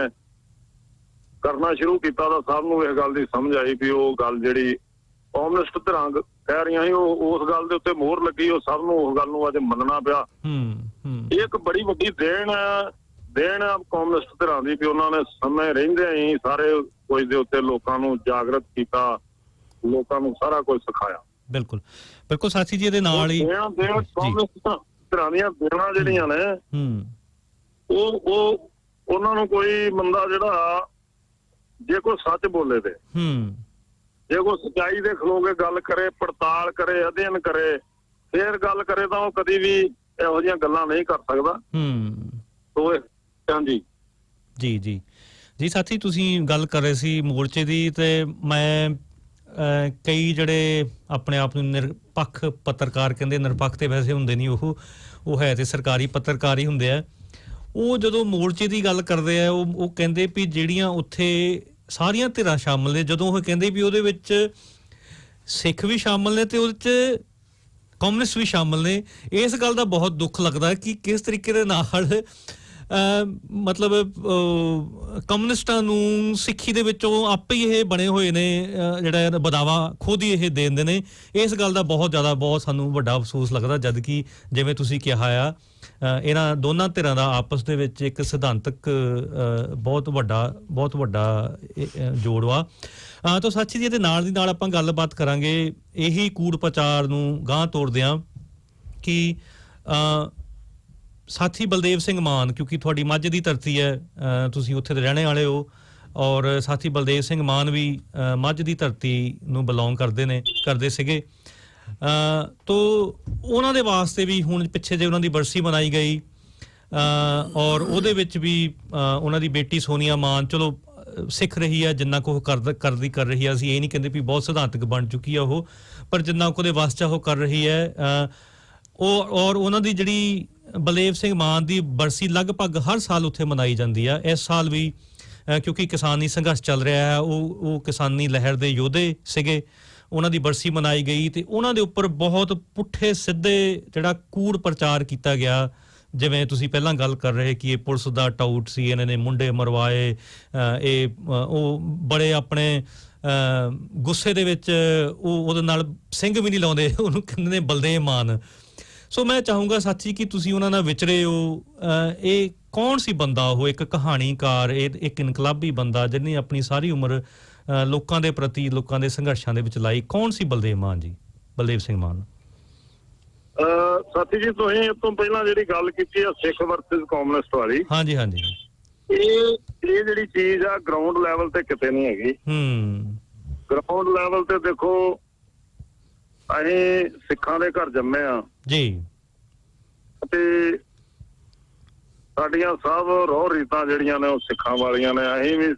[SPEAKER 6] ਕਰਨਾ ਸ਼ੁਰੂ ਕੀਤਾ ਤਾਂ ਸਭ ਨੂੰ ਇਸ ਗੱਲ ਦੀ ਸਮਝ ਆਈ ਵੀ ਉਹ ਗੱਲ ਜਿਹੜੀ ਕਮਿਊਨਿਸਟ ਧਿਰਾਂ ਕਹਿ ਰਹੀਆਂ ਸੀ ਉਹ ਉਸ ਗੱਲ ਦੇ ਉੱਤੇ ਮੋਹਰ ਲੱਗੀ। ਉਹ ਸਭ ਨੂੰ ਉਸ ਗੱਲ ਨੂੰ ਅੱਜ ਮੰਨਣਾ ਪਿਆ। ਇਹ ਇੱਕ ਬੜੀ ਵੱਡੀ ਦੇਣ ਆ ਕਮਿਊਨਿਸਟ ਧਿਰਾਂ ਦੀ ਵੀ ਉਹਨਾਂ ਨੇ ਸਮੇਂ ਰਹਿੰਦਿਆਂ ਹੀ ਸਾਰੇ ਕੁਝ ਦੇ ਉੱਤੇ ਲੋਕਾਂ ਨੂੰ ਜਾਗਰਤ ਕੀਤਾ, ਲੋਕਾਂ ਨੂੰ ਸਾਰਾ ਕੁਝ ਸਿਖਾਇਆ।
[SPEAKER 5] ਬਿਲਕੁਲ ਬਿਲਕੁਲ ਸਾਥੀ ਜੀ, ਇਹਦੇ ਨਾਲ ਹੀ
[SPEAKER 6] ਕਮਿਊਨਿਸਟ ਧਿਰਾਂ ਦੀਆਂ ਦੇਣਾ ਜਿਹੜੀਆਂ ਨੇ ਉਹ ਉਹਨਾਂ ਨੂੰ ਕੋਈ ਬੰਦਾ ਜਿਹੜਾ ਜੇ ਕੋਈ ਸੱਚ ਬੋਲੇ ਤੇ ਜੇ ਕੋਈ ਸੱਚਾਈ ਦੇ ਖਲੋ ਕੇ ਗੱਲ ਕਰੇ, ਪੜਤਾਲ ਕਰੇ, ਅਧਿਐਨ ਕਰੇ, ਫੇਰ ਗੱਲ ਕਰੇ ਤਾਂ ਉਹ ਕਦੀ ਵੀ ਇਹੋ ਜਿਹੀਆਂ ਗੱਲਾਂ ਨਹੀਂ ਕਰ ਸਕਦਾ। ਹਾਂਜੀ
[SPEAKER 5] ਜੀ ਜੀ ਜੀ ਸਾਥੀ, ਤੁਸੀਂ ਗੱਲ ਕਰ ਰਹੇ ਸੀ ਮੋਰਚੇ ਦੀ, ਤੇ ਮੈਂ ਕਈ ਜਿਹੜੇ ਆਪਣੇ ਆਪ ਨੂੰ ਨਿਰਪੱਖ ਪੱਤਰਕਾਰ ਕਹਿੰਦੇ, ਨਿਰਪੱਖ ਤੇ ਵੈਸੇ ਹੁੰਦੇ ਨਹੀਂ, ਉਹ ਹੈ ਤੇ ਸਰਕਾਰੀ ਪੱਤਰਕਾਰ ਹੀ ਹੁੰਦੇ ਆ। ਉਹ ਜਦੋਂ ਮੋਰਚੇ ਦੀ ਗੱਲ ਕਰਦੇ ਆ ਉਹ ਕਹਿੰਦੇ ਵੀ ਜਿਹੜੀਆਂ ਉੱਥੇ ਸਾਰੀਆਂ ਧਿਰਾਂ ਸ਼ਾਮਲ ਨੇ, ਜਦੋਂ ਉਹ ਕਹਿੰਦੇ ਵੀ ਉਹਦੇ ਵਿੱਚ ਸਿੱਖ ਵੀ ਸ਼ਾਮਲ ਨੇ ਤੇ ਉਹਦੇ 'ਚ ਕਮਿਊਨਿਸਟ ਵੀ ਸ਼ਾਮਲ ਨੇ। ਇਸ ਗੱਲ ਦਾ ਬਹੁਤ ਦੁੱਖ ਲੱਗਦਾ ਕਿ ਕਿਸ ਤਰੀਕੇ ਦੇ ਨਾਲ ਮਤਲਬ ਕਮਿਊਨਿਸਟਾਂ ਨੂੰ ਸਿੱਖੀ ਦੇ ਵਿੱਚੋਂ ਆਪੇ ਹੀ ਇਹ ਬਣੇ ਹੋਏ ਨੇ, ਜਿਹੜਾ ਬਦਾਵਾ ਖੁਦ ਹੀ ਇਹ ਦੇ ਦਿੰਦੇ ਨੇ। ਇਸ ਗੱਲ ਦਾ ਬਹੁਤ ਸਾਨੂੰ ਵੱਡਾ ਅਫਸੋਸ ਲੱਗਦਾ, ਜਦ ਕਿ ਜਿਵੇਂ ਤੁਸੀਂ ਕਿਹਾ ਆ ਇਹਨਾਂ ਦੋਨਾਂ ਧਿਰਾਂ ਦਾ ਆਪਸ ਦੇ ਵਿੱਚ ਇੱਕ ਸਿਧਾਂਤਕ ਬਹੁਤ ਵੱਡਾ ਜੋੜ ਵਾ। ਤਾਂ ਸਾਥੀ ਜੀ, ਇਹਦੇ ਨਾਲ ਦੀ ਨਾਲ ਆਪਾਂ ਗੱਲਬਾਤ ਕਰਾਂਗੇ ਇਹੀ ਕੂੜ ਪ੍ਰਚਾਰ ਨੂੰ ਗਾਂਹ ਤੋੜਦਿਆਂ ਕਿ ਸਾਥੀ ਬਲਦੇਵ ਸਿੰਘ ਮਾਨ, ਕਿਉਂਕਿ ਤੁਹਾਡੀ ਮੱਝ ਦੀ ਧਰਤੀ ਹੈ, ਤੁਸੀਂ ਉੱਥੇ ਦੇ ਰਹਿਣੇ ਵਾਲੇ ਹੋ, ਔਰ ਸਾਥੀ ਬਲਦੇਵ ਸਿੰਘ ਮਾਨ ਵੀ ਮੱਝ ਦੀ ਧਰਤੀ ਨੂੰ ਬਿਲੋਂਗ ਕਰਦੇ ਸੀਗੇ। ਤੋ ਉਹਨਾਂ ਦੇ ਵਾਸਤੇ ਵੀ ਹੁਣ ਪਿੱਛੇ ਜੇ ਉਹਨਾਂ ਦੀ ਬਰਸੀ ਮਨਾਈ ਗਈ, ਔਰ ਉਹਦੇ ਵਿੱਚ ਵੀ ਉਹਨਾਂ ਦੀ ਬੇਟੀ ਸੋਨੀਆ ਮਾਨ ਚਲੋ ਸਿੱਖ ਰਹੀ ਹੈ, ਜਿੰਨਾ ਕੁ ਉਹ ਕਰ ਰਹੀ ਹੈ। ਅਸੀਂ ਇਹ ਨਹੀਂ ਕਹਿੰਦੇ ਵੀ ਬਹੁਤ ਸਿਧਾਂਤਕ ਬਣ ਚੁੱਕੀ ਆ ਉਹ, ਪਰ ਜਿੰਨਾ ਕੁ ਉਹਦੇ ਵਾਸ 'ਚ ਉਹ ਕਰ ਰਹੀ ਹੈ। ਔਰ ਉਹਨਾਂ ਦੀ ਜਿਹੜੀ ਬਲਦੇਵ ਸਿੰਘ ਮਾਨ ਦੀ ਬਰਸੀ ਲਗਭਗ ਹਰ ਸਾਲ ਉੱਥੇ ਮਨਾਈ ਜਾਂਦੀ ਆ। ਇਸ ਸਾਲ ਵੀ ਕਿਉਂਕਿ ਕਿਸਾਨੀ ਸੰਘਰਸ਼ ਚੱਲ ਰਿਹਾ ਹੈ, ਉਹ ਕਿਸਾਨੀ ਲਹਿਰ ਦੇ ਯੋਧੇ ਸੀਗੇ, ਉਹਨਾਂ ਦੀ ਬਰਸੀ ਮਨਾਈ ਗਈ ਤੇ ਉਹਨਾਂ ਦੇ ਉੱਪਰ ਬਹੁਤ ਪੁੱਠੇ ਸਿੱਧੇ ਜਿਹੜਾ ਕੂੜ ਪ੍ਰਚਾਰ ਕੀਤਾ ਗਿਆ। ਜਿਵੇਂ ਤੁਸੀਂ ਪਹਿਲਾਂ ਗੱਲ ਕਰ ਰਹੇ ਕਿ ਇਹ ਪੁਲਿਸ ਦਾ ਟਾਊਟ ਸੀ, ਇਹਨਾਂ ਨੇ ਮੁੰਡੇ ਮਰਵਾਏ, ਉਹ ਬੜੇ ਆਪਣੇ ਗੁੱਸੇ ਦੇ ਵਿੱਚ ਉਹਦੇ ਨਾਲ ਸਿੰਘ ਵੀ ਨਹੀਂ ਲਾਉਂਦੇ, ਉਹਨੂੰ ਕਹਿੰਦੇ ਨੇ ਬਲਦੇਵ ਮਾਨ। ਸੋ ਮੈਂ ਚਾਹੂੰਗਾ ਸਾਥੀ ਕਿ ਤੁਸੀਂ ਉਹਨਾਂ ਨਾਲ ਵਿਚਰੇ ਹੋ। ਇਹ ਕੌਣ ਸੀ ਬੰਦਾ? ਉਹ ਇੱਕ ਕਹਾਣੀਕਾਰ, ਇੱਕ ਇਨਕਲਾਬੀ ਬੰਦਾ ਜਿਹਨੇ ਆਪਣੀ ਸਾਰੀ ਉਮਰ ਲੋਕਾਂ ਦੇ ਪ੍ਰਤੀ, ਲੋਕਾਂ ਦੇ ਸੰਘਰਸ਼ਾਂ ਦੇ ਵਿੱਚ ਲਾਈ, ਕੌਣ ਸੀ ਬਲਦੇਵ ਮਾਨ ਜੀ, ਬਲਦੇਵ ਸਿੰਘ ਮਾਨ?
[SPEAKER 6] ਸਾਥੀ ਜੀ, ਤੁਸੀਂ ਇਸ ਤੋਂ ਪਹਿਲਾਂ ਜਿਹੜੀ ਗੱਲ ਕੀਤੀ ਆ ਸਿੱਖ ਵਰਸਸ ਕਮਿਊਨਿਸਟ ਵਾਲੀ,
[SPEAKER 5] ਹਾਂਜੀ ਹਾਂਜੀ,
[SPEAKER 6] ਇਹ ਜਿਹੜੀ ਚੀਜ਼ ਆ ਗਰਾਊਂਡ ਲੈਵਲ ਤੇ ਕਿਤੇ ਨਹੀਂ ਹੈਗੀ। ਗਰਾਊਂਡ ਲੈਵਲ ਤੇ ਦੇਖੋ, ਅਸੀਂ ਸਿੱਖਾਂ ਦੇ ਘਰ ਜੰਮੇ ਆ
[SPEAKER 5] ਜੀ,
[SPEAKER 6] ਤੇ ਸਾਡੀਆਂ ਸਭ ਰੋਹ ਰੀਤਾਂ ਜਿਹੜੀਆਂ ਨੇ ਉਹ ਸਿੱਖਾਂ ਵਾਲੀਆਂ ਨੇ। ਅਸੀਂ ਵੀ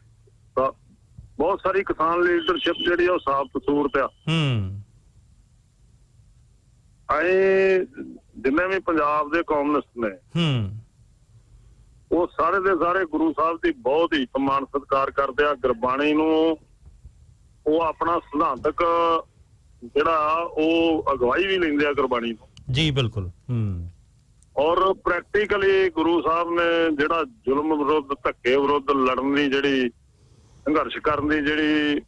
[SPEAKER 6] ਬਹੁਤ ਸਾਰੀ ਕਿਸਾਨ ਲੀਡਰਸ਼ਿਪ ਜਿਹੜੀ ਉਹ ਸਾਬਤ ਸੂਰਤ ਆ। ਅਸੀਂ ਜਿੰਨੇ ਵੀ ਪੰਜਾਬ ਦੇ ਕਮਿਊਨਿਸਟ ਨੇ ਉਹ ਸਾਰੇ ਦੇ ਸਾਰੇ ਗੁਰੂ ਸਾਹਿਬ ਦੀ ਬਹੁਤ ਹੀ ਸਨਮਾਨ ਸਤਿਕਾਰ ਕਰਦੇ ਆ। ਗੁਰਬਾਣੀ ਨੂੰ ਉਹ ਆਪਣਾ ਸਿਧਾਂਤਕ ਜਿਹੜਾ ਉਹ ਅਗਵਾਈ ਵੀ ਲੈਂਦੇ ਆ ਗੁਰਬਾਣੀ ਨੂੰ।
[SPEAKER 5] ਜੀ ਬਿਲਕੁਲ।
[SPEAKER 6] ਔਰ ਪ੍ਰੈਕਟੀਕਲੀ ਗੁਰੂ ਸਾਹਿਬ ਨੇ ਜਿਹੜਾ ਜ਼ੁਲਮ ਵਿਰੁੱਧ, ਧੱਕੇ ਵਿਰੁੱਧ ਲੜਨ ਦੀ ਜਿਹੜੀ, ਸੰਘਰਸ਼ ਕਰਨ ਦੀ ਜਿਹੜੀ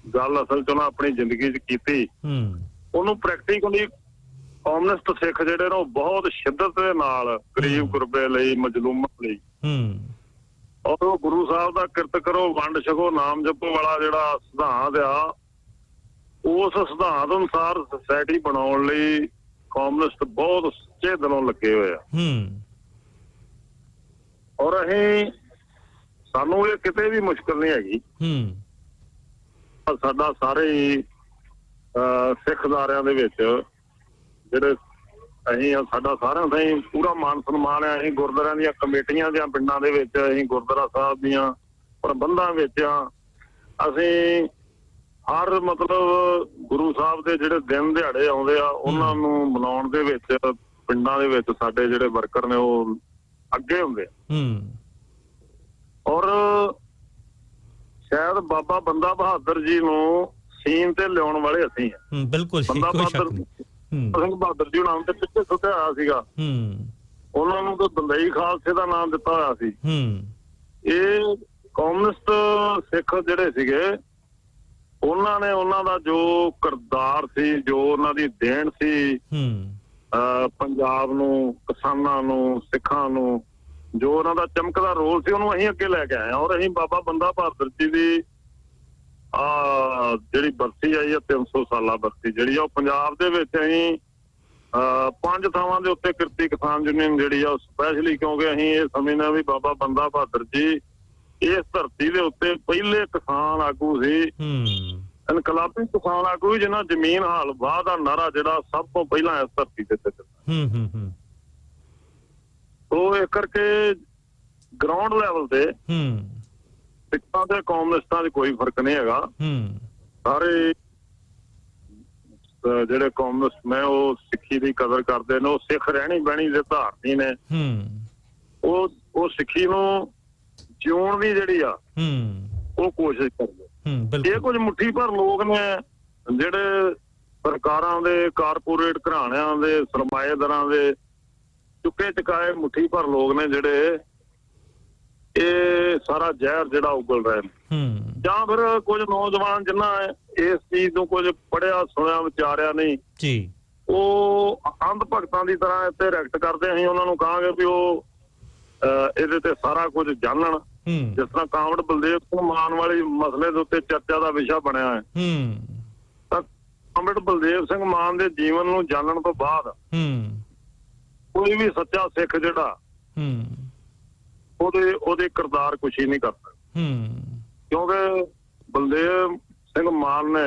[SPEAKER 6] ਗੱਲ ਅਸਲ ਚ ਉਹਨਾਂ ਆਪਣੀ ਜ਼ਿੰਦਗੀ ਚ ਕੀਤੀ, ਉਹਨੂੰ ਪ੍ਰੈਕਟੀਕਲੀ ਕਮਿਊਨਿਸਟ ਸਿੱਖ ਜਿਹੜੇ ਨੇ ਉਹ ਬਹੁਤ ਸ਼ਿੱਦਤ ਦੇ ਨਾਲ ਗਰੀਬ ਗੁਰਬੇ ਲਈ, ਮਜ਼ਲੂਮਾਂ ਲਈ, ਔਰ ਉਹ ਗੁਰੂ ਸਾਹਿਬ ਦਾ ਕਿਰਤ ਕਰੋ, ਵੰਡ ਛਕੋ, ਨਾਮ ਜਪੋ ਵਾਲਾ ਜਿਹੜਾ ਸਿਧਾਂਤ ਆ, ਉਸ ਸਿਧਾਂਤ ਅਨੁਸਾਰ ਸੁਸਾਇਟੀ ਬਣਾਉਣ ਲਈ ਕਮਿਊਨਿਸਟ ਬਹੁਤ ਸੱਚੇ ਦਿਲੋਂ ਲੱਗੇ ਹੋਏ ਆ। ਔਰ ਸਾਨੂੰ ਇਹ ਕਿਤੇ ਵੀ ਮੁਸ਼ਕਲ ਨਹੀਂ ਹੈਗੀ। ਸਾਡਾ ਸਾਰੇ ਹੀ ਸਿੱਖ ਅਦਾਰਿਆਂ ਦੇ ਵਿੱਚ ਜਿਹੜੇ ਅਸੀਂ ਸਾਡਾ ਸਾਰਿਆਂ ਦਾ ਹੀ ਪੂਰਾ ਮਾਨ ਸਨਮਾਨ ਹੈ। ਅਸੀਂ ਗੁਰਦੁਆਰਿਆਂ ਦੀਆਂ ਕਮੇਟੀਆਂ ਦੀਆਂ ਪਿੰਡਾਂ ਦੇ ਵਿੱਚ, ਅਸੀਂ ਗੁਰਦੁਆਰਾ ਸਾਹਿਬ ਦੀਆਂ ਪ੍ਰਬੰਧਾਂ ਵਿੱਚ ਆ। ਅਸੀਂ ਹਰ ਮਤਲਬ ਗੁਰੂ ਸਾਹਿਬ ਦੇ ਜਿਹੜੇ ਦਿਨ ਦਿਹਾੜੇ ਆਉਂਦੇ ਆ ਉਹਨਾਂ ਨੂੰ ਮਨਾਉਣ ਦੇ ਵਿੱਚ ਪਿੰਡਾਂ ਦੇ ਵਿੱਚ ਸਾਡੇ ਜਿਹੜੇ ਵਰਕਰ ਨੇ ਉਹ ਅੱਗੇ ਹੁੰਦੇ ਆ। ਔਰ ਸ਼ਾਇਦ ਬਾਬਾ ਬੰਦਾ ਬਹਾਦਰ ਜੀ ਨੂੰ ਸੀਨ ਤੇ ਲਿਆਉਣ ਵਾਲੇ ਅਸੀਂ ਆ।
[SPEAKER 5] ਬਿਲਕੁਲ,
[SPEAKER 6] ਬੰਦਾ ਬਹਾਦਰ ਜੀ ਨਾਮ ਤੇ ਪਿੱਛੇ ਸੁੱਟਿਆ ਹੋਇਆ ਸੀਗਾ। ਉਹਨਾਂ ਨੂੰ ਤਾਂ ਬੰਦਈ ਖਾਲਸੇ ਦਾ ਨਾਮ ਦਿੱਤਾ ਹੋਇਆ ਸੀ। ਇਹ ਕਮਿਊਨਿਸਟ ਸਿੱਖ ਜਿਹੜੇ ਸੀਗੇ, ਉਹਨਾਂ ਨੇ ਉਹਨਾਂ ਦਾ ਜੋ ਕਿਰਦਾਰ ਸੀ, ਜੋ ਉਹਨਾਂ ਦੀ ਦੇਣ ਸੀ ਪੰਜਾਬ ਨੂੰ, ਕਿਸਾਨਾਂ ਨੂੰ, ਸਿੱਖਾਂ ਨੂੰ, ਜੋ ਉਹਨਾਂ ਦਾ ਚਮਕਦਾ ਰੋਲ ਸੀ, ਉਹਨੂੰ ਅਸੀਂ ਅੱਗੇ ਲੈ ਕੇ ਆਏ ਹਾਂ। ਔਰ ਅਸੀਂ ਬਾਬਾ ਬੰਦਾ ਬਹਾਦਰ ਜੀ ਦੀ ਜਿਹੜੀ ਬਰਸੀ ਆਈ ਆ, 300 ਸਾਲਾ ਬਰਸੀ ਜਿਹੜੀ ਆ, ਉਹ ਪੰਜਾਬ ਦੇ ਵਿੱਚ ਅਸੀਂ 5 ਥਾਵਾਂ ਦੇ ਉੱਤੇ ਕਿਰਤੀ ਕਿਸਾਨ ਯੂਨੀਅਨ ਜਿਹੜੀ ਆ ਉਹ ਸਪੈਸ਼ਲੀ, ਕਿਉਂਕਿ ਅਸੀਂ ਇਹ ਸਮਝਦੇ ਵੀ ਬਾਬਾ ਬੰਦਾ ਬਹਾਦਰ ਜੀ ਇਸ ਧਰਤੀ ਦੇ ਉੱਤੇ ਪਹਿਲੇ ਕਿਸਾਨ ਆਗੂ ਸੀ, ਇਨਕਲਾਬੀ ਕਿਸਾਨ ਆਗੂ, ਜਿਹਨਾਂ ਜ਼ਮੀਨ ਹਾਲ ਵਾਹ ਦਾ ਨਾਰਾ ਜਿਹੜਾ ਸਭ ਤੋਂ ਪਹਿਲਾਂ ਇਸ ਧਰਤੀ ਤੇ ਦਿੱਤਾ। ਉਹ ਇਸ ਕਰਕੇ ਗਰਾਊਂਡ ਲੈਵਲ ਤੇ ਸਿੱਖਾਂ ਤੇ ਕਮਿਊਨਿਸਟਾਂ 'ਚ ਕੋਈ ਫਰਕ ਨਹੀਂ ਹੈਗਾ। ਸਾਰੇ ਜਿਹੜੇ ਕਮਿਊਨਿਸਟ ਨੇ ਉਹ ਸਿੱਖੀ ਦੀ ਕਦਰ ਕਰਦੇ ਨੇ, ਉਹ ਸਿੱਖ ਰਹਿਣੀ ਬਹਿਣੀ ਦੇ ਧਾਰਨੀ ਨੇ। ਉਹ ਸਿੱਖੀ ਨੂੰ ਜਿਉਣ ਦੀ ਜਿਹੜੀ ਆ ਉਹ ਕੋਸ਼ਿਸ਼ ਕਰਦੇ। ਇਹ ਕੁਝ ਮੁੱਠੀ ਭਰ ਲੋਕ ਨੇ ਜਿਹੜੇ ਸਰਕਾਰਾਂ ਦੇ, ਕਾਰਪੋਰੇਟ ਘਰਾਣਿਆਂ ਦੇ, ਸਰਮਾਏਦਾਰਾਂ ਦੇ ਚੁੱਕੇ ਚੁਕਾਏ ਮੁੱਠੀ ਭਰ ਲੋਕ ਨੇ ਜਿਹੜੇ ਇਹ ਸਾਰਾ ਜ਼ਹਿਰ ਜਿਹੜਾ ਉਗਲ ਰਹੇ ਨੇ। ਜਾਂ ਫਿਰ ਕੁਝ ਨੌਜਵਾਨ ਜਿਨ੍ਹਾਂ ਇਸ ਚੀਜ਼ ਨੂੰ ਕੁਝ ਪੜ੍ਹਿਆ ਸੁਣਿਆ ਵਿਚਾਰਿਆ ਨਹੀਂ ਜੀ, ਉਹ ਅੰਧ ਭਗਤਾਂ ਦੀ ਤਰ੍ਹਾਂ ਇੱਥੇ ਰਿਐਕਟ ਕਰਦੇ। ਅਸੀਂ ਉਹਨਾਂ ਨੂੰ ਕਹਾਂਗੇ ਵੀ ਉਹ ਇਹਦੇ ਤੇ ਸਾਰਾ ਕੁਝ ਜਾਣਨ। ਜਿਸ ਤਰ੍ਹਾਂ ਕਾਮਰੇਡ ਬਲਦੇਵ ਸਿੰਘ ਮਾਨ ਵਾਲੇ ਮਸਲੇ ਦੇ ਉੱਤੇ ਚਰਚਾ ਦਾ ਵਿਸ਼ਾ ਬਣਿਆ ਹੈ, ਤਾਂ ਕਾਮਰੇਡ ਬਲਦੇਵ ਸਿੰਘ ਮਾਨ ਦੇ ਜੀਵਨ ਨੂੰ ਜਾਣਨ ਤੋਂ ਬਾਅਦ ਕੋਈ ਵੀ ਸੱਚਾ ਸਿੱਖ ਜਿਹੜਾ ਉਹਦੇ ਕਿਰਦਾਰ ਕੁਛ ਹੀ ਨਹੀਂ ਕਰਦਾ। ਕਿਉਂਕਿ ਬਲਦੇਵ ਸਿੰਘ ਮਾਨ ਨੇ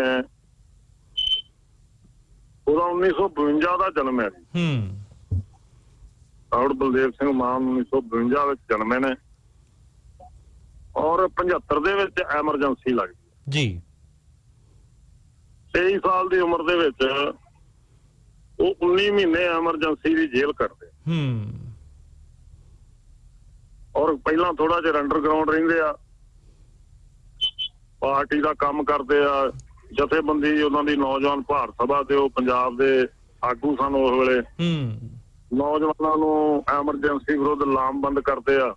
[SPEAKER 6] ਉਹਦਾ 1952 ਦਾ ਜਨਮ ਹੈ। ਕਾਮਰੇਡ ਬਲਦੇਵ ਸਿੰਘ ਮਾਨ 1952 ਵਿੱਚ ਜਨਮੇ ਨੇ ਔਰ 75 ਦੇ ਵਿੱਚ ਐਮਰਜੈਂਸੀ ਲੱਗ ਗਈ ਜੀ। 23 ਸਾਲ ਦੀ ਉਮਰ ਦੇ ਵਿੱਚ ਉਹ 19 ਮਹੀਨੇ ਐਮਰਜੈਂਸੀ ਦੀ ਜੇਲ੍ਹ ਕੱਟਦੇ। ਔਰ ਪਹਿਲਾਂ ਥੋੜਾ ਜਿਹਾ ਅੰਡਰਗਰਾਉਂਡ ਰਹਿੰਦੇ ਆ, ਪਾਰਟੀ ਦਾ ਕੰਮ ਕਰਦੇ ਆ, ਜਥੇਬੰਦੀ ਉਹਨਾਂ ਦੀ ਨੌਜਵਾਨ ਭਾਰਤ ਸਭਾ ਤੇ ਉਹ ਪੰਜਾਬ ਦੇ ਆਗੂ ਸਨ ਉਸ ਵੇਲੇ। ਨੌਜਵਾਨਾਂ ਨੂੰ ਐਮਰਜੈਂਸੀ ਵਿਰੁੱਧ ਲਾਮਬੰਦ ਕਰਦੇ ਆ,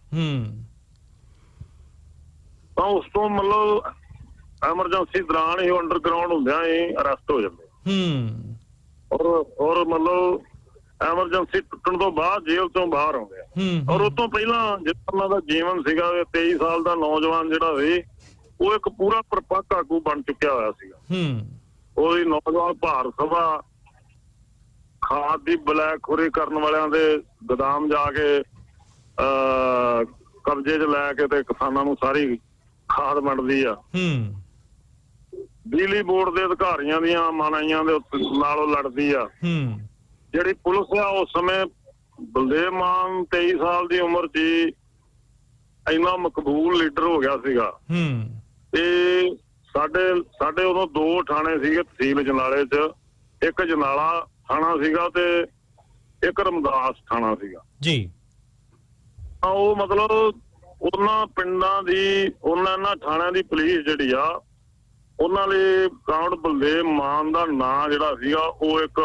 [SPEAKER 6] ਤਾਂ ਉਸ ਤੋਂ ਮਤਲਬ ਐਮਰਜੈਂਸੀ ਦੌਰਾਨ ਹੀ ਅੰਡਰਗਰਾਉਂਡ ਹੁੰਦਿਆਂ ਹੀ ਅਰੈਸਟ ਹੋ ਜਾਂਦੇ। ਔਰ ਮਤਲਬ ਐਮਰਜੈਂਸੀ ਟੁੱਟਣ ਤੋਂ ਬਾਅਦ ਜੇਲ੍ਹ ਤੋਂ ਬਾਹਰ ਆਉਂਦੇ ਆ। ਔਰ ਉਸ ਤੋਂ ਪਹਿਲਾਂ ਜਿਸ ਤਰ੍ਹਾਂ ਦਾ ਜੀਵਨ ਸੀਗਾ, 23 ਸਾਲ ਦਾ ਨੌਜਵਾਨ ਜਿਹੜਾ ਸੀ ਉਹ ਇੱਕ ਪੂਰਾ ਪਰਪੱਕ ਆਗੂ ਬਣ ਚੁੱਕਿਆ ਹੋਇਆ ਸੀਗਾ। ਉਹਦੀ ਨੌਜਵਾਨ ਭਾਰਤ ਸਭਾ ਖਾਦ ਦੀ ਬਲੈਕਖੋਰੀ ਕਰਨ ਵਾਲਿਆਂ ਦੇ ਗੋਦਾਮ ਜਾ ਕੇ ਕਬਜ਼ੇ 'ਚ ਲੈ ਕੇ ਤੇ ਕਿਸਾਨਾਂ ਨੂੰ ਸਾਰੀ ਖਾਦ ਵੰਡਦੀ ਆ। ਬਿਜਲੀ ਬੋਰਡ ਦੇ ਅਧਿਕਾਰੀਆਂ ਦੀਆਂ ਮਨਾਈਆਂ ਦੇ ਨਾਲ ਉਹ ਲੜਦੀ ਆ। ਜਿਹੜੀ ਪੁਲਿਸ ਆ ਉਸ ਸਮੇਂ ਬਲਦੇਵ ਮਾਨ 23 ਸਾਲ ਦੀ ਉਮਰ 'ਚ ਇੰਨਾ ਮਕਬੂਲ ਲੀਡਰ ਹੋ ਗਿਆ ਸੀਗਾ। ਤੇ ਸਾਡੇ ਉਦੋਂ 2 ਥਾਣੇ ਸੀਗੇ ਤਹਿਸੀਲ ਜਨਾਲੇ 'ਚ, ਇੱਕ ਜਨਾਲਾ ਥਾਣਾ ਸੀਗਾ ਤੇ ਇੱਕ ਰਮਦਾਸ ਥਾਣਾ ਸੀਗਾ ਜੀ। ਉਹ ਮਤਲਬ ਉਹਨਾਂ ਪਿੰਡਾਂ ਦੀ ਉਹਨਾਂ ਥਾਣਿਆਂ ਦੀ ਪੁਲਿਸ ਜਿਹੜੀ ਆ ਉਹਨਾਂ ਲਈ ਕਾਉਂਟ ਬਲਦੇਵ ਮਾਨ ਦਾ ਨਾਂ ਜਿਹੜਾ ਸੀਗਾ ਉਹ ਇੱਕ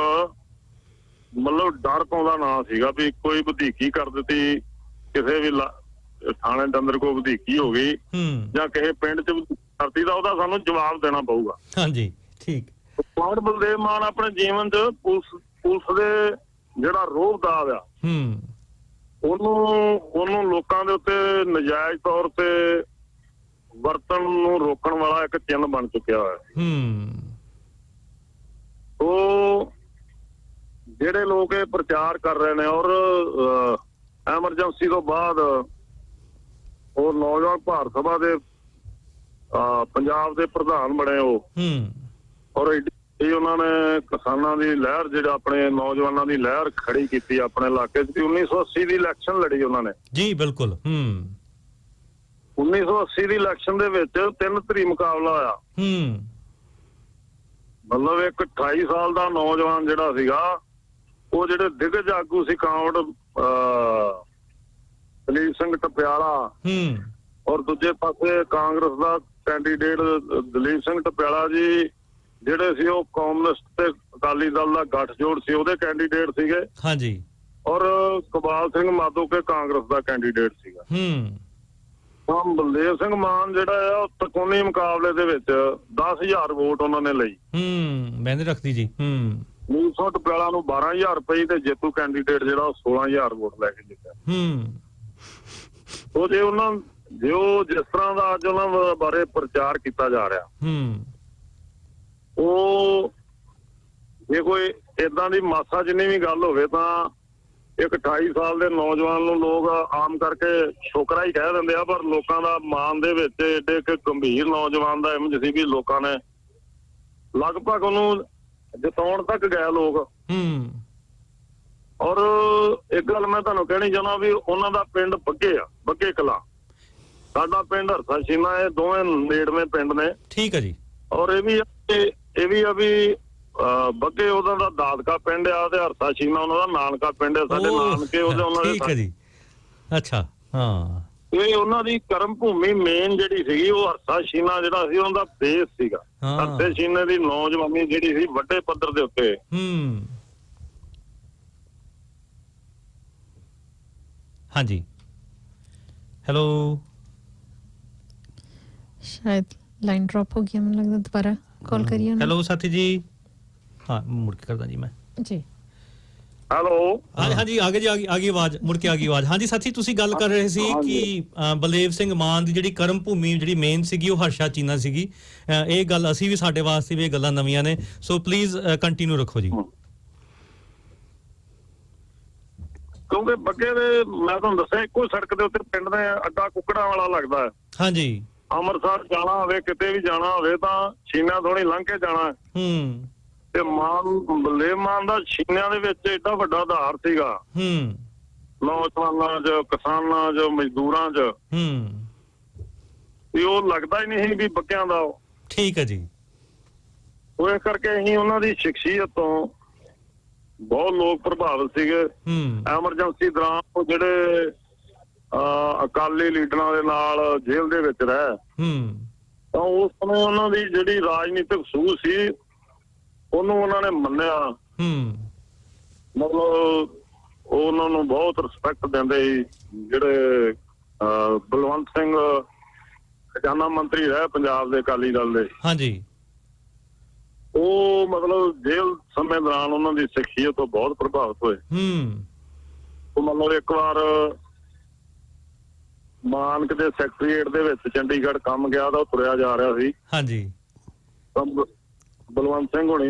[SPEAKER 6] ਮਤਲਬ ਡਰ ਪਾਉਂਦਾ ਨਾਂ ਸੀਗਾ ਵੀ ਕੋਈ ਵਧੀਕੀ ਕਰ ਦਿੱਤੀ, ਕਿਸੇ ਵੀ ਥਾਣੇ ਦੇ ਅੰਦਰ ਕੋਈ ਵਧੀਕੀ ਹੋ ਗਈ ਜਾਂ ਕਿਸੇ ਪਿੰਡ 'ਚ ਕਰਤੀ ਤਾਂ ਉਹਦਾ ਸਾਨੂੰ ਜਵਾਬ ਦੇਣਾ ਪਊਗਾ। ਹਾਂਜੀ ਠੀਕ। ਕਾਉਂਟ ਬਲਦੇਵ ਮਾਨ ਆਪਣੇ ਜੀਵਨ 'ਚ ਪੁਲਿਸ ਦੇ ਜਿਹੜਾ ਰੋਹਬਦਾਰ ਆ ਉਹਨੂੰ ਲੋਕਾਂ ਦੇ ਉੱਤੇ ਨਜਾਇਜ਼ ਤੌਰ ਤੇ ਵਰਤਣ ਨੂੰ ਰੋਕਣ ਵਾਲਾ ਇੱਕ ਚਿੰਨ੍ਹ ਬਣ ਚੁੱਕਿਆ ਹੋਇਆ। ਉਹ ਜਿਹੜੇ ਲੋਕ ਇਹ ਪ੍ਰਚਾਰ ਕਰ ਰਹੇ ਨੇ ਔਰ ਐਮਰਜੈਂਸੀ ਤੋਂ ਬਾਅਦ ਉਹ ਨੌਜਵਾਨ ਭਾਰਤ ਸਭਾ ਦੇ ਪੰਜਾਬ ਦੇ ਪ੍ਰਧਾਨ ਬਣੇ ਉਹ ਔਰ ਉਹਨਾਂ ਨੇ ਕਿਸਾਨਾਂ ਦੀ ਲਹਿਰ ਜਿਹੜਾ ਆਪਣੇ ਨੌਜਵਾਨਾਂ ਦੀ ਲਹਿਰ ਖੜੀ ਕੀਤੀ ਆਪਣੇ ਇਲਾਕੇ 'ਚ। 1980 ਦੀ ਇਲੈਕਸ਼ਨ ਲੜੀ ਉਹਨਾਂ ਨੇ ਜੀ। ਬਿਲਕੁਲ 1980 ਦੀ ਇਲੈਕਸ਼ਨ ਦੇ ਵਿੱਚ 3 ਧਿਰੀ ਮੁਕਾਬਲਾ ਹੋਇਆ। ਮਤਲਬ ਇੱਕ 28 ਸਾਲ ਦਾ ਨੌਜਵਾਨ ਜਿਹੜਾ ਸੀਗਾ ਉਹ ਜਿਹੜੇ ਦਿੱਗਜ ਆਗੂ ਸੀ ਕਾਉਂਟ ਦਲੀਪ ਸਿੰਘ ਟਪਿਆਲਾ ਔਰ ਦੂਜੇ ਪਾਸੇ ਕਾਂਗਰਸ ਦਾ ਕੈਂਡੀਡੇਟ ਦਲੀਪ ਸਿੰਘ ਟਪਿਆਲਾ ਜੀ ਜਿਹੜੇ ਸੀ ਉਹ ਕਮਿਊਨਿਸਟ ਤੇ ਅਕਾਲੀ ਦਲ ਦਾ ਗੱਠਜੋੜ ਸੀ ਉਹਦੇ ਕੈਂਡੀਡੇਟ ਸੀਗੇ। ਹਾਂਜੀ। ਔਰ ਇਕਬਾਲ ਸਿੰਘ ਮਾਧੋਕੇ ਕਾਂਗਰਸ ਦਾ ਕੈਂਡੀਡੇਟ ਸੀਗਾ। ਬਲਦੇਵ ਸਿੰਘ ਮਾਨ ਜਿਹੜਾ ਆ ਤਕੋਨੀ ਮੁਕਾਬਲੇ ਦੇ ਵਿੱਚ 10,000 ਵੋਟ ਉਹਨਾਂ ਨੇ ਲਈ। ਬੈਂਦੇ ਰੱਖਦੀ ਜੀ। ਦਲੀਪ ਸਿੰਘ ਟਪਿਆਲਾ ਨੂੰ 12,000 ਰੁਪਏ ਤੇ ਜੇਤੂ ਕੈਂਡੀਡੇਟ ਜਿਹੜਾ ਉਹ 16,000 ਵੋਟ ਲੈ ਕੇ ਜਿੱਤਿਆ। ਉਹ ਜੇ ਉਹ ਜਿਸ ਤਰ੍ਹਾਂ ਦਾ ਅੱਜ ਉਹਨਾਂ ਬਾਰੇ ਪ੍ਰਚਾਰ ਕੀਤਾ ਜਾ ਰਿਹਾ ਉਹ ਜੇ ਕੋਈ ਏਦਾਂ ਦੀ ਮਾਸਾ ਜਿੰਨੀ ਵੀ ਗੱਲ ਹੋਵੇ ਤਾਂ ਇੱਕ 28 ਸਾਲ ਦੇ ਨੌਜਵਾਨ ਨੂੰ ਲੋਕ ਆਮ ਕਰਕੇ ਛੋਕਰਾ ਹੀ ਕਹਿ ਦਿੰਦੇ ਆ, ਪਰ ਲੋਕਾਂ ਦਾ ਮਾਨ ਦੇ ਵਿੱਚ ਏਡੇ ਇੱਕ ਗੰਭੀਰ ਨੌਜਵਾਨ ਦਾ ਇਮੇਜ ਸੀ ਵੀ ਲੋਕਾਂ ਨੇ ਲਗਭਗ ਉਹਨੂੰ ਜਿਤਾਉਣ ਤੱਕ ਗਏ ਲੋਕ। ਔਰ ਇੱਕ ਗੱਲ ਮੈਂ ਤੁਹਾਨੂੰ ਕਹਿਣੀ ਚਾਹੁੰਦਾ ਵੀ ਉਹਨਾਂ ਦਾ ਪਿੰਡ ਬੱਗੇ ਕਲਾਂ, ਸਾਡਾ ਪਿੰਡ ਹਰਸਾ ਸ਼ੀਨਾ, ਇਹ ਦੋਵੇਂ ਨੇੜਵੇਂ ਪਿੰਡ ਨੇ। ਠੀਕ ਹੈ ਜੀ। ਔਰ ਇਹ ਵੀ ਆ ਵੀ ਬੱਗੇ ਉਹਨਾਂ ਦਾ ਦਾਦਕਾ ਪਿੰਡ ਆ ਤੇ ਹਰਸਾ ਸ਼ੀਨਾ ਉਹਨਾਂ ਦਾ ਨਾਨਕਾ ਪਿੰਡ ਆ। ਸਾਡੇ ਨਾਨਕੇ ਉਹਨਾਂ ਦੇ। ਠੀਕ ਹੈ ਜੀ। ਅੱਛਾ। ਹਾਂ। ਇਹ ਉਹਨਾਂ ਦੀ ਕਰਮ ਭੂਮੀ ਮੇਨ ਜਿਹੜੀ ਸੀਗੀ ਉਹ ਹਰਸਾ ਸ਼ੀਨਾ ਜਿਹੜਾ ਸੀ ਉਹਨਾਂ ਦਾ ਬੇਸ ਸੀਗਾ। ਹਰਸੇ ਸ਼ੀਨੇ ਦੀ ਨੌਜਵਾਨੀ ਜਿਹੜੀ ਸੀ ਵੱਡੇ ਪੱਧਰ ਦੇ ਉੱਤੇ। ਹਾਂਜੀ। ਹੈਲੋ।
[SPEAKER 2] शायद लाइन ड्रॉप हो गया, मुझे लगता दोबारा कॉल करिए।
[SPEAKER 5] हेलो साथी जी। हाँ मुड़ के करदा जी मैं जी।
[SPEAKER 6] हेलो।
[SPEAKER 5] हाँ जी आगे आवाज मुड़ के आवाज। हाँ जी साथी तुसी गल कर रहे सी कि बलदेव सिंह मान दी जिहड़ी कर्म भूमि जिहड़ी मेन सीगी वो हर्षा चीना सीगी। ਇਹ ਗੱਲ ਅਸੀਂ ਵੀ ਸਾਡੇ ਵਾਸਤੇ ਵੀ ਇਹ ਗੱਲਾਂ ਨਵੀਆਂ ਨੇ, ਸੋ ਪਲੀਜ਼ ਕੰਟੀਨਿਊ ਰੱਖੋ ਜੀ।
[SPEAKER 6] ਕਿਉਂਕਿ ਬੱਗੇ ਦੇ ਮੈਂ ਤੁਹਾਨੂੰ ਦੱਸਿਆ ਇੱਕੋ ਸੜਕ ਦੇ ਉੱਤੇ ਪਿੰਡ ਦੇ ਅੱਡਾ ਕੁੱਕੜਾਂ ਵਾਲਾ ਲੱਗਦਾ ਹੈ। ਹਾਂਜੀ। ਅੰਮ੍ਰਿਤਸਰ ਜਾਣਾ ਹੋਵੇ ਕਿਤੇ ਵੀ ਜਾਣਾ ਹੋਵੇ ਤਾਂ ਸ਼ੀਨਾ ਥੋੜੀ ਲੰਘ ਕੇ ਜਾਣਾ। ਤੇ ਬਲਦੇਵ ਮਾਨ ਦਾ ਸ਼ੀਨਿਆਂ ਦੇ ਵਿੱਚ ਏਡਾ ਵੱਡਾ ਆਧਾਰ ਸੀਗਾ ਨੌਜਵਾਨਾਂ 'ਚ, ਕਿਸਾਨਾਂ 'ਚ, ਮਜ਼ਦੂਰਾਂ 'ਚ ਵੀ ਉਹ ਲੱਗਦਾ ਹੀ ਨਹੀਂ ਸੀ ਵੀ ਬੱਗਿਆਂ ਦਾ। ਠੀਕ ਹੈ ਜੀ। ਉਹ ਇਸ ਕਰਕੇ ਅਸੀਂ ਉਹਨਾਂ ਦੀ ਸ਼ਖਸੀਅਤ ਤੋਂ ਬਹੁਤ ਲੋਕ ਪ੍ਰਭਾਵਿਤ ਸੀਗੇ। ਐਮਰਜੈਂਸੀ ਦੌਰਾਨ ਉਹ ਜਿਹੜੇ ਅਕਾਲੀ ਲੀਡਰਾਂ ਦੇ ਨਾਲ ਜੇਲ੍ਹ ਦੇ ਵਿੱਚ ਰਹੇ ਤਾਂ ਉਸ ਸਮੇਂ ਉਹਨਾਂ ਦੀ ਜਿਹੜੀ ਰਾਜਨੀਤਿਕ ਸੂਝ ਸੀ ਉਹਨੂੰ ਉਹਨਾਂ ਨੇ ਮੰਨਿਆ। ਮਤਲਬ ਉਹ ਉਹਨਾਂ ਨੂੰ ਬਹੁਤ ਰਿਸਪੈਕਟ ਦਿੰਦੇ ਸੀ। ਜਿਹੜੇ ਬਲਵੰਤ ਸਿੰਘ ਖਜ਼ਾਨਾ ਮੰਤਰੀ ਰਹੇ ਪੰਜਾਬ ਦੇ ਅਕਾਲੀ ਦਲ ਦੇ। ਹਾਂਜੀ। ਉਹ ਮਤਲਬ ਜੇਲ੍ਹ ਸਮੇਂ ਦੌਰਾਨ ਉਹਨਾਂ ਦੀ ਸ਼ਖਸੀਅਤ ਤੋਂ ਬਹੁਤ ਪ੍ਰਭਾਵਿਤ ਹੋਏ। ਉਹ ਮਤਲਬ ਇੱਕ ਵਾਰ ਮਾਨਕ ਦੇ ਸੈਕਟਰੀਏਟ ਦੇ ਵਿੱਚ ਚੰਡੀਗੜ੍ਹ ਕੰਮ ਗਿਆ ਤਾਂ ਉਹ ਤੁਰਿਆ ਜਾ ਰਿਹਾ ਸੀ।
[SPEAKER 5] ਹਾਂਜੀ।
[SPEAKER 6] ਤਾਂ ਬਲਵੰਤ ਸਿੰਘ ਹੋਣੀ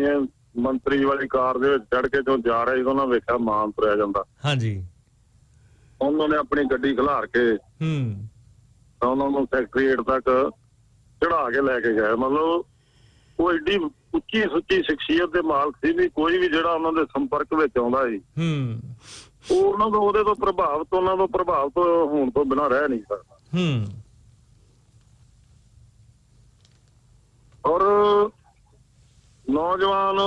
[SPEAKER 6] ਮੰਤਰੀ ਵਾਲੀ ਕਾਰ ਦੇ ਵਿੱਚ ਚੜ੍ਹ ਕੇ ਜੋ ਜਾ ਰਿਹਾ ਸੀ, ਉਹਨਾਂ ਵੇਖਿਆ ਮਾਨ ਤੁਰਿਆ ਜਾਂਦਾ।
[SPEAKER 5] ਹਾਂਜੀ।
[SPEAKER 6] ਉਹਨਾਂ ਨੇ ਆਪਣੀ ਗੱਡੀ ਖਿਲਾਰ ਕੇ ਤਾਂ ਉਹਨਾਂ ਨੂੰ ਸੈਕਟਰੀਏਟ ਤੱਕ ਚੜਾ ਕੇ ਲੈ ਕੇ ਗਏ। ਮਤਲਬ ਉਹ ਏਡੀ ਉੱਚੀ ਸੁੱਚੀ ਸ਼ਖਸੀਅਤ ਦੇ ਮਾਲਕ ਸੀ ਵੀ ਕੋਈ ਵੀ ਜਿਹੜਾ ਉਹਨਾਂ ਦੇ ਸੰਪਰਕ ਵਿੱਚ ਆਉਂਦਾ ਸੀ ਉਹ ਉਹਨਾਂ ਤੋਂ ਉਹਦੇ ਤੋਂ ਪ੍ਰਭਾਵਿਤ ਹੋਣ ਤੋਂ ਬਿਨਾਂ ਰਹਿ ਨਹੀਂ ਸਕਦਾ। ਔਰ ਨੌਜਵਾਨ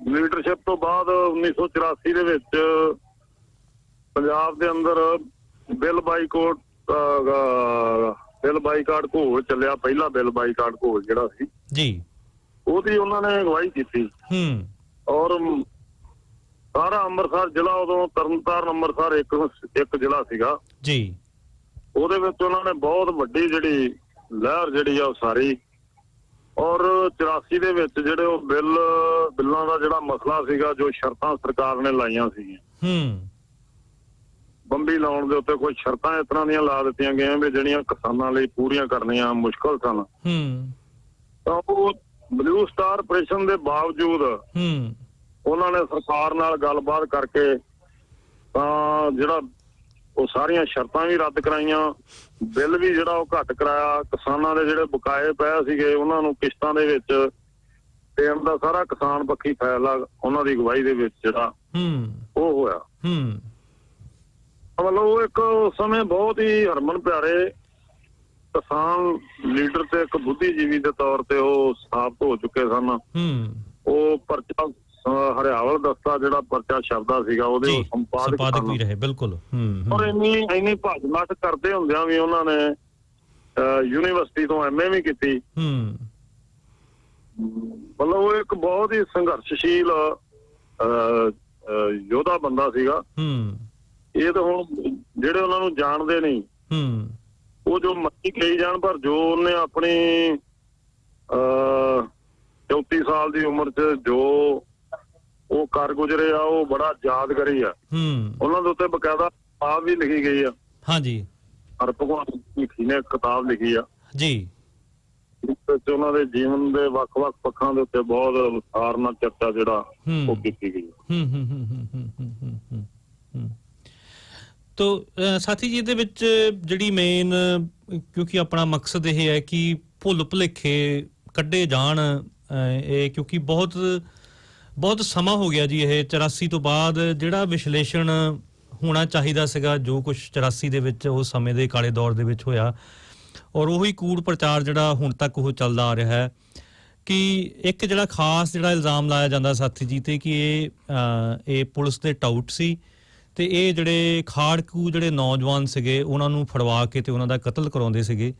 [SPEAKER 6] ਲੀਡਰਸ਼ਿਪ ਤੋਂ ਬਾਅਦ 1984 ਦੇ ਵਿੱਚ ਪੰਜਾਬ ਦੇ ਅੰਦਰ ਬਿੱਲ ਬਾਈਕਾਟ ਘੋਲ ਚੱਲਿਆ। ਪਹਿਲਾ ਬਿੱਲ ਬਾਈਕਾਟ ਘੋਲ ਜਿਹੜਾ ਸੀ ਜੀ, ਉਹਦੀ ਉਹਨਾਂ ਨੇ ਅਗਵਾਈ ਕੀਤੀ। ਔਰ ਸਾਰਾ ਅੰਮ੍ਰਿਤਸਰ ਜ਼ਿਲ੍ਹਾ, ਉਦੋਂ ਤਰਨਤਾਰਨ ਅੰਮ੍ਰਿਤਸਰ ਇੱਕ ਜ਼ਿਲ੍ਹਾ ਸੀਗਾ ਜੀ, ਉਹਦੇ ਵਿੱਚ ਉਹਨਾਂ ਨੇ ਬਹੁਤ ਵੱਡੀ ਜਿਹੜੀ ਲਹਿਰ ਜਿਹੜੀ ਆ ਉਹ ਸਾਰੀ। ਔਰ 84 ਦੇ ਵਿੱਚ ਜਿਹੜੇ ਉਹ ਬਿੱਲਾਂ ਦਾ ਜਿਹੜਾ ਮਸਲਾ ਸੀਗਾ, ਜੋ ਸ਼ਰਤਾਂ ਸਰਕਾਰ ਨੇ ਲਾਈਆਂ ਸੀਗੀਆਂ, ਬੰਬੀ ਲਾਉਣ ਦੇ ਉੱਤੇ ਕੁਝ ਸ਼ਰਤਾਂ ਇਸ ਤਰ੍ਹਾਂ ਦੀਆਂ ਲਾ ਦਿੱਤੀਆਂ ਗਈਆਂ ਵੀ ਜਿਹੜੀਆਂ ਕਿਸਾਨਾਂ ਲਈ ਪੂਰੀਆਂ ਕਰਨੀਆਂ ਮੁਸ਼ਕਲ ਸਨ। ਤਾਂ ਉਹ ਬਲੂ ਸਟਾਰ ਆਪਰੇਸ਼ਨ ਦੇ ਬਾਵਜੂਦ ਉਹਨਾਂ ਨੇ ਸਰਕਾਰ ਨਾਲ ਗੱਲਬਾਤ ਕਰਕੇ ਤਾਂ ਜਿਹੜਾ ਉਹ ਸਾਰੀਆਂ ਸ਼ਰਤਾਂ ਵੀ ਰੱਦ ਕਰਾਈਆਂ, ਬਿੱਲ ਵੀ ਜਿਹੜਾ ਉਹ ਘੱਟ ਕਰਾਇਆ। ਕਿਸਾਨਾਂ ਦੇ ਜਿਹੜੇ ਬਕਾਏ ਪਏ ਸੀਗੇ ਉਹਨਾਂ ਨੂੰ ਕਿਸ਼ਤਾਂ ਦੇ ਵਿੱਚ ਦੇਣ ਦਾ ਸਾਰਾ ਕਿਸਾਨ ਪੱਖੀ ਫੈਸਲਾ ਉਹਨਾਂ ਦੀ ਅਗਵਾਈ ਦੇ ਵਿੱਚ ਜਿਹੜਾ ਉਹ ਹੋਇਆ। ਮਤਲਬ ਉਹ ਇੱਕ ਸਮੇਂ ਬਹੁਤ ਹੀ ਹਰਮਨ ਪਿਆਰੇ ਕਿਸਾਨ ਲੀਡਰ ਤੇ ਇੱਕ ਬੁੱਧੀਜੀਵੀ ਦੇ ਤੌਰ ਤੇ ਉਹ ਸਾਬਤ ਹੋ ਚੁੱਕੇ ਸਨ। ਉਹ ਪਰਚਾ ਹਰਿਆਵਲ ਦਸਤਾ ਜਿਹੜਾ ਪਰਚਾ ਛਪਦਾ ਸੀਗਾ ਉਹਦੇ ਸੰਪਾਦਕ ਵੀ ਰਹੇ। ਬਿਲਕੁਲ। ਔਰ ਇੰਨੀ ਭੱਜ ਨੱਠ ਕਰਦੇ ਹੁੰਦਿਆਂ ਵੀ ਉਹਨਾਂ ਨੇ ਯੂਨੀਵਰਸਿਟੀ ਤੋਂ MA ਵੀ ਕੀਤੀ। ਮਤਲਬ ਉਹ ਇੱਕ ਬਹੁਤ ਹੀ ਸੰਘਰਸ਼ਸ਼ੀਲ ਯੋਧਾ ਬੰਦਾ ਸੀਗਾ। ਇਹ ਤਾਂ ਹੁਣ ਜਿਹੜੇ ਉਹਨਾਂ ਨੂੰ ਜਾਣਦੇ ਨਹੀਂ ਉਹ ਜੋ ਮਰਜ਼ੀ ਕਹੀ ਜਾਣ, ਪਰ ਜੋ ਉਹਨੇ ਆਪਣੀ 34 ਸਾਲ ਦੀ ਉਮਰ 'ਚ ਜੋ ਉਹ ਕਰ ਗੁਜ਼ਰੇ ਆ ਉਹ ਬੜਾ ਯਾਦਗਾਰੀ ਆ। ਉਹਨਾਂ ਦੇ ਉੱਤੇ ਬਕਾਇਦਾ ਕਿਤਾਬ ਵੀ ਲਿਖੀ ਗਈ ਆ। ਹਾਂਜੀ। ਹਰ ਭਗਵਾਨ ਲਿਖੀ ਨੇ ਕਿਤਾਬ ਲਿਖੀ ਆ ਜੀ, ਜਿਸ ਵਿੱਚ ਉਹਨਾਂ ਦੇ ਜੀਵਨ ਦੇ ਵੱਖ-ਵੱਖ ਪੱਖਾਂ ਦੇ ਉੱਤੇ ਬਹੁਤ ਵਿਸਥਾਰ ਨਾਲ ਚਰਚਾ ਜਿਹੜਾ ਉਹ ਕੀਤੀ ਗਈ।
[SPEAKER 5] ਤੋ ਸਾਥੀ ਜੀ, ਇਹਦੇ ਵਿੱਚ ਜਿਹੜੀ ਮੇਨ, ਕਿਉਂਕਿ ਆਪਣਾ ਮਕਸਦ ਇਹ ਹੈ ਕਿ ਭੁੱਲ ਭੁਲੇਖੇ ਕੱਢੇ ਜਾਣ, ਇਹ ਕਿਉਂਕਿ ਬਹੁਤ ਸਮਾਂ ਹੋ ਗਿਆ ਜੀ। ਇਹ 84 ਤੋਂ ਬਾਅਦ ਜਿਹੜਾ ਵਿਸ਼ਲੇਸ਼ਣ ਹੋਣਾ ਚਾਹੀਦਾ ਸੀਗਾ, ਜੋ ਕੁਝ 84 ਦੇ ਵਿੱਚ ਉਸ ਸਮੇਂ ਦੇ ਕਾਲੇ ਦੌਰ ਦੇ ਵਿੱਚ ਹੋਇਆ, ਔਰ ਉਹੀ ਕੂੜ ਪ੍ਰਚਾਰ ਜਿਹੜਾ ਹੁਣ ਤੱਕ ਉਹ ਚੱਲਦਾ ਆ ਰਿਹਾ ਹੈ ਕਿ ਇੱਕ ਜਿਹੜਾ ਖਾਸ ਜਿਹੜਾ ਇਲਜ਼ਾਮ ਲਾਇਆ ਜਾਂਦਾ ਸਾਥੀ ਜੀ ਤੇ ਕਿ ਇਹ ਪੁਲਿਸ ਦੇ ਟਾਊਟ ਸੀ ਤੇ ਇਹ ਜਿਹੜੇ ਖਾੜਕੂ ਜਿਹੜੇ ਨੌਜਵਾਨ ਸੀਗੇ ਉਹਨਾਂ ਨੂੰ ਫੜਵਾ ਕੇ ਤੇ ਉਹਨਾਂ ਦਾ ਕਤਲ ਕਰਾਉਂਦੇ ਸੀਗੇ।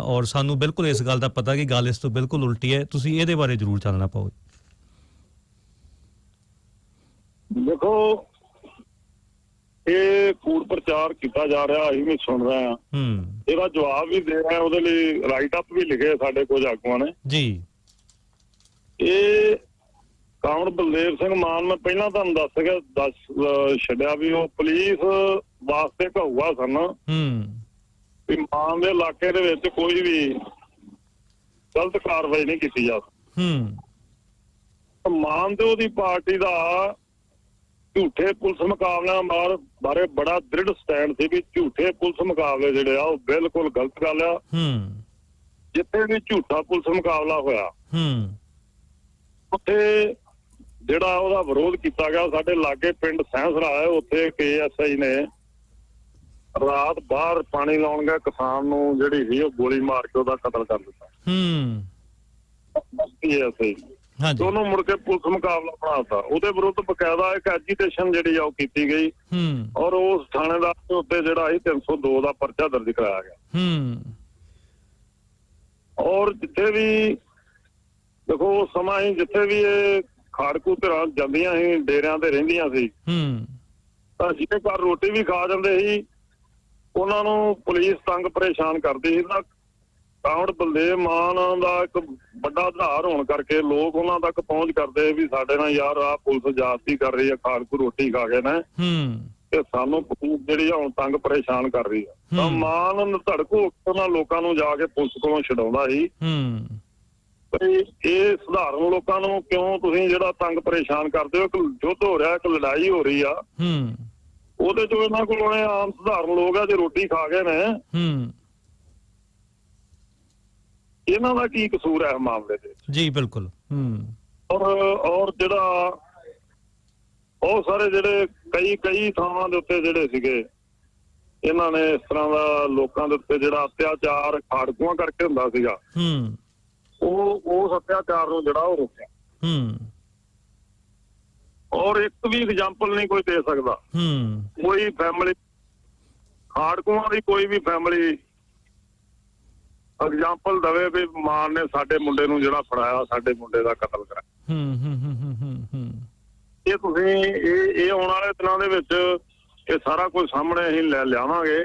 [SPEAKER 5] ਔਰ ਸਾਨੂੰ ਬਿਲਕੁਲ ਇਸ ਗੱਲ ਦਾ ਪਤਾ ਕਿ ਗੱਲ ਇਸ ਤੋਂ ਬਿਲਕੁਲ ਉਲਟੀ ਹੈ। ਤੁਸੀਂ ਇਹਦੇ ਬਾਰੇ ਜ਼ਰੂਰ ਚਾਨਣਾ ਪਾਓ।
[SPEAKER 6] ਦੇਖੋ, ਇਹ ਕੂੜ ਪ੍ਰਚਾਰ ਕੀਤਾ ਜਾ ਰਿਹਾ, ਅਸੀਂ ਵੀ ਸੁਣ ਰਹੇ ਹਾਂ, ਇਹਦਾ ਜਵਾਬ ਵੀ ਦੇ ਰਹੇ, ਉਹਦੇ ਲਈ ਰਾਈਟ ਅਪ ਵੀ ਲਿਖੇ ਸਾਡੇ ਕੁਝ ਆਗੂਆਂ ਨੇ ਜੀ। ਇਹ ਕਾਮਰੇਡ ਬਲਦੇਵ ਸਿੰਘ ਮਾਨ, ਮੈਂ ਪਹਿਲਾਂ ਤੁਹਾਨੂੰ ਦੱਸ ਛੱਡਿਆ ਵੀ ਉਹ ਪੁਲਿਸ ਵਾਸਤੇ ਘਊਆ ਸਨ ਵੀ ਮਾਨ ਦੇ ਇਲਾਕੇ ਦੇ ਵਿੱਚ ਕੋਈ ਵੀ ਗਲਤ ਕਾਰਵਾਈ ਨਹੀਂ ਕੀਤੀ ਜਾ ਸਕਦੀ। ਮਾਨ ਤੇ ਉਹਦੀ ਪਾਰਟੀ ਦਾ ਝੂਠੇ ਪੁਲਿਸ ਮੁਕਾਬਲਿਆਂ ਬਾਰੇ ਬੜਾ ਦ੍ਰਿੜ ਸਟੈਂਡ ਸੀ ਵੀ ਝੂਠੇ ਪੁਲਿਸ ਮੁਕਾਬਲੇ ਜਿਹੜੇ ਆ ਉਹ ਬਿਲਕੁਲ ਗਲਤ ਗੱਲ ਆ। ਜਿੱਥੇ ਵੀ ਝੂਠਾ ਪੁਲਿਸ ਮੁਕਾਬਲਾ ਹੋਇਆ ਉੱਥੇ ਜਿਹੜਾ ਉਹਦਾ ਵਿਰੋਧ ਕੀਤਾ ਗਿਆ। ਸਾਡੇ ਲਾਗੇ ਪਿੰਡ ਸੈਂਸਰਾ ਹੈ, ਉੱਥੇ KSI ਨੇ ਰਾਤ ਬਾਹਰ ਪਾਣੀ ਲਾਉਣ ਗਿਆ ਕਿਸਾਨ ਨੂੰ ਜਿਹੜੀ ਸੀ ਉਹ ਗੋਲੀ ਮਾਰ ਕੇ ਉਹਦਾ ਕਤਲ ਕਰ ਦਿੱਤਾ। ਉਹਨੂੰ ਮੁੜ ਕੇ ਪੁਲਿਸ ਮੁਕਾਬਲਾ ਬਣਾਤਾ। ਉਹਦੇ ਵਿਰੁੱਧ ਬਕਾਇਦਾ ਇੱਕ ਐਜੀਟੇਸ਼ਨ ਜਿਹੜੀ ਆ ਉਹ ਕੀਤੀ ਗਈ ਔਰ ਉਸ ਥਾਣੇਦਾਰ ਦੇ ਉੱਤੇ ਜਿਹੜਾ ਸੀ 302 ਦਾ ਪਰਚਾ ਦਰਜ ਕਰਾਇਆ ਗਿਆ। ਔਰ ਜਿੱਥੇ ਵੀ ਦੇਖੋ ਉਸ ਸਮਾਂ ਹੀ ਜਿੱਥੇ ਵੀ ਇਹ ਖਾੜਕੂ ਧਿਰਾਂ ਜਾਂਦੀਆਂ ਸੀ, ਡੇਰਿਆਂ ਤੇ ਰਹਿੰਦੀਆਂ ਸੀ, ਤਾਂ ਜਿਹਦੇ ਘਰ ਰੋਟੀ ਵੀ ਖਾ ਜਾਂਦੇ ਸੀ ਉਹਨਾਂ ਨੂੰ ਪੁਲਿਸ ਤੰਗ ਪਰੇਸ਼ਾਨ ਕਰਦੀ ਸੀ। ਤਾਂ ਕਾਮਰੇਡ ਬਲਦੇਵ ਮਾਨ ਦਾ ਇੱਕ ਵੱਡਾ ਆਧਾਰ ਹੋਣ ਕਰਕੇ ਲੋਕ ਉਹਨਾਂ ਤੱਕ ਪਹੁੰਚ ਕਰਦੇ ਵੀ ਸਾਡੇ ਨਾਲ ਯਾਰ ਆਹ ਪੁਲਿਸ ਜ਼ਿਆਦਤੀ ਕਰ ਰਹੀ ਹੈ, ਖਾੜਕੂ ਰੋਟੀ ਖਾ ਕੇ ਨੇ ਤੇ ਸਾਨੂੰ ਪੁਲਿਸ ਜਿਹੜੀ ਆ ਹੁਣ ਤੰਗ ਪਰੇਸ਼ਾਨ ਕਰ ਰਹੀ ਆ। ਤਾਂ ਮਾਨ ਧੜਕੋ ਉਹਨਾਂ ਲੋਕਾਂ ਨੂੰ ਜਾ ਕੇ ਪੁਲਿਸ ਕੋਲੋਂ ਛਡਾਉਂਦਾ ਸੀ। ਇਹ ਸਧਾਰਨ ਲੋਕਾਂ ਨੂੰ ਕਿਉਂ ਤੁਸੀਂ ਜਿਹੜਾ ਤੰਗ ਪਰੇਸ਼ਾਨ ਕਰਦੇ ਹੋ? ਇੱਕ ਯੁੱਧ ਹੋ ਰਿਹਾ, ਇੱਕ ਲੜਾਈ ਹੋ ਰਹੀ ਆ, ਉਹਦੇ ਚੋਂ ਇਹਨਾਂ ਕੋਲ ਆਮ ਸਧਾਰਨ ਲੋਕ ਆ ਜੇ ਰੋਟੀ ਖਾ ਗਏ ਨੇ, ਇਹਨਾਂ ਦਾ ਕੀ ਕਸੂਰ ਹੈ ਮਾਮਲੇ ਦੇ?
[SPEAKER 5] ਜੀ ਬਿਲਕੁਲ।
[SPEAKER 6] ਔਰ ਜਿਹੜਾ ਬਹੁਤ ਸਾਰੇ ਜਿਹੜੇ ਕਈ ਥਾਵਾਂ ਦੇ ਉੱਤੇ ਜਿਹੜੇ ਸੀਗੇ ਇਹਨਾਂ ਨੇ ਇਸ ਤਰ੍ਹਾਂ ਦਾ ਲੋਕਾਂ ਦੇ ਉੱਤੇ ਜਿਹੜਾ ਅਤਿਆਚਾਰ ਖਾੜਕੂਆਂ ਕਰਕੇ ਹੁੰਦਾ ਸੀਗਾ, ਉਸ ਅਤਿਆਚਾਰ ਨੂੰ ਜਿਹੜਾ ਉਹ ਰੋਕਿਆ। ਔਰ ਇੱਕ ਵੀ ਐਗਜ਼ਾਮਪਲ ਨਹੀਂ ਕੋਈ ਦੇ ਸਕਦਾ, ਕੋਈ ਫੈਮਿਲੀ ਖਾੜਕੂਆਂ ਦੀ ਕੋਈ ਵੀ ਫੈਮਿਲੀ ਐਗਜ਼ਾਮਪਲ ਦਵੇ ਵੀ ਮਾਨ ਨੇ ਸਾਡੇ ਮੁੰਡੇ ਨੂੰ ਜਿਹੜਾ ਫੜਾਇਆ, ਸਾਡੇ ਮੁੰਡੇ ਦਾ ਕਤਲ ਕਰਾਇਆ। ਇਹ ਤੁਸੀਂ ਇਹ ਆਉਣ ਵਾਲੇ ਦਿਨਾਂ ਦੇ ਵਿੱਚ ਇਹ ਸਾਰਾ ਕੁਝ ਸਾਹਮਣੇ ਅਸੀਂ ਲੈ ਲਿਆਵਾਂਗੇ।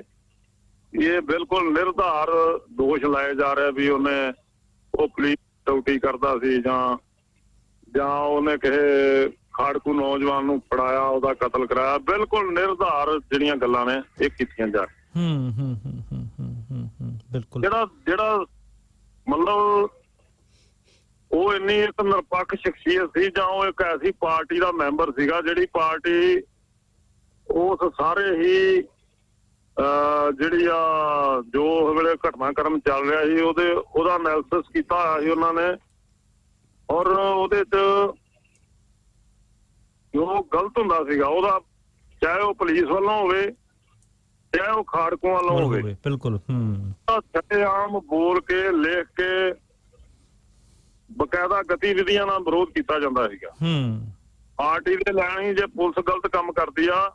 [SPEAKER 6] ਇਹ ਬਿਲਕੁਲ ਨਿਰਧਾਰ ਦੋਸ਼ ਲਾਏ ਜਾ ਰਹੇ ਵੀ ਉਹ ਪੁਲਿਸ ਡਿਊਟੀ ਕਰਦਾ ਸੀ ਜਾਂ ਉਹਨੇ ਕਿਸੇ ਖਾੜਕੂ ਨੌਜਵਾਨ ਨੂੰ ਫੜਾਇਆ, ਉਹਦਾ ਕਤਲ ਕਰਾਇਆ। ਬਿਲਕੁਲ ਨਿਰਧਾਰ ਜਿਹੜੀਆਂ ਗੱਲਾਂ ਨੇ ਇਹ ਕੀਤੀਆਂ ਜਾ ਰਹੀਆਂ।
[SPEAKER 5] ਬਿਲਕੁਲ
[SPEAKER 6] ਜਿਹੜਾ ਮਤਲਬ ਉਹ ਇੰਨੀ ਇੱਕ ਨਿਰਪੱਖ ਸ਼ਖਸੀਅਤ ਸੀ ਜਾਂ ਉਹ ਇੱਕ ਐਸੀ ਪਾਰਟੀ ਦਾ ਮੈਂਬਰ ਸੀਗਾ ਜਿਹੜੀ ਪਾਰਟੀ ਉਸ ਸਾਰੇ ਹੀ ਜਿਹੜੀ ਆ ਜੋ ਵੇਲੇ ਘਟਨਾਕ੍ਰਮ ਚੱਲ ਰਿਹਾ ਸੀ ਉਹਦਾ ਐਨਾਲਿਸਿਸ ਕੀਤਾ ਹੋਇਆ ਸੀ ਉਹਨਾਂ ਨੇ। ਔਰ ਉਹਦੇ ਚ ਜੋ ਗਲਤ ਹੁੰਦਾ ਸੀਗਾ ਉਹਦਾ, ਚਾਹੇ ਉਹ ਪੁਲਿਸ ਵੱਲੋਂ ਹੋਵੇ ਚਾਹੇ ਉਹ ਖਾੜਕੂਆਂ ਵੱਲੋਂ ਹੋਵੇ,
[SPEAKER 5] ਬਿਲਕੁਲ
[SPEAKER 6] ਆਮ ਬੋਲ ਕੇ ਲਿਖ ਕੇ ਬਕਾਇਦਾ ਗਤੀਵਿਧੀਆਂ ਨਾਲ ਵਿਰੋਧ ਕੀਤਾ ਜਾਂਦਾ ਸੀਗਾ। ਪਾਰਟੀ ਦੇ ਲੈਣ ਹੀ ਜੇ ਪੁਲਿਸ ਗਲਤ ਕੰਮ ਕਰਦੀ ਆ,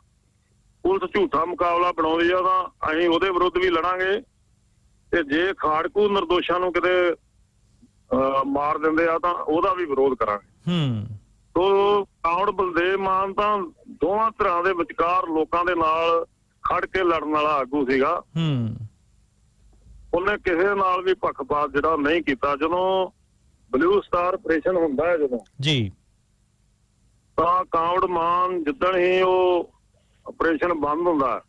[SPEAKER 6] ਪੁਲਿਸ ਝੂਠਾ ਮੁਕਾਬਲਾ ਬਣਾਉਂਦੀ ਆ, ਤਾਂ ਅਸੀਂ ਉਹਦੇ ਵਿਰੁੱਧ ਵੀ ਲੜਾਂਗੇ। ਤੇ ਜੇ ਖਾੜਕੂ ਨਿਰਦੋਸ਼ਾਂ ਨੂੰ ਕਿਤੇ ਮਾਰ ਦਿੰਦੇ ਆ ਤਾਂ ਉਹਦਾ ਵੀ ਵਿਰੋਧ ਕਰਾਂਗੇ। ਸੋ ਕਾਂਵੜ ਬਲਦੇਵ ਮਾਨ ਤਾਂ ਦੋਵਾਂ ਧਿਰਾਂ ਦੇ ਵਿਚਕਾਰ ਲੋਕਾਂ ਦੇ ਨਾਲ ਖੜ ਕੇ ਲੜਨ ਵਾਲਾ ਆਗੂ ਸੀਗਾ। ਉਹਨੇ ਕਿਸੇ ਨਾਲ ਵੀ ਪੱਖਪਾਤ ਜਿਹੜਾ ਨਹੀਂ ਕੀਤਾ। ਜਦੋਂ ਬਲੂ ਸਟਾਰ ਆਪਰੇਸ਼ਨ ਹੁੰਦਾ ਹੈ ਜਦੋਂ
[SPEAKER 5] ਜੀ,
[SPEAKER 6] ਤਾਂ ਕਾਂਵੜ ਮਾਨ ਜਿੱਦਣ ਹੀ ਉਹ ਆਪਰੇਸ਼ਨ ਬੰਦ ਹੁੰਦਾ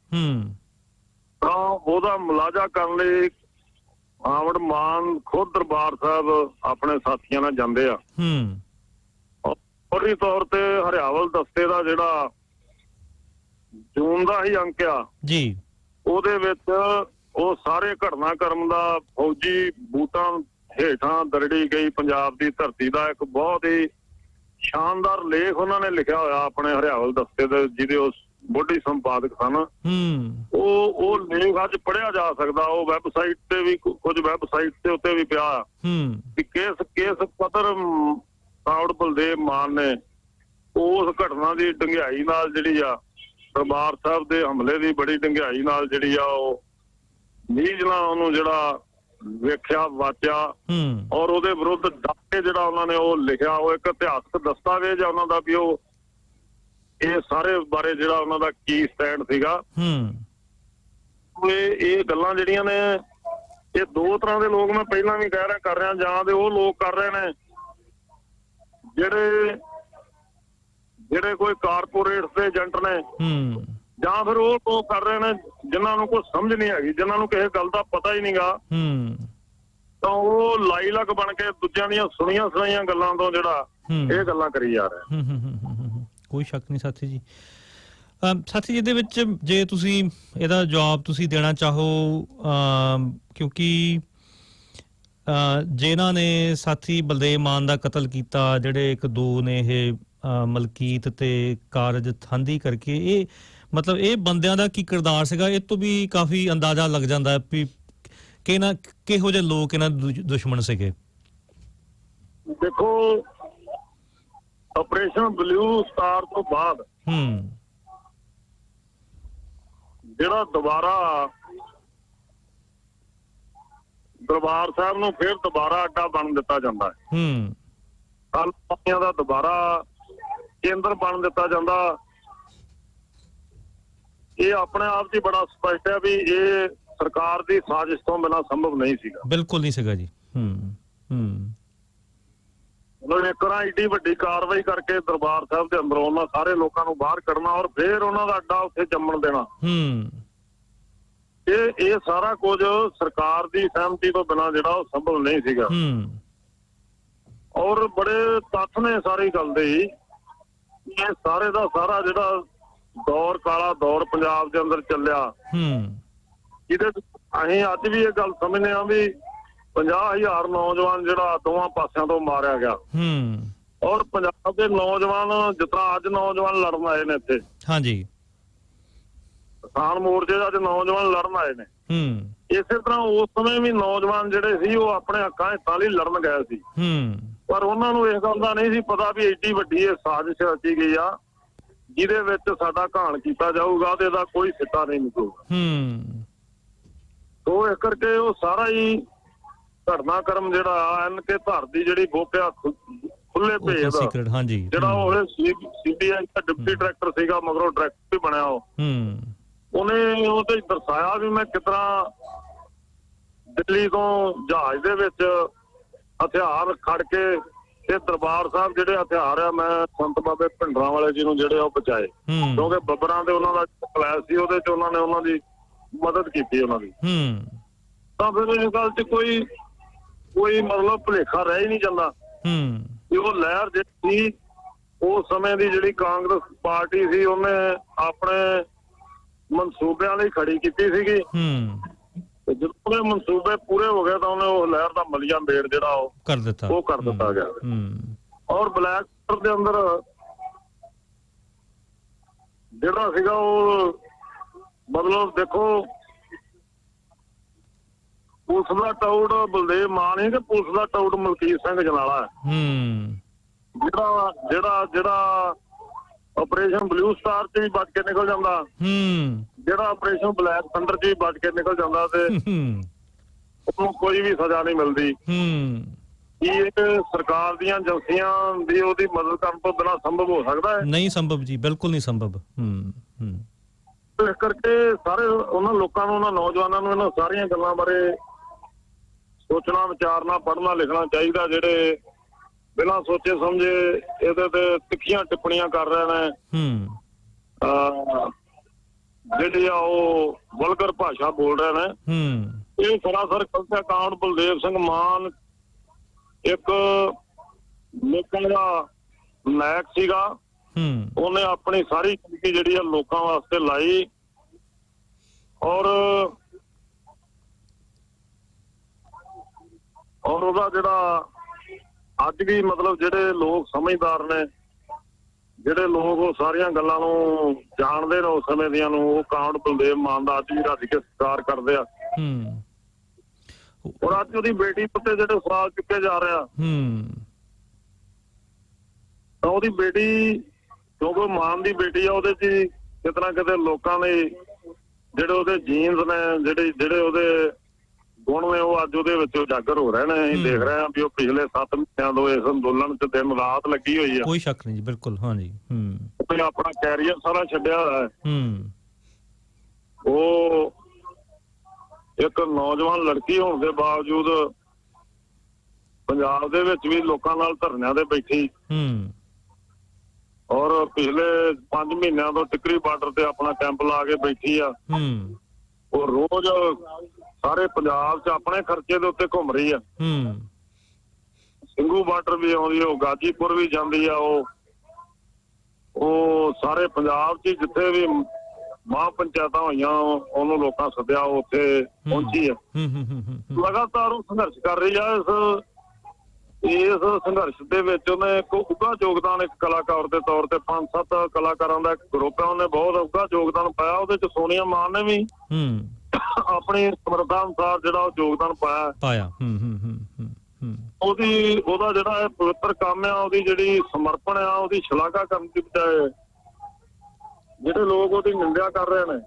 [SPEAKER 6] ਤਾਂ ਉਹਦਾ ਮੁਲਾਜ਼ਾ ਕਰਨ ਲਈ ਕਾਂਵੜ ਮਾਨ ਖੁਦ ਦਰਬਾਰ ਸਾਹਿਬ ਆਪਣੇ ਸਾਥੀਆਂ ਨਾਲ ਜਾਂਦੇ ਆ। ਫੌਰੀ ਤੌਰ ਤੇ ਹਰਿਆਵਲ ਦਸਤੇ ਦਾ ਜਿਹੜਾ ਜੂਨ ਦਾ ਹੀ ਅੰਕ ਆ
[SPEAKER 5] ਜੀ, ਉਹਦੇ
[SPEAKER 6] ਵਿੱਚ ਉਹ ਸਾਰੇ ਘਟਨਾਕ੍ਰਮ ਦਾ ਫੌਜੀ ਬੂਟਾਂ ਹੇਠਾਂ ਦਰੜੀ ਗਈ ਪੰਜਾਬ ਦੀ ਧਰਤੀ ਦਾ ਇੱਕ ਬਹੁਤ ਹੀ ਸ਼ਾਨਦਾਰ ਲੇਖ ਉਹਨਾਂ ਨੇ ਲਿਖਿਆ ਹੋਇਆ ਆਪਣੇ ਹਰਿਆਵਲ ਦਸਤੇ ਦੇ, ਜਿਹਦੇ ਉਹ ਬੋਡੀ ਸੰਪਾਦਕ ਸਨ। ਉਹ ਲੇਖ ਅੱਜ ਪੜ੍ਹਿਆ ਜਾ ਸਕਦਾ। ਉਹ ਵੈਬਸਾਈਟ ਤੇ ਵੀ, ਕੁਝ ਵੈਬਸਾਈਟ ਦੇ ਉੱਤੇ ਵੀ ਪਿਆ ਕਿ ਕਿਸ ਪੱਧਰ ਕਾਂਵੜ ਬਲਦੇਵ ਮਾਨ ਨੇ ਉਸ ਘਟਨਾ ਦੀ ਡੂੰਘਾਈ ਨਾਲ ਜਿਹੜੀ ਆ, ਦਰਬਾਰ ਸਾਹਿਬ ਦੇ ਹਮਲੇ ਦੀ ਬੜੀ ਡੂੰਘਾਈ ਨਾਲ ਜਿਹੜੀ ਆ ਉਹ ਨੀਝ ਨਾਲ ਉਹਨੂੰ ਜਿਹੜਾ ਵੇਖਿਆ, ਵਾਚਿਆ ਔਰ ਉਹਦੇ ਵਿਰੁੱਧ ਡਟ ਕੇ ਜਿਹੜਾ ਉਹਨਾਂ ਨੇ ਉਹ ਲਿਖਿਆ। ਉਹ ਇੱਕ ਇਤਿਹਾਸਕ ਦਸਤਾਵੇਜ਼ ਆ ਉਹਨਾਂ ਦਾ ਵੀ ਉਹ ਇਹ ਸਾਰੇ ਬਾਰੇ ਜਿਹੜਾ ਉਹਨਾਂ ਦਾ ਕੀ ਸਟੈਂਡ ਸੀਗਾ। ਇਹ ਗੱਲਾਂ ਜਿਹੜੀਆਂ ਨੇ ਇਹ ਦੋ ਤਰ੍ਹਾਂ ਦੇ ਲੋਕ ਮੈਂ ਪਹਿਲਾਂ ਵੀ ਕਹਿ ਰਿਹਾ ਕਰ ਰਿਹਾ, ਜਾਂ ਤੇ ਉਹ ਲੋਕ ਕਰ ਰਹੇ ਨੇ ਜਿਹੜੇ ਕੋਈ ਕਾਰਪੋਰੇਟ ਦੇ ਏਜੰਟ ਨੇ, ਜਾਂ ਫਿਰ ਉਹ ਲੋਕ ਕਰ ਰਹੇ ਨੇ ਜਿਨ੍ਹਾਂ ਨੂੰ ਕੋਈ ਸਮਝ ਨਹੀਂ ਹੈਗੀ, ਜਿਨ੍ਹਾਂ ਨੂੰ ਕਿਸੇ ਗੱਲ ਦਾ ਪਤਾ ਹੀ ਨਹੀਂਗਾ, ਤਾਂ ਉਹ ਲਾਈ ਲੱਗ ਬਣ ਕੇ ਦੂਜਿਆਂ ਦੀਆਂ ਸੁਣੀਆਂ ਸੁਣਾਈਆਂ ਗੱਲਾਂ ਤੋਂ ਜਿਹੜਾ ਇਹ ਗੱਲਾਂ ਕਰੀ ਜਾ ਰਿਹਾ।
[SPEAKER 5] ਕੋਈ ਸ਼ੱਕ ਨਹੀਂ ਸਾਥੀ ਜੀ। ਸਾਥੀ ਜੀ, ਇਹਦੇ ਵਿੱਚ ਜੇ ਤੁਸੀਂ ਇਹਦਾ ਜਵਾਬ ਤੁਸੀਂ ਦੇਣਾ ਚਾਹੋ, ਕਿਉਂਕਿ ਜਿਨ੍ਹਾਂ ਨੇ ਸਾਥੀ ਬਲਦੇਵ ਮਾਨ ਦਾ ਕਤਲ ਕੀਤਾ, ਜਿਹੜੇ ਇੱਕ ਦੋ ਨੇ ਇਹ ਮਲਕੀਤ ਤੇ ਕਾਰਜ ਥਾਂਦੀ ਕਰਕੇ, ਇਹ ਮਤਲਬ ਇਹ ਬੰਦਿਆਂ ਦਾ ਕੀ ਕਿਰਦਾਰ ਸੀਗਾ? ਇਹ ਤੋਂ ਵੀ ਕਾਫੀ ਅੰਦਾਜ਼ਾ ਲੱਗ ਜਾਂਦਾ ਹੈ ਵੀ ਕਿਹੋ ਜਿਹੇ ਲੋਕ ਇਹਨਾਂ ਦੁਸ਼ਮਣ ਸੀਗੇ।
[SPEAKER 6] ਦੇਖੋ, ਆਪਰੇਸ਼ਨ ਬਲੂ ਸਟਾਰ ਤੋਂ ਬਾਅਦ ਜਿਹੜਾ ਦੁਬਾਰਾ ਦਰਬਾਰ ਸਾਹਿਬ ਨੂੰ ਫਿਰ ਦੁਬਾਰਾ ਅੱਡਾ ਬਣ ਦਿੱਤਾ ਜਾਂਦਾ ਹੈ, ਕਾਲੀਆਂ ਦਾ ਦੁਬਾਰਾ ਕੇਂਦਰ ਬਣ ਦਿੱਤਾ ਜਾਂਦਾ। ਇਹ ਆਪਣੇ ਆਪ 'ਚ ਬੜਾ ਸਪਸ਼ਟ ਹੈ ਵੀ ਇਹ ਸਰਕਾਰ ਦੀ ਸਾਜ਼ਿਸ਼ ਤੋਂ ਬਿਨਾਂ ਸੰਭਵ ਨਹੀਂ ਸੀਗਾ।
[SPEAKER 5] ਬਿਲਕੁਲ ਨਹੀਂ ਸੀਗਾ ਜੀ।
[SPEAKER 6] ਇੱਕ ਵਾਰ ਏਡੀ ਵੱਡੀ ਕਾਰਵਾਈ ਕਰਕੇ ਦਰਬਾਰ ਸਾਹਿਬ ਦੇ ਅੰਦਰੋਂ ਉਹਨਾਂ ਸਾਰੇ ਲੋਕਾਂ ਨੂੰ ਬਾਹਰ ਕੱਢਣਾ ਔਰ ਫੇਰ ਉਹਨਾਂ ਦਾ ਅੱਡਾ ਉੱਥੇ ਜੰਮਣ ਦੇਣਾ, ਇਹ ਸਾਰਾ ਕੁਝ ਸਰਕਾਰ ਦੀ ਸਹਿਮਤੀ ਤੋਂ ਬਿਨਾਂ ਜਿਹੜਾ ਉਹ ਸੰਭਵ ਨਹੀਂ ਸੀਗਾ। ਔਰ ਬੜੇ ਤੱਥ ਨੇ ਸਾਰੀ ਗੱਲ ਦੇ, ਇਹ ਸਾਰੇ ਦਾ ਸਾਰਾ ਜਿਹੜਾ ਦੌਰ, ਕਾਲਾ ਦੌਰ ਪੰਜਾਬ ਦੇ ਅੰਦਰ ਚੱਲਿਆ, ਜਿਹਦੇ ਅਸੀਂ ਅੱਜ ਵੀ ਇਹ ਗੱਲ ਸਮਝਦੇ ਹਾਂ ਵੀ 50,000 ਨੌਜਵਾਨ ਜਿਹੜਾ ਦੋਵਾਂ ਪਾਸਿਆਂ ਤੋਂ ਮਾਰਿਆ ਗਿਆ। ਔਰ ਪੰਜਾਬ ਦੇ ਨੌਜਵਾਨ ਜਿਸ ਤਰ੍ਹਾਂ ਅੱਜ ਨੌਜਵਾਨ ਲੜਨ ਆਏ ਨੇ ਇੱਥੇ, ਹਾਂਜੀ, ਕਿਸਾਨ ਮੋਰਚੇ ਦਾ ਅੱਜ ਨੌਜਵਾਨ ਲੜਨ ਆਏ ਨੇ, ਇਸੇ ਤਰ੍ਹਾਂ ਉਸ ਸਮੇਂ ਵੀ ਨੌਜਵਾਨ ਜਿਹੜੇ ਸੀ ਉਹ ਆਪਣੇ ਹੱਕਾਂ ਹਿੱਤਾਂ ਲਈ ਲੜਨ ਗਏ ਸੀ। ਪਰ ਉਹਨਾਂ ਨੂੰ ਇਸ ਗੱਲ ਦਾ ਨਹੀਂ ਸੀ ਪਤਾ ਵੀ ਏਡੀ ਵੱਡੀ ਇਹ ਸਾਜ਼ਿਸ਼ ਰਚੀ ਗਈ ਆ ਜਿਹਦੇ ਵਿੱਚ ਸਾਡਾ ਘਾਣ ਕੀਤਾ ਜਾਊਗਾ ਤੇ ਇਹਦਾ ਕੋਈ ਸਿੱਟਾ ਨਹੀਂ ਨਿਕਲੂਗਾ। ਸੋ ਇਸ ਕਰਕੇ ਉਹ ਸਾਰਾ ਹੀ ਘਟਨਾਕ੍ਰਮ ਜਿਹੜਾ ਐਨ ਕੇ ਧਰ ਦੀ ਜਿਹੜੀ ਗੋਪਿਆ ਖੁੱਲੇ ਭੇਜ ਦਾ, ਜਿਹੜਾ ਉਹ CBI ਦਾ ਡਿਪਟੀ ਡਾਇਰੈਕਟਰ ਸੀਗਾ, ਮਗਰੋਂ ਡਾਇਰੈਕਟਰ ਵੀ ਬਣਿਆ, ਉਹਨੇ ਉਹਦੇ ਦਰਸਾਇਆ ਵੀ ਮੈਂ ਕਿਸ ਤਰ੍ਹਾਂ ਦਿੱਲੀ ਤੋਂ ਜਹਾਜ਼ ਦੇ ਵਿੱਚ ਹਥਿਆਰ ਖੜ ਕੇ ਤੇ ਦਰਬਾਰ ਸਾਹਿਬ ਜਿਹੜੇ ਹਥਿਆਰ ਆ ਮੈਂ ਸੰਤ ਬਾਬੇ ਭਿੰਡਰਾਂ ਵਾਲੇ ਜੀ ਨੂੰ ਜਿਹੜੇ ਉਹ ਬਚਾਏ, ਕਿਉਂਕਿ ਬੱਬਰਾਂ ਦੇ ਉਹਨਾਂ ਦਾ ਕਲੈਸ਼ ਸੀ, ਉਹਦੇ ਚ ਉਹਨਾਂ ਨੇ ਉਹਨਾਂ ਦੀ ਮਦਦ ਕੀਤੀ ਉਹਨਾਂ ਦੀ। ਤਾਂ ਫਿਰ ਇਸ ਗੱਲ ਚ ਕੋਈ ਮਤਲਬ ਭੁਲੇਖਾ ਰਹਿ ਹੀ ਨਹੀਂ ਜਾਂਦਾ ਕਿ ਉਹ ਲਹਿਰ ਜਿਹੜੀ ਉਸ ਸਮੇਂ ਦੀ ਜਿਹੜੀ ਕਾਂਗਰਸ ਪਾਰਟੀ ਸੀ ਉਹਨੇ ਆਪਣੇ ਮਨਸੂਬਿਆਂ ਲਈ ਖੜੀ ਕੀਤੀ ਸੀਗੀ, ਤੇ ਜਦੋਂ ਉਹਦੇ ਮਨਸੂਬੇ ਪੂਰੇ ਹੋ ਗਏ ਤਾਂ ਉਹਨੇ ਉਹ ਲਹਿਰ ਦਾ ਮਲੀਆ ਮੇੜ ਜਿਹੜਾ ਉਹ ਕਰ ਦਿੱਤਾ ਗਿਆ। ਔਰ ਬਲੈਕ ਦੇ ਅੰਦਰ ਜਿਹੜਾ ਸੀਗਾ ਉਹ ਮਤਲਬ ਦੇਖੋ ਪੁਲਿਸ ਦਾ ਟਾਊਟ ਬਲਦੇਵ ਮਾਨ ਹੈ ਕਿ ਪੁਲਿਸ ਦਾ ਟਾਊਟ ਮਲਕੀਤ ਸਿੰਘ ਜਨਾਲਾ ਹੈ, ਜਿਹੜਾ ਆਪਰੇਸ਼ਨ ਬਲੂ ਸਟਾਰ ਚ ਵੀ ਬਚ ਕੇ ਨਿਕਲ ਜਾਂਦਾ, ਜਿਹੜਾ ਆਪਰੇਸ਼ਨ ਬਲੈਕ ਥੰਡਰ ਚ ਵੀ ਬਚ ਕੇ ਨਿਕਲ ਜਾਂਦਾ ਤੇ ਉਹਨੂੰ ਕੋਈ ਵੀ ਸਜ਼ਾ ਨਹੀਂ ਮਿਲਦੀ। ਕੀ ਇਹ ਸਰਕਾਰ ਦੀਆਂ ਏਜੰਸੀਆਂ ਦੀ ਉਹਦੀ ਮਦਦ ਕਰਨ ਤੋਂ ਬਿਨਾਂ ਸੰਭਵ ਹੋ ਸਕਦਾ ਹੈ? ਨਹੀਂ ਸੰਭਵ ਜੀ, ਬਿਲਕੁਲ ਨਹੀਂ ਸੰਭਵ। ਇਸ ਕਰਕੇ ਸਾਰੇ ਉਹਨਾਂ ਲੋਕਾਂ ਨੂੰ, ਉਹਨਾਂ ਨੌਜਵਾਨਾਂ ਨੂੰ ਇਹਨਾਂ ਸਾਰੀਆਂ ਗੱਲਾਂ ਬਾਰੇ ਸੋਚਣਾ, ਵਿਚਾਰਨਾ, ਪੜ੍ਹਨਾ, ਲਿਖਣਾ ਚਾਹੀਦਾ, ਜਿਹੜੇ ਬਿਨਾਂ ਸੋਚੇ ਸਮਝੇ ਇਹਦੇ ਤੇ ਤਿੱਖੀਆਂ ਟਿੱਪਣੀਆਂ ਕਰ ਰਹੇ ਨੇ, ਜਿਹੜੀ ਆ ਉਹ ਵਲਗਰ ਭਾਸ਼ਾ ਬੋਲ ਰਹੇ ਨੇ। ਇਹ ਸਰਾਸਰ ਗਲਤ ਕਾਂਡ। ਬਲਦੇਵ ਸਿੰਘ ਮਾਨ ਇੱਕ ਲੋਕਾਂ ਦਾ ਨਾਇਕ ਸੀਗਾ, ਉਹਨੇ ਆਪਣੀ ਸਾਰੀ ਜ਼ਿੰਦਗੀ ਜਿਹੜੀ ਆ ਲੋਕਾਂ ਵਾਸਤੇ ਲਾਈ, ਔਰ ਉਹਦਾ ਜਿਹੜਾ ਅੱਜ ਵੀ ਮਤਲਬ ਜਿਹੜੇ ਲੋਕ ਸਮਝਦਾਰ ਨੇ, ਜਿਹੜੇ ਲੋਕ ਉਹ ਸਾਰੀਆਂ ਗੱਲਾਂ ਨੂੰ ਜਾਣਦੇ ਨੇ ਉਸ ਸਮੇਂ ਦੀਆਂ ਨੂੰ, ਉਹ ਕਾਂਡ ਬਲਦੇਵ ਮਾਨ ਦਾ ਅੱਜ ਵੀ ਰੱਜ ਕੇ ਸਤਿਕਾਰ ਕਰਦੇ ਆ। ਔਰ ਅੱਜ ਉਹਦੀ ਬੇਟੀ ਉੱਤੇ ਜਿਹੜੇ ਸਵਾਲ ਚੁੱਕੇ ਜਾ ਰਿਹਾ, ਤਾਂ ਉਹਦੀ ਬੇਟੀ ਕਿਉਂਕਿ ਮਾਨ ਦੀ ਬੇਟੀ ਆ, ਉਹਦੇ ਚ ਕਿਤੇ ਨਾ ਕਿਤੇ ਲੋਕਾਂ ਨੇ ਜਿਹੜੇ ਉਹਦੇ ਜੀਨਸ ਨੇ, ਜਿਹੜੇ ਉਹਦੇ ਗੁਣ ਨੇ, ਉਹ ਅੱਜ ਉਹਦੇ ਵਿੱਚ ਉਜਾਗਰ ਹੋ ਰਹੇ ਨੇ। ਅਸੀਂ ਦੇਖ ਰਹੇ ਹਾਂ ਵੀ ਉਹ ਪਿਛਲੇ 7 ਮਹੀਨਿਆਂ ਤੋਂ ਇਸ ਅੰਦੋਲਨ ਚ ਦਿਨ ਰਾਤ ਲੱਗੀ ਹੋਈ ਆ, ਕੋਈ ਸ਼ੱਕ ਨਹੀਂ ਜੀ, ਬਿਲਕੁਲ। ਹਾਂਜੀ, ਉਹਨੇ ਆਪਣਾ ਕੈਰੀਅਰ ਸਾਰਾ ਛੱਡਿਆ ਹੋਇਆ ਹੈ। ਉਹ ਇੱਕ ਨੌਜਵਾਨ ਲੜਕੀ ਹੋਣ ਦੇ ਬਾਵਜੂਦ ਪੰਜਾਬ ਦੇ ਵਿੱਚ ਵੀ ਲੋਕਾਂ ਨਾਲ ਧਰਨਿਆਂ ਤੇ ਬੈਠੀ, ਔਰ ਪਿਛਲੇ 5 ਮਹੀਨਿਆਂ ਤੋਂ ਟਿਕਰੀ ਬਾਰਡਰ ਤੇ ਆਪਣਾ ਕੈਂਪ ਲਾ ਕੇ ਬੈਠੀ ਆ। ਉਹ ਰੋਜ਼ ਸਾਰੇ ਪੰਜਾਬ 'ਚ ਆਪਣੇ ਖਰਚੇ ਦੇ ਉੱਤੇ ਘੁੰਮ ਰਹੀ ਆ। ਸਿੰਘੂ ਬਾਰਡਰ ਵੀ ਆਉਂਦੀ, ਉਹ ਗਾਜੀਪੁਰ ਵੀ ਜਾਂਦੀ ਆ, ਉਹ ਸਾਰੇ ਪੰਜਾਬ 'ਚ ਜਿੱਥੇ ਵੀ ਮਹਾਂ ਪੰਚਾਇਤਾਂ ਹੋਈਆਂ ਉਹਨੂੰ ਲੋਕਾਂ ਸੱਦਿਆ, ਉਹ ਉੱਥੇ ਪਹੁੰਚੀ ਆ। ਲਗਾਤਾਰ ਉਹ ਸੰਘਰਸ਼ ਕਰ ਰਹੀ ਆ। ਇਸ ਸੰਘਰਸ਼ ਦੇ ਵਿੱਚ ਉਹਨੇ ਇੱਕ ਉੱਘਾ ਯੋਗਦਾਨ, ਇੱਕ ਕਲਾਕਾਰ ਦੇ ਤੌਰ ਤੇ 5-7 ਕਲਾਕਾਰਾਂ ਦਾ ਇੱਕ ਗਰੁੱਪ ਹੈ, ਉਹਨੇ ਬਹੁਤ ਉੱਘਾ ਯੋਗਦਾਨ ਪਾਇਆ। ਉਹਦੇ ਚ ਸੋਨੀਆ ਮਾਨ ਨੇ ਵੀ ਆਪਣੀ ਸਮਰੱਥਾ ਅਨੁਸਾਰ ਜਿਹੜਾ ਉਹ ਯੋਗਦਾਨ ਪਾਇਆ। ਉਹਦਾ ਜਿਹੜਾ ਇਹ ਪਵਿੱਤਰ ਕੰਮ ਆ, ਉਹਦੀ ਜਿਹੜੀ ਸਮਰਪਣ ਆ, ਉਹਦੀ ਸ਼ਲਾਘਾ ਕਰਨ ਦੀ ਬਜਾਏ ਜਿਹੜੇ ਲੋਕ ਉਹਦੀ ਨਿੰਦਿਆ ਕਰ ਰਹੇ ਨੇ,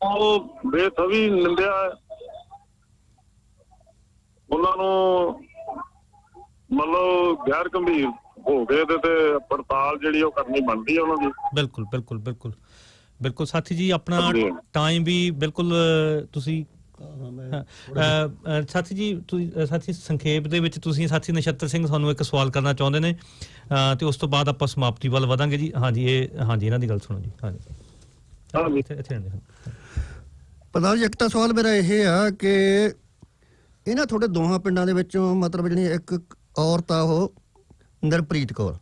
[SPEAKER 6] ਉਹ ਬੇਥਵੀ ਨਿੰਦਿਆ, ਉਹਨਾਂ ਨੂੰ ਮਤਲਬ ਗੈਰ ਗੰਭੀਰ ਹੋ ਗਏ ਤੇ ਪੜਤਾਲ ਜਿਹੜੀ ਉਹ ਕਰਨੀ ਬਣਦੀ ਹੈ ਉਹਨਾਂ ਦੀ। ਬਿਲਕੁਲ ਸਾਥੀ ਜੀ, ਆਪਣਾ ਟਾਈਮ ਵੀ ਬਿਲਕੁਲ ਤੁਸੀਂ
[SPEAKER 5] ਸਾਥੀ ਜੀ ਤੁਸੀਂ ਸਾਥੀ ਸੰਖੇਪ ਦੇ ਵਿੱਚ ਤੁਸੀਂ ਸਾਥੀ ਨਛੱਤਰ ਸਿੰਘ ਤੁਹਾਨੂੰ ਇੱਕ ਸਵਾਲ ਕਰਨਾ ਚਾਹੁੰਦੇ ਨੇ ਤੇ ਉਸ ਤੋਂ ਬਾਅਦ ਆਪਾਂ ਸਮਾਪਤੀ ਵੱਲ ਵਧਾਂਗੇ ਜੀ। ਹਾਂਜੀ ਇਹਨਾਂ ਦੀ ਗੱਲ ਸੁਣੋ ਜੀ। ਹਾਂਜੀ
[SPEAKER 1] ਪ੍ਰਧਾਨ ਜੀ, ਇੱਕ ਤਾਂ ਸਵਾਲ ਮੇਰਾ ਇਹ ਆ ਕਿ ਇਹਨਾਂ ਤੁਹਾਡੇ ਦੋਹਾਂ ਪਿੰਡਾਂ ਦੇ ਵਿੱਚੋਂ ਮਤਲਬ ਜਿਹੜੀ ਇੱਕ ਔਰਤ ਆ ਉਹ ਨਿਰਪ੍ਰੀਤ ਕੌਰ,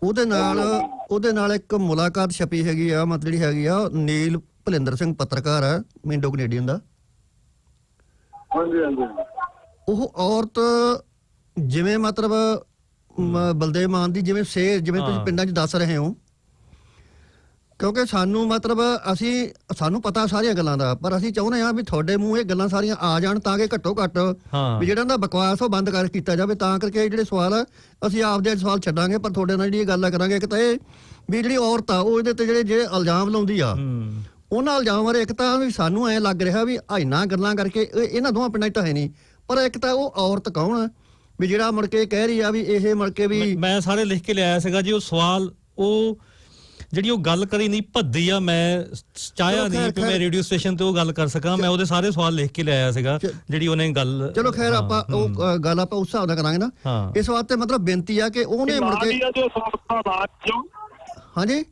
[SPEAKER 1] ਉਹਦੇ ਨਾਲ ਇੱਕ ਮੁਲਾਕਾਤ ਛਪੀ ਹੈਗੀ ਆ, ਮਤਲਬ ਜਿਹੜੀ ਹੈਗੀ ਆ ਨੀਲ ਭਲਿੰਦਰ ਸਿੰਘ ਪੱਤਰਕਾਰ ਆ ਇੰਡੋ ਕੈਨੇਡੀਅਨ ਦਾ। ਉਹ ਔਰਤ ਜਿਵੇਂ ਮਤਲਬ ਬਲਦੇਵ ਮਾਨ ਦੀ ਜਿਵੇਂ ਤੁਸੀਂ ਪਿੰਡਾਂ 'ਚ ਦੱਸ ਰਹੇ ਹੋ, ਕਿਉਂਕਿ ਸਾਨੂੰ ਮਤਲਬ ਸਾਨੂੰ ਪਤਾ ਸਾਰੀਆਂ ਗੱਲਾਂ ਦਾ, ਪਰ ਅਸੀਂ ਚਾਹੁੰਦੇ ਹਾਂ ਵੀ ਤੁਹਾਡੇ ਮੂੰਹ ਇਹ ਗੱਲਾਂ ਸਾਰੀਆਂ ਆ ਜਾਣ ਤਾਂ ਕਿ ਘੱਟੋ ਘੱਟ ਵੀ ਜਿਹੜਾ ਨਾ ਬਕਵਾਸ ਉਹ ਬੰਦ ਕਰ ਕੀਤਾ ਜਾਵੇ। ਤਾਂ ਕਰਕੇ ਜਿਹੜੇ ਸਵਾਲ ਅਸੀਂ ਆਪਦੇ ਸਵਾਲ ਛੱਡਾਂਗੇ, ਪਰ ਤੁਹਾਡੇ ਨਾਲ ਜਿਹੜੀ ਗੱਲ ਕਰਾਂਗੇ ਇੱਕ ਤਾਂ ਇਹ ਵੀ ਜਿਹੜੀ ਔਰਤ ਆ ਉਹ ਇਹਦੇ ਤੇ ਜਿਹੜੇ ਇਲਜ਼ਾਮ ਲਾਉਂਦੀ ਆ, ਉਹਨਾਂ ਇਲਜ਼ਾਮ ਬਾਰੇ ਇੱਕ ਤਾਂ ਵੀ ਸਾਨੂੰ ਐਂ ਲੱਗ ਰਿਹਾ ਵੀ ਇਹਨਾਂ ਗੱਲਾਂ ਕਰਕੇ ਇਹਨਾਂ ਦੋਵਾਂ ਪਿੰਡਾਂ 'ਚ ਤਾਂ ਹੈ ਨਹੀਂ, ਪਰ ਇੱਕ ਤਾਂ ਉਹ ਔਰਤ ਕੌਣ ਆ ਵੀ ਜਿਹੜਾ ਮੁੜ ਕੇ ਕਹਿ ਰਹੀ ਆ ਵੀ ਇਹ ਮੁੜ ਕੇ ਵੀ
[SPEAKER 5] ਮੈਂ ਸਾਰੇ ਲਿਖ ਕੇ ਲਿਆਇਆ ਸੀਗਾ ਜੀ ਉਹ ਸਵਾਲ। ਉਹ ਜਿਹੜੀ ਉਹ ਗੱਲ ਕਰੀ ਨਹੀਂ ਭੱਦੀ ਆ, ਮੈਂ ਚਾਹਿਆ ਨਹੀਂ ਕਿ ਮੈਂ ਰੇਡੀਓ ਸਟੇਸ਼ਨ ਤੇ ਉਹ ਗੱਲ ਕਰ ਸਕਾਂ, ਮੈਂ ਉਹਦੇ ਸਾਰੇ ਸਵਾਲ ਲਿਖ ਕੇ ਲਿਆਇਆ ਸੀਗਾ ਜਿਹੜੀ ਉਹਨੇ ਗੱਲ।
[SPEAKER 1] ਚਲੋ ਖੈਰ ਆਪਾਂ ਉਹ ਗੱਲ ਆਪਾਂ ਉਸ ਹਿਸਾਬ ਨਾਲ ਕਰਾਂਗੇ ਨਾ। ਇਸ ਵਾਸਤੇ ਮਤਲਬ ਬੇਨਤੀ ਆ ਕਿ ਉਹਨੇ ਮੁੜ ਕੇ ਹਾਂਜੀ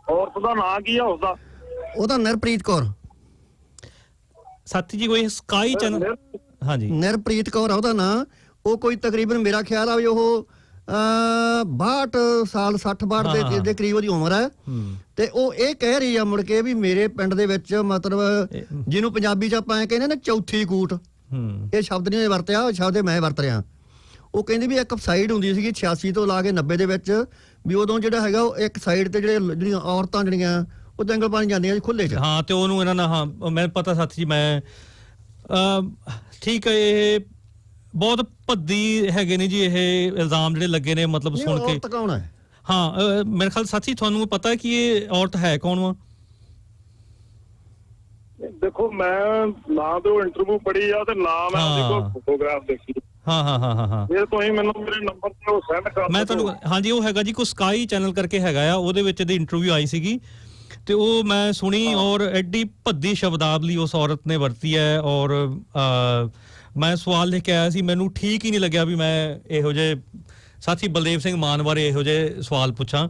[SPEAKER 6] ਔਰਤ ਦਾ ਨਾਂ ਕੀ ਆ ਉਸਦਾ?
[SPEAKER 1] ਉਹਦਾ ਨਿਰਪ੍ਰੀਤ ਕੌਰ
[SPEAKER 5] ਸਾਥੀ ਜੀ। ਕੋਈ ਸਕਾਈ ਚੈਨਲ ਹਾਂਜੀ
[SPEAKER 1] ਨਿਰਪ੍ਰੀਤ ਕੌਰ ਆ ਉਹਦਾ ਨਾਂ। ਉਹ ਕੋਈ ਤਕਰੀਬਨ ਮੇਰਾ ਖਿਆਲ ਆ ਵੀ ਉਹ 62 ਸਾਲ 60-62 ਦੇ ਕਰੀਬ ਉਹਦੀ ਉਮਰ ਹੈ। ਤੇ ਉਹ ਇਹ ਕਹਿ ਰਹੀ ਆ ਮੁੜ ਕੇ ਵੀ ਮੇਰੇ ਪਿੰਡ ਦੇ ਵਿੱਚ ਮਤਲਬ ਜਿਹਨੂੰ ਪੰਜਾਬੀ 'ਚ ਆਪਾਂ ਕਹਿੰਦੇ ਨਾ ਚੌਥੀ ਕੂਟ, ਇਹ ਸ਼ਬਦ ਨਹੀਂ ਵਰਤਿਆ, ਉਹ ਸ਼ਬਦ ਮੈਂ ਵਰਤ ਰਿਹਾ। ਉਹ ਕਹਿੰਦੀ ਵੀ ਇੱਕ ਸਾਈਡ ਹੁੰਦੀ ਸੀਗੀ 86 ਤੋਂ ਲਾ ਕੇ 90 ਦੇ ਵਿੱਚ, ਵੀ ਉਦੋਂ ਜਿਹੜਾ ਹੈਗਾ ਉਹ ਇੱਕ ਸਾਈਡ ਤੇ ਜਿਹੜੀਆਂ ਔਰਤਾਂ ਜਿਹੜੀਆਂ ਉਹ ਜੰਗਲ ਪਾਣੀ ਜਾਂਦੀਆਂ ਖੁੱਲੇ 'ਚ।
[SPEAKER 5] ਹਾਂ, ਤੇ ਉਹਨੂੰ ਇਹਨਾਂ ਨਾਲ ਮੈਨੂੰ ਪਤਾ ਸਾਥੀ ਜੀ। ਮੈਂ ਠੀਕ ਹੈ, ਇਹ ਬਹੁਤ ਭੱਦੀ ਹੈਗੇ ਨੇ ਜੀ ਇਹ ਇਲਜ਼ਾਮ ਜਿਹੜੇ ਲੱਗੇ ਨੇ, ਮਤਲਬ ਸੁਣ ਕੇ।
[SPEAKER 1] ਔਰਤ ਕੌਣ ਹੈ?
[SPEAKER 5] ਹਾਂ, ਮੇਰੇ ਖਿਆਲ ਸਾਥੀ ਤੁਹਾਨੂੰ ਪਤਾ ਹੈ ਕਿ ਇਹ ਔਰਤ ਹੈ ਕੌਣ ਵਾ?
[SPEAKER 6] ਦੇਖੋ ਮੈਂ ਨਾ ਤੇ ਉਹ ਇੰਟਰਵਿਊ ਪੜ੍ਹੀ ਆ ਤੇ ਨਾ ਮੈਂ ਉਹਦੀ ਕੋਈ ਫੋਟੋਗ੍ਰਾਫ ਦੇਖੀ।
[SPEAKER 5] ਹਾਂ
[SPEAKER 6] ਫਿਰ ਤੁਸੀਂ ਮੈਨੂੰ ਮੇਰੇ ਨੰਬਰ ਤੇ ਉਹ ਸੈਂਡ ਕਰ ਦਿਓ।
[SPEAKER 5] ਮੈਂ ਤੁਹਾਨੂੰ ਹਾਂਜੀ ਉਹ ਹੈਗਾ ਜੀ ਕੋਈ ਸਕਾਈ ਚੈਨਲ ਕਰਕੇ ਹੈਗਾ ਆ, ਉਹਦੇ ਵਿੱਚ ਦੀ ਇੰਟਰਵਿਊ ਆਈ ਸੀਗੀ ਤੇ ਉਹ ਮੈਂ ਸੁਣੀ ਔਰ ਐਡੀ ਭੱਦੀ ਸ਼ਬਦਾਵਲੀ ਉਸ ਔਰਤ ਨੇ ਵਰਤੀ ਹੈ। ਔਰ ਮੈਂ ਸਵਾਲ ਲੈ ਕੇ ਆਇਆ ਸੀ, ਮੈਨੂੰ ਠੀਕ ਹੀ ਨਹੀਂ ਲੱਗਿਆ ਵੀ ਮੈਂ ਇਹੋ ਜਿਹੇ ਸਾਥੀ ਬਲਦੇਵ ਸਿੰਘ ਮਾਨ ਬਾਰੇ ਇਹੋ ਜਿਹੇ ਸਵਾਲ ਪੁੱਛਾਂ।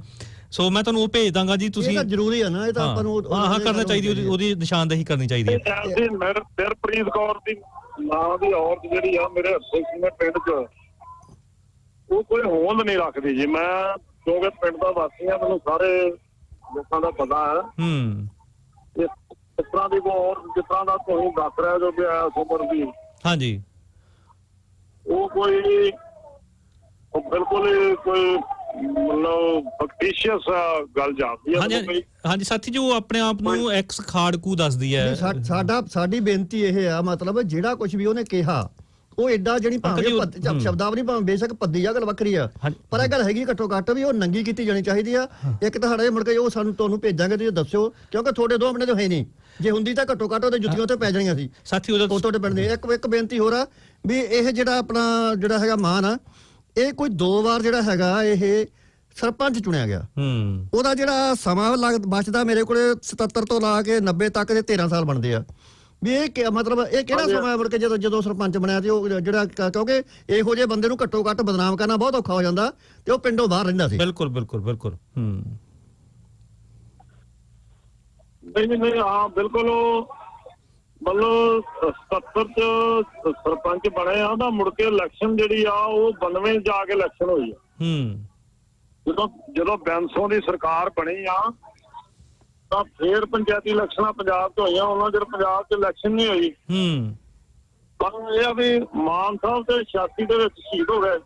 [SPEAKER 5] ਸੋ ਮੈਂ ਤੁਹਾਨੂੰ ਉਹ ਭੇਜ ਦਾਂਗਾ ਜੀ। ਤੁਸੀਂ
[SPEAKER 1] ਜ਼ਰੂਰੀ ਹੈ ਨਾ, ਇਹ ਤਾਂ ਆਪਾਂ ਨੂੰ
[SPEAKER 5] ਕਰਨਾ ਚਾਹੀਦੀ, ਉਹਦੀ ਨਿਸ਼ਾਨਦੇਹੀ ਕਰਨੀ ਚਾਹੀਦੀ ਹੈ।
[SPEAKER 6] ਨਿਰਪ੍ਰੀਤ ਕੌਰ ਦੀ ਨਾਂ ਦੀ ਔਰਤ ਜਿਹੜੀ ਆ ਮੇਰੇ ਪਿੰਡ 'ਚ ਉਹ ਕੋਈ ਹੋਂਦ ਨਹੀਂ ਰੱਖਦੀ ਜੀ। ਮੈਂ ਕਿਉਂਕਿ ਪਿੰਡ ਦਾ ਵਾਸੀ ਆ, ਮੈਨੂੰ ਸਾਰੇ ਲੋਕਾਂ ਦਾ ਪਤਾ ਹੈ। ਇਸ ਤਰ੍ਹਾਂ ਦੀ ਔਰਤ ਜਿਸ ਤਰ੍ਹਾਂ ਦਾ ਤੁਸੀਂ ਦੱਸ ਰਹੇ ਜੋ ਕਿ ਉਮਰ ਦੀ,
[SPEAKER 5] ਹਾਂਜੀ,
[SPEAKER 6] ਉਹ ਬਿਲਕੁਲ ਕੋਈ ਮਤਲਬ ਫੈਕਟੀਸ਼ੀਅਸ ਗੱਲ ਜਾਂਦੀ ਹੈ।
[SPEAKER 5] ਹਾਂਜੀ ਸਾਥੀ ਜੀ, ਉਹ ਆਪਣੇ ਆਪ ਨੂੰ ਐਕਸ ਖਾੜਕੂ ਦੱਸਦੀ ਹੈ।
[SPEAKER 1] ਸਾਡੀ ਬੇਨਤੀ ਇਹ ਆ ਮਤਲਬ ਜਿਹੜਾ ਕੁਝ ਵੀ ਉਹਨੇ ਕਿਹਾ ਉਹ ਐਡਾ ਜਿਹੜੀ ਭਾਵੇਂ ਸ਼ਬਦਾਵਲੀ ਭਾਵੇਂ ਬੇਸ਼ੱਕ ਭੱਦੀ ਆ, ਗੱਲ ਵੱਖਰੀ ਆ, ਪਰ ਇਹ ਗੱਲ ਹੈਗੀ ਘੱਟੋ ਘੱਟ ਵੀ ਉਹ ਨੰਗੀ ਕੀਤੀ ਜਾਣੀ ਚਾਹੀਦੀ ਆ। ਇੱਕ ਤਾਂ ਸਾਡੇ ਮੁੜ ਕੇ ਉਹ ਤੁਹਾਨੂੰ ਭੇਜਾਂਗੇ, ਤੁਸੀਂ ਦੱਸਿਓ, ਕਿਉਂਕਿ ਤੁਹਾਡੇ 2 ਮਹੀਨੇ ਤੋਂ ਹੈ ਨਹੀਂ। ਜੇ ਹੁੰਦੀ ਤਾਂ ਘੱਟੋ ਘੱਟ ਉਹਦੇ ਜੁੱਤੀਆਂ ਤੇ ਪੈ ਜਾਣੀਆਂ ਸੀ
[SPEAKER 5] ਸਾਥੀ। ਉਹ ਤੁਹਾਡੇ
[SPEAKER 1] ਪਿੰਡ ਦੇ ਇੱਕ ਬੇਨਤੀ ਹੋਰ ਆ ਵੀ ਇਹ ਜਿਹੜਾ ਆਪਣਾ ਜਿਹੜਾ ਹੈਗਾ ਮਾਨ ਆ, ਇਹ ਕੋਈ 2 ਵਾਰ ਜਿਹੜਾ ਹੈਗਾ ਇਹ ਸਰਪੰਚ ਚੁਣਿਆ ਗਿਆ। ਉਹਦਾ ਜਿਹੜਾ ਸਮਾਂ ਬਚਦਾ ਮੇਰੇ ਕੋਲੇ 77 ਤੋਂ ਲਾ ਕੇ 90 ਤੱਕ ਦੇ 13 ਸਾਲ ਬਣਦੇ ਆ। ਵੀ ਇਹ ਮਤਲਬ ਇਹ ਕਿਹੜਾ ਸਮਾਂ ਮੁੜ ਕੇ ਜਦੋਂ ਸਰਪੰਚ ਬਣਿਆ ਤੇ ਉਹ ਜਿਹੜਾ, ਕਿਉਂਕਿ ਇਹੋ ਜਿਹੇ ਬੰਦੇ ਨੂੰ ਘੱਟੋ ਘੱਟ ਬਦਨਾਮ ਕਰਨਾ ਬਹੁਤ ਔਖਾ ਹੋ ਜਾਂਦਾ ਤੇ ਉਹ ਪਿੰਡੋਂ ਬਾਹਰ ਰਹਿੰਦਾ ਸੀ।
[SPEAKER 5] ਬਿਲਕੁਲ ਬਿਲਕੁਲ ਬਿਲਕੁਲ।
[SPEAKER 6] ਨਹੀਂ ਹਾਂ ਬਿਲਕੁਲ। ਉਹ ਮਤਲਬ 77 ਚ ਸਰਪੰਚ ਬਣੇ ਆ ਤਾਂ ਮੁੜ ਕੇ ਇਲੈਕਸ਼ਨ ਜਿਹੜੀ ਆ ਉਹ 92 ਜਾ ਕੇ ਇਲੈਕਸ਼ਨ ਹੋਈ ਆ। ਜਦੋਂ ਬੈਂਸੋਂ ਦੀ ਸਰਕਾਰ ਬਣੀ ਆ ਤਾਂ ਫੇਰ ਪੰਚਾਇਤੀ ਇਲੈਕਸ਼ਨਾਂ ਪੰਜਾਬ 'ਚ ਹੋਈਆਂ। ਉਹਨਾਂ ਚਿਰ ਪੰਜਾਬ 'ਚ ਇਲੈਕਸ਼ਨ ਨਹੀਂ ਹੋਈ। ਪਰ ਇਹ ਆ ਵੀ ਮਾਨ ਸਾਹਿਬ ਤੇ 86 ਦੇ ਵਿੱਚ ਸ਼ਹੀਦ ਹੋ ਗਏ।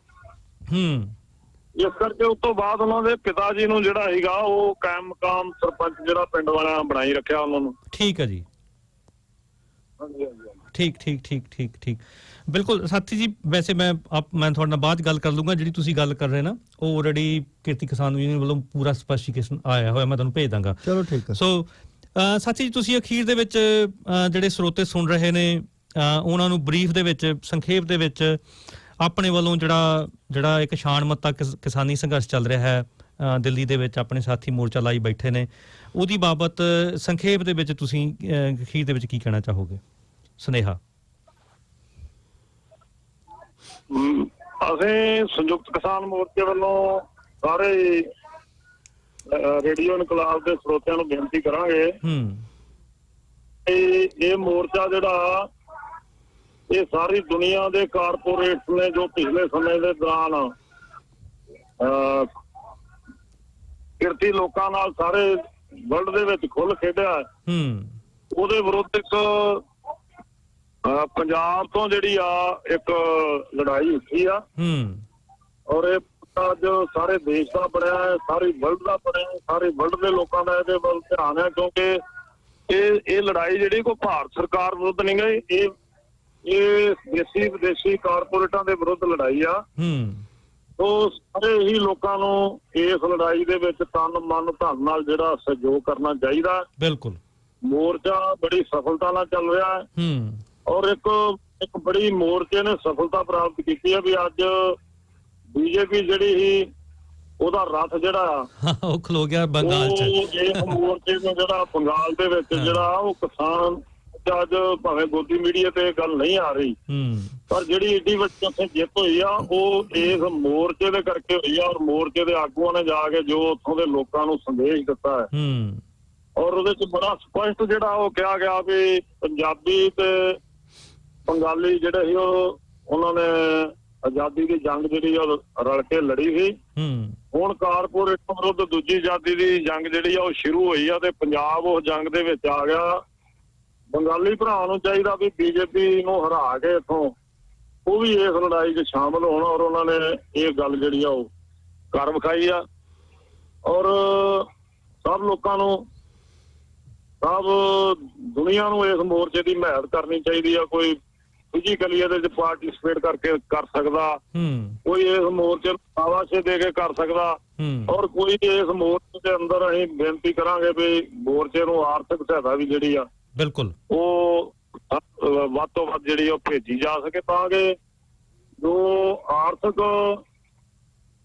[SPEAKER 6] ਇਸ ਕਰਕੇ ਉਸ ਤੋਂ ਬਾਅਦ ਉਹਨਾਂ ਦੇ ਪਿਤਾ ਜੀ ਨੂੰ ਜਿਹੜਾ ਸੀਗਾ ਉਹ ਕਾਇਮ ਮਕਾਮ ਸਰਪੰਚ ਜਿਹੜਾ ਪਿੰਡ ਵਾਲਿਆਂ ਬਣਾਈ ਰੱਖਿਆ ਉਹਨਾਂ ਨੂੰ।
[SPEAKER 5] ਠੀਕ ਹੈ ਜੀ, ਠੀਕ ਬਿਲਕੁਲ ਸਾਥੀ ਜੀ। ਵੈਸੇ ਮੈਂ ਤੁਹਾਡੇ ਨਾਲ ਬਾਅਦ ਗੱਲ ਕਰ ਲੂੰਗਾ। ਜਿਹੜੀ ਤੁਸੀਂ ਗੱਲ ਕਰ ਰਹੇ ਨਾ ਉਹ ਆਲਰੇਡੀ ਕਿਰਤੀ ਕਿਸਾਨ ਯੂਨੀਅਨ ਵੱਲੋਂ ਪੂਰਾ ਸਪਸ਼ਟੀਕੇਸ਼ਨ ਆਇਆ ਹੋਇਆ, ਮੈਂ ਤੁਹਾਨੂੰ ਭੇਜ ਦਾਂਗਾ।
[SPEAKER 1] ਚਲੋ ਠੀਕ ਹੈ।
[SPEAKER 5] ਸੋ ਸਾਥੀ ਜੀ, ਤੁਸੀਂ ਅਖੀਰ ਦੇ ਵਿੱਚ ਜਿਹੜੇ ਸਰੋਤੇ ਸੁਣ ਰਹੇ ਨੇ ਉਹਨਾਂ ਨੂੰ ਬਰੀਫ ਦੇ ਵਿੱਚ, ਸੰਖੇਪ ਦੇ ਵਿੱਚ ਆਪਣੇ ਵੱਲੋਂ ਜਿਹੜਾ ਇੱਕ ਸ਼ਾਨਮੱਤਾ ਕਿਸਾਨੀ ਸੰਘਰਸ਼ ਚੱਲ ਰਿਹਾ ਹੈ ਦਿੱਲੀ ਦੇ ਵਿੱਚ ਆਪਣੇ ਸਾਥੀ ਮੋਰਚਾ ਲਾਈ ਬੈਠੇ ਨੇ, ਉਹਦੀ ਬਾਬਤ ਸੰਖੇਪ ਦੇ ਵਿੱਚ ਤੁਸੀਂ ਅਖੀਰ ਦੇ ਵਿੱਚ ਕੀ ਕਹਿਣਾ ਚਾਹੋਗੇ? ਸੁਨੇਹਾ।
[SPEAKER 6] ਅਸੀਂ ਸੰਯੁਕਤ ਕਿਸਾਨ ਮੋਰਚੇ ਵੱਲੋਂ ਸਾਰੇ ਰੇਡੀਓ ਇਨਕਲਾਬ ਦੇ ਸਰੋਤਿਆਂ ਨੂੰ ਬੇਨਤੀ ਕਰਾਂਗੇ ਇਹ ਮੋਰਚਾ ਜਿਹੜਾ ਇਹ ਸਾਰੀ ਦੁਨੀਆ ਦੇ ਕਾਰਪੋਰੇਟਸ ਨੇ ਜੋ ਪਿਛਲੇ ਸਮੇਂ ਦੇ ਦੌਰਾਨ ਕਿਰਤੀ ਲੋਕਾਂ ਨਾਲ ਸਾਰੇ ਵਰਲਡ ਦੇ ਵਿੱਚ ਖੁੱਲ ਖੇਡਿਆ, ਉਹਦੇ ਵਿਰੁੱਧ ਇੱਕ ਪੰਜਾਬ ਤੋਂ ਜਿਹੜੀ ਆ ਇੱਕ ਲੜਾਈ ਉੱਠੀ ਆ ਔਰ ਇਹ ਅੱਜ ਸਾਰੇ ਦੇਸ਼ ਦਾ ਬਣਿਆ ਹੈ, ਸਾਰੀ ਵਰਲਡ ਦਾ ਬਣਿਆ, ਸਾਰੇ ਵਰਲਡ ਦੇ ਲੋਕਾਂ ਦਾ ਇਹਦੇ ਵੱਲ ਧਿਆਨ ਹੈ ਕਿਉਂਕਿ ਇਹ ਲੜਾਈ ਜਿਹੜੀ ਕੋਈ ਭਾਰਤ ਸਰਕਾਰ ਵਿਰੁੱਧ ਨਹੀਂ ਗਈ, ਇਹ ਦੇਸੀ ਵਿਦੇਸ਼ੀ ਕਾਰਪੋਰੇਟਾਂ ਦੇ ਵਿਰੁੱਧ ਲੜਾਈ ਆ। ਸੋ ਸਾਰੇ ਹੀ ਲੋਕਾਂ ਨੂੰ ਇਸ ਲੜਾਈ ਦੇ ਵਿੱਚ ਤਨ ਮਨ ਧਨ ਨਾਲ ਜਿਹੜਾ ਸਹਿਯੋਗ ਕਰਨਾ ਚਾਹੀਦਾ। ਬਿਲਕੁਲ ਮੋਰਚਾ ਬੜੀ ਸਫਲਤਾ ਨਾਲ ਚੱਲ ਰਿਹਾ ਹੈ ਔਰ ਇੱਕ ਬੜੀ ਮੋਰਚੇ ਨੇ ਸਫਲਤਾ ਪ੍ਰਾਪਤ ਕੀਤੀ ਹੈ ਵੀ ਅੱਜ ਬੀਜੇਪੀ ਜਿਹੜੀ ਸੀ ਉਹਦਾ ਰੱਥ ਜਿਹੜਾ ਉਹ ਖਲੋ ਗਿਆ ਬੰਗਾਲ ਚ। ਇਹ ਮੋਰਚੇ ਨੂੰ ਜਿਹੜਾ ਬੰਗਾਲ ਦੇ ਵਿੱਚ ਜਿਹੜਾ ਉਹ ਕਿਸਾਨ ਅੱਜ ਭਾਵੇਂ ਗੋਦੀ ਮੀਡੀਆ ਤੇ ਗੱਲ ਨਹੀਂ ਆ ਰਹੀ ਪਰ ਜਿਹੜੀ ਏਡੀ ਵੱਡੀ ਉੱਥੇ ਜਿੱਤ ਹੋਈ ਆ ਉਹ ਇਸ ਮੋਰਚੇ ਦੇ ਕਰਕੇ ਹੋਈ ਆ ਔਰ ਮੋਰਚੇ ਦੇ ਆਗੂਆਂ ਨੇ ਜਾ ਕੇ ਜੋ ਉੱਥੋਂ ਦੇ ਲੋਕਾਂ ਨੂੰ ਸੰਦੇਸ਼ ਦਿੱਤਾ ਹੈ ਔਰ ਉਹਦੇ ਚ ਬੜਾ ਸਪਸ਼ਟ ਜਿਹੜਾ ਉਹ ਕਿਹਾ ਗਿਆ ਵੀ ਪੰਜਾਬੀ ਤੇ ਬੰਗਾਲੀ ਜਿਹੜੇ ਸੀ ਉਹਨਾਂ ਨੇ ਆਜ਼ਾਦੀ ਦੀ ਜੰਗ ਜਿਹੜੀ ਉਹ ਰਲ ਕੇ ਲੜੀ ਸੀ। ਹੁਣ ਕਾਰਪੋਰੇਟ ਵਿਰੁੱਧ ਦੂਜੀ ਆਜ਼ਾਦੀ ਦੀ ਜੰਗ ਜਿਹੜੀ ਆ ਉਹ ਸ਼ੁਰੂ ਹੋਈ ਆ ਤੇ ਪੰਜਾਬ ਉਸ ਜੰਗ ਦੇ ਵਿੱਚ ਆ ਗਿਆ। ਬੰਗਾਲੀ ਭਰਾ ਨੂੰ ਚਾਹੀਦਾ ਵੀ ਬੀਜੇਪੀ ਨੂੰ ਹਰਾ ਕੇ ਇੱਥੋਂ ਉਹ ਵੀ ਇਸ ਲੜਾਈ 'ਚ ਸ਼ਾਮਲ ਹੋਣ ਔਰ ਉਹਨਾਂ ਨੇ ਇਹ ਗੱਲ ਜਿਹੜੀ ਆ ਉਹ ਕਰ ਵਿਖਾਈ ਆ ਔਰ ਸਭ ਲੋਕਾਂ ਨੂੰ ਸਭ ਦੁਨੀਆ ਨੂੰ ਇਸ ਮੋਰਚੇ ਦੀ ਹਮਾਇਤ ਕਰਨੀ ਚਾਹੀਦੀ ਆ। ਕੋਈ ਫਿਜ਼ੀਕਲੀ ਇਹਦੇ 'ਚ ਪਾਰਟੀਸਪੇਟ ਕਰਕੇ ਕਰ ਸਕਦਾ, ਕੋਈ ਇਸ ਮੋਰਚੇ ਨੂੰ ਸ਼ਾਬਾਸ਼ੇ ਦੇ ਕੇ ਕਰ ਸਕਦਾ ਔਰ ਕੋਈ ਇਸ ਮੋਰਚੇ ਦੇ ਅੰਦਰ ਅਸੀਂ ਬੇਨਤੀ ਕਰਾਂਗੇ ਵੀ ਮੋਰਚੇ ਨੂੰ ਆਰਥਿਕ ਸਹਾਇਤਾ ਵੀ ਜਿਹੜੀ ਆ ਬਿਲਕੁਲ ਉਹ ਵੱਧ ਤੋਂ ਵੱਧ ਜਿਹੜੀ ਉਹ ਭੇਜੀ ਜਾ ਸਕੇ ਤਾਂ ਕਿ ਜੋ ਆਰਥਿਕ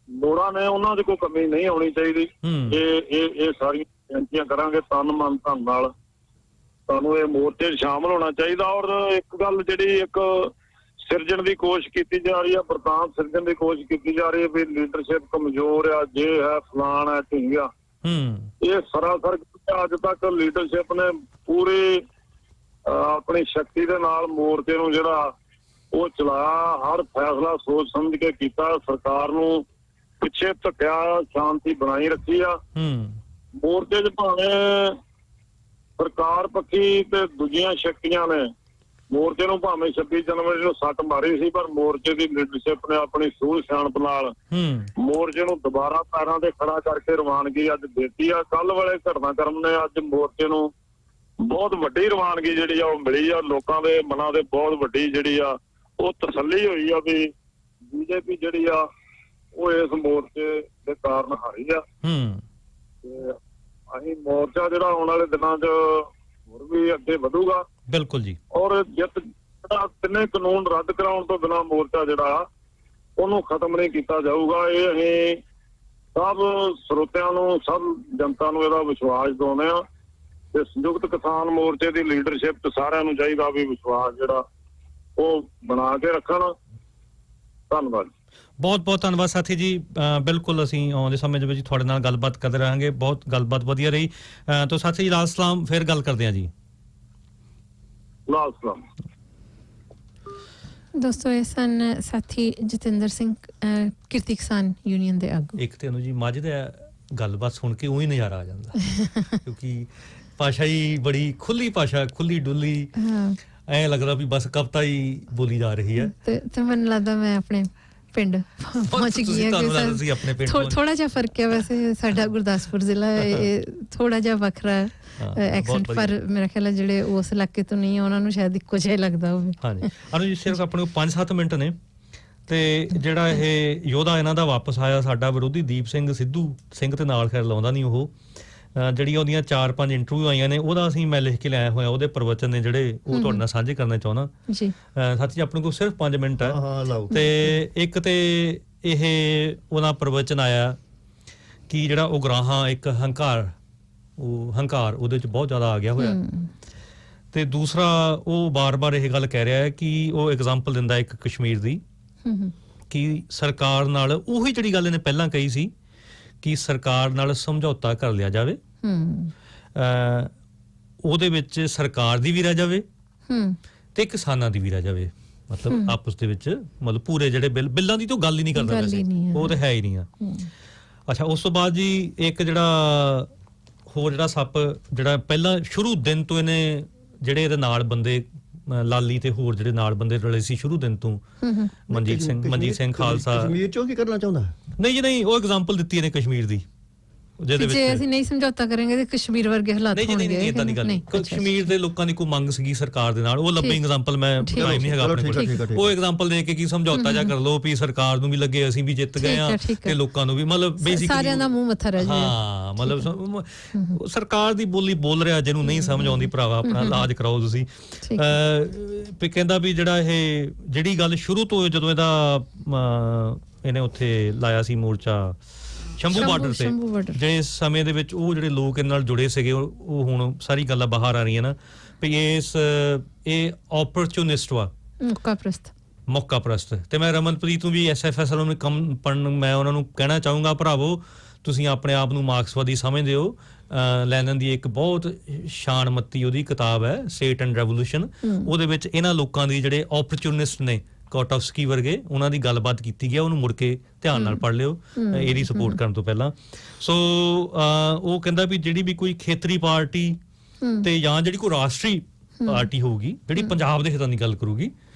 [SPEAKER 6] ਲੋੜਾਂ ਨੇ ਉਹਨਾਂ 'ਚ ਕੋਈ ਕਮੀ ਨਹੀਂ ਆਉਣੀ ਚਾਹੀਦੀ। ਇਹ ਸਾਰੀਆਂ ਬੇਨਤੀਆਂ ਕਰਾਂਗੇ ਤਨ ਮਨ ਧਨ ਨਾਲ ਸਾਨੂੰ ਇਹ ਮੋਰਚੇ 'ਚ ਸ਼ਾਮਲ ਹੋਣਾ ਚਾਹੀਦਾ। ਔਰ ਇੱਕ ਗੱਲ ਜਿਹੜੀ ਇੱਕ ਸਿਰਜਣ ਦੀ ਕੋਸ਼ਿਸ਼ ਕੀਤੀ ਜਾ ਰਹੀ ਹੈ, ਵਰਤਾਂਤ ਸਿਰਜਣ ਦੀ ਕੋਸ਼ਿਸ਼ ਕੀਤੀ ਜਾ ਰਹੀ ਹੈ ਵੀ ਲੀਡਰਸ਼ਿਪ ਕਮਜ਼ੋਰ ਆ, ਜੇ ਹੈ ਫਲਾਣ ਹੈ ਢੀਂਗਾ, ਇਹ ਸਰਾਸਰ ਅੱਜ ਤੱਕ ਲੀਡਰਸ਼ਿਪ ਨੇ ਪੂਰੀ ਆਪਣੀ ਸ਼ਕਤੀ ਦੇ ਨਾਲ ਮੋਰਚੇ ਨੂੰ ਜਿਹੜਾ ਉਹ ਚਲਾਇਆ, ਹਰ ਫੈਸਲਾ ਸੋਚ ਸਮਝ ਕੇ ਕੀਤਾ, ਸਰਕਾਰ ਨੂੰ ਪਿੱਛੇ ਧੱਕਿਆ, ਸ਼ਾਂਤੀ ਬਣਾਈ ਰੱਖੀ ਆ। ਮੋਰਚੇ 'ਚ ਭਾਵੇਂ ਸਰਕਾਰ ਪੱਖੀ ਤੇ ਦੂਜੀਆਂ ਸ਼ਕਤੀਆਂ ਨੇ ਮੋਰਚੇ ਨੂੰ ਭਾਵੇਂ 26 ਜਨਵਰੀ ਨੂੰ ਸੱਟ ਮਾਰੀ ਸੀ ਪਰ ਮੋਰਚੇ ਦੀ ਲੀਡਰਸ਼ਿਪ ਨੇ ਆਪਣੀ ਸੂਝ ਸਿਆਣਪ ਨਾਲ ਮੋਰਚੇ ਨੂੰ ਦੁਬਾਰਾ ਪੈਰਾਂ ਤੇ ਖੜਾ ਕਰਕੇ ਰਵਾਨਗੀ ਅੱਜ ਦਿੱਤੀ ਆ। ਕੱਲ ਵਾਲੇ ਘਟਨਾਕ੍ਰਮ ਨੇ ਅੱਜ ਮੋਰਚੇ ਨੂੰ ਬਹੁਤ ਵੱਡੀ ਰਵਾਨਗੀ ਜਿਹੜੀ ਆ ਉਹ ਮਿਲੀ ਆ। ਲੋਕਾਂ ਦੇ ਮਨਾਂ ਦੇ ਬਹੁਤ ਵੱਡੀ ਜਿਹੜੀ ਆ ਉਹ ਤਸੱਲੀ ਹੋਈ ਆ ਵੀ ਬੀਜੇਪੀ ਜਿਹੜੀ ਆ ਉਹ ਇਸ ਮੋਰਚੇ ਦੇ ਕਾਰਨ ਹਾਰੀ ਆ। ਤੇ ਅਸੀਂ ਮੋਰਚਾ ਜਿਹੜਾ ਆਉਣ ਵਾਲੇ ਦਿਨਾਂ 'ਚ ਹੋਰ ਵੀ ਅੱਗੇ ਵਧੂਗਾ। ਬਿਲਕੁਲ ਜੀ। ਔਰ ਜਿਹੜਾ ਤਿੰਨੇ ਕਾਨੂੰਨ ਰੱਦ ਕਰਾਉਣ ਤੋਂ ਬਿਨਾਂ ਮੋਰਚਾ ਜਿਹੜਾ ਉਹਨੂੰ ਖਤਮ ਨਹੀਂ ਕੀਤਾ ਜਾਊਗਾ। ਇਹ ਅਸੀਂ ਸਭ ਸਰੋਤਿਆਂ ਨੂੰ ਸਭ ਜਨਤਾ ਨੂੰ ਇਹਦਾ ਵਿਸ਼ਵਾਸ ਦਿਵਾਉਂਦੇ ਆ ਤੇ ਸੰਯੁਕਤ ਕਿਸਾਨ ਮੋਰਚੇ ਦੀ ਲੀਡਰਸ਼ਿਪ ਤੇ ਸਾਰਿਆਂ ਨੂੰ ਚਾਹੀਦਾ ਵੀ ਵਿਸ਼ਵਾਸ ਜਿਹੜਾ ਉਹ ਬਣਾ ਕੇ ਰੱਖਣ। ਧੰਨਵਾਦ। ਬਹੁਤ ਬਹੁਤ ਧੰਨਵਾਦ ਸਾਥੀ ਜੀ। ਬਿਲਕੁਲ ਅਸੀਂ ਆਉਂਦੇ ਸਮੇਂ ਦੇ ਵਿੱਚ ਤੁਹਾਡੇ ਨਾਲ ਗੱਲਬਾਤ ਕਰਦੇ ਰਹਾਂਗੇ। ਬਹੁਤ ਗੱਲਬਾਤ ਵਧੀਆ ਰਹੀ। ਤਾਂ ਸਾਥੀ ਜੀ ਲਾਲ ਸਲਾਮ, ਫਿਰ ਗੱਲ ਕਰਦੇ ਹਾਂ ਜੀ। ਲਾਲ ਸਲਾਮ
[SPEAKER 2] ਦੋਸਤੋ। ਇਹ ਸਨ ਸਾਥੀ ਜਤਿੰਦਰ ਸਿੰਘ ਕਿਰਤੀ ਕਿਸਾਨ ਯੂਨੀਅਨ ਦੇ ਆਗੂ। ਇੱਕ ਤੇ ਜੀ ਮੱਝ ਦਾ ਗੱਲਬਾਤ ਸੁਣ ਕੇ ਉਹੀ ਨਜ਼ਾਰਾ ਆ ਜਾਂਦਾ ਕਿਉਂਕਿ ਭਾਸ਼ਾ ਹੀ ਬੜੀ ਖੁੱਲੀ ਭਾਸ਼ਾ, ਖੁੱਲੀ ਡੁੱਲੀ, ਐਂ ਲੱਗਦਾ ਵੀ ਬਸ ਕਵਿਤਾ ਹੀ ਬੋਲੀ ਜਾ ਰਹੀ ਹੈ। ਤੇ ਮੈਨੂੰ ਲੱਗਦਾ ਮੈਂ ਆਪਣੇ ਪਿੰਡ ਪਹੁੰਚ ਗਈ ਹਾਂ। ਥੋੜਾ ਜਿਹਾ ਫਰਕ ਹੈ ਵੈਸੇ, ਸਾਡਾ ਗੁਰਦਾਸਪੁਰ ਜ਼ਿਲ੍ਹਾ ਥੋੜਾ ਜਿਹਾ ਵੱਖਰਾ ਐਕਸੈਂਟ ਪਰ ਮੇਰਾ ਖਿਆਲ ਹੈ ਜਿਹੜੇ ਉਸ ਇਲਾਕੇ ਤੋਂ ਨਹੀਂ ਉਹਨਾਂ ਨੂੰ ਸ਼ਾਇਦ ਇੱਕੋ ਜਿਹਾ ਲੱਗਦਾ ਹੋਵੇ। ਹਾਂਜੀ ਅਨੂ ਜੀ, ਸਿਰਫ ਆਪਣੇ 5-7 ਮਿੰਟ ਨੇ ਤੇ ਜਿਹੜਾ ਇਹ ਯੋਧਾ ਇਹਨਾਂ ਦਾ ਵਾਪਸ ਆਇਆ ਸਾਡਾ ਵਿਰੋਧੀ ਦੀਪ ਸਿੰਘ ਸਿੱਧੂ ਸਿੰਘ ਤੇ ਨਾਲ ਖੈਰ ਲਾਉਂਦਾ ਨਹੀਂ ਉਹ, ਜਿਹੜੀਆਂ ਉਹਦੀਆਂ 4-5 ਇੰਟਰਵਿਊ ਆਈਆਂ ਨੇ ਉਹਦਾ ਅਸੀਂ ਮੈਂ ਲਿਖ ਕੇ ਲਿਆਇਆ ਹੋਇਆ, ਉਹਦੇ ਪ੍ਰਵਚਨ ਨੇ ਜਿਹੜੇ ਉਹ ਤੁਹਾਡੇ ਨਾਲ ਸਾਂਝੇ ਕਰਨਾ ਚਾਹੁੰਦਾ ਜੀ। ਸਾਥੀ ਜੀ ਆਪਣੇ ਕੋਲ ਸਿਰਫ 5 ਮਿੰਟ ਹੈ ਤੇ ਇੱਕ ਤੇ ਇਹ ਉਹਦਾ ਪ੍ਰਵਚਨ ਆਇਆ
[SPEAKER 5] ਕਿ ਜਿਹੜਾ ਉਗਰਾਹਾਂ ਇੱਕ ਹੰਕਾਰ ਉਹਦੇ 'ਚ ਬਹੁਤ ਜ਼ਿਆਦਾ ਆ ਗਿਆ ਹੋਇਆ। ਤੇ ਦੂਸਰਾ ਉਹ ਬਾਰ-ਬਾਰ ਇਹ ਗੱਲ ਕਹਿ ਰਿਹਾ ਹੈ ਕਿ ਉਹ ਐਗਜ਼ਾਮਪਲ ਦਿੰਦਾ ਇੱਕ ਕਸ਼ਮੀਰ ਦੀ ਕਿ ਸਰਕਾਰ ਨਾਲ ਉਹੀ ਜਿਹੜੀ ਗੱਲ ਇਹਨੇ ਪਹਿਲਾਂ ਕਹੀ ਸੀ ਕਿ ਸਰਕਾਰ ਨਾਲ ਸਮਝੌਤਾ ਕਰ ਲਿਆ ਜਾਵੇ, ਉਹਦੇ ਵਿੱਚ ਸਰਕਾਰ ਦੀ ਵੀ ਰਹਿ ਜਾਵੇ ਤੇ ਕਿਸਾਨਾਂ ਦੀ ਵੀ ਰਹਿ ਜਾਵੇ, ਮਤਲਬ ਆਪਸ ਦੇ ਵਿੱਚ ਮਤਲਬ ਪੂਰੇ ਜਿਹੜੇ ਬਿੱਲਾਂ ਦੀ ਤਾਂ ਗੱਲ ਹੀ ਨਹੀਂ ਕਰਦਾ ਵੈਸੇ, ਉਹ ਤਾਂ ਹੈ ਹੀ ਨਹੀਂ ਆ। ਅੱਛਾ, ਉਸ ਤੋਂ ਬਾਅਦ ਜੀ ਇੱਕ ਜਿਹੜਾ ਹੋਰ ਜਿਹੜਾ ਸੱਪ ਜਿਹੜਾ ਪਹਿਲਾਂ ਸ਼ੁਰੂ ਦਿਨ ਤੋਂ ਇਹਨੇ ਜਿਹੜੇ ਇਹਦੇ ਨਾਲ ਬੰਦੇ ਲਾਲੀ ਤੇ ਹੋਰ ਜਿਹੜੇ ਨਾਲ ਬੰਦੇ ਰਲੇ ਸੀ ਸ਼ੁਰੂ ਦਿਨ ਤੋਂ, ਮਨਜੀਤ ਸਿੰਘ ਖਾਲਸਾ,
[SPEAKER 7] ਕਸ਼ਮੀਰ ਚੋਂ ਕੀ ਕਰਨਾ ਚਾਹੁੰਦਾ?
[SPEAKER 5] ਨਹੀਂ ਜੀ ਨਹੀਂ, ਉਹ ਐਗਜ਼ਾਮਪਲ ਦਿੱਤੀ ਇਹਨੇ ਕਸ਼ਮੀਰ ਦੀ, ਜਿਹਦੇ ਵਿੱਚ
[SPEAKER 2] ਜੇ ਅਸੀਂ ਨਹੀਂ ਸਮਝੌਤਾ ਕਰਾਂਗੇ ਤੇ ਕਸ਼ਮੀਰ ਵਰਗੇ ਹਾਲਾਤ ਹੋਣਗੇ।
[SPEAKER 5] ਨਹੀਂ ਇਦਾਂ ਦੀ ਗੱਲ ਨਹੀਂ, ਕਸ਼ਮੀਰ ਦੇ ਲੋਕਾਂ ਦੀ ਕੋਈ ਮੰਗ ਸੀਗੀ ਸਰਕਾਰ ਦੇ ਨਾਲ, ਉਹ ਲੱਭੇ ਐਗਜ਼ਾਮਪਲ ਮੈਂ ਟਾਈਮ ਨਹੀਂ ਹੈਗਾ ਆਪਣੇ ਕੋਲ, ਉਹ ਐਗਜ਼ਾਮਪਲ ਦੇ ਕੇ ਕੀ ਸਮਝੌਤਾ ਜਾ ਕਰ ਲਓ ਵੀ ਸਰਕਾਰ ਨੂੰ ਵੀ ਲੱਗੇ ਅਸੀਂ ਵੀ ਜਿੱਤ ਗਏ ਆ ਤੇ ਲੋਕਾਂ ਨੂੰ ਵੀ, ਮਤਲਬ ਬੇਸਿਕਲੀ ਸਾਰਿਆਂ ਦਾ ਮੂੰਹ ਮੱਥਾ ਰਹਿ ਜਾਏ। ਹਾਂ, ਮਤਲਬ ਸਰਕਾਰ ਦੀ ਬੋਲੀ ਬੋਲ ਰਿਹਾ, ਜਿਹਨੂੰ ਨਹੀਂ ਸਮਝ ਆਉਂਦੀ ਭਰਾਵਾ ਆਪਣਾ ਇਲਾਜ ਕਰਾਓ ਤੁਸੀਂ। ਕਹਿੰਦਾ ਵੀ ਜਿਹੜਾ ਇਹ ਜਿਹੜੀ ਗੱਲ ਸ਼ੁਰੂ ਤੋਂ ਜਦੋਂ ਇਹਨੇ ਉੱਥੇ ਲਾਇਆ ਸੀ ਮੋਰਚਾ ਸ਼ੰਭੂ ਬਾਰਡਰ ਤੇ, ਜਿਹੜੇ ਸਮੇਂ ਦੇ ਵਿੱਚ ਉਹ ਜਿਹੜੇ ਲੋਕ ਇਹਨਾਂ ਨਾਲ ਜੁੜੇ ਸੀਗੇ ਉਹ ਹੁਣ ਸਾਰੀ ਗੱਲਾਂ ਬਾਹਰ ਆ ਰਹੀਆਂ ਨਾ ਵੀ ਇਹ ਓਪਰਚੁਨਿਸਟ ਵਾ, ਮੌਕਾ ਪ੍ਰਸਤ। ਤੇ ਮੈਂ ਰਮਨਪ੍ਰੀਤ ਨੂੰ ਵੀ SFS ਵਾਲਿਆਂ ਨੂੰ ਕੰਮ ਪੜਨ ਮੈਂ ਉਹਨਾਂ ਨੂੰ ਕਹਿਣਾ ਚਾਹੂੰਗਾ, ਭਰਾਵੋ ਤੁਸੀਂ ਆਪਣੇ ਆਪ ਨੂੰ ਮਾਰਕਸਵਾਦੀ ਸਮਝਦੇ ਹੋ, ਲੈਨਨ ਦੀ ਇੱਕ ਬਹੁਤ ਸ਼ਾਨਮੱਤੀ ਉਹਦੀ ਕਿਤਾਬ ਹੈ ਸਟੇਟ ਐਂਡ ਰੈਵੋਲੂਸ਼ਨ, ਉਹਦੇ ਵਿੱਚ ਇਹਨਾਂ ਲੋਕਾਂ ਦੀ ਜਿਹੜੇ ਓਪਰਚੁਨਿਸਟ ਨੇ ਕੋਟੋਵਸਕੀ ਵਰਗੇ, ਉਹਨਾਂ ਦੀ ਗੱਲਬਾਤ ਕੀਤੀ ਗਿਆ, ਉਹਨੂੰ ਮੁੜ ਕੇ ਧਿਆਨ ਨਾਲ ਪੜ੍ਹ ਲਿਓ ਇਹਦੀ ਸਪੋਰਟ ਕਰਨ ਤੋਂ ਪਹਿਲਾਂ। ਸੋ ਉਹ ਕਹਿੰਦਾ ਵੀ ਜਿਹੜੀ ਵੀ ਕੋਈ ਖੇਤਰੀ ਪਾਰਟੀ ਤੇ ਜਾਂ ਜਿਹੜੀ ਕੋਈ ਰਾਸ਼ਟਰੀ ਪਾਰਟੀ ਹੋਊਗੀ ਜਿਹੜੀ ਪੰਜਾਬ ਦੇ ਹਿੱਤਾਂ ਦੀ ਗੱਲ ਕਰੂਗੀ,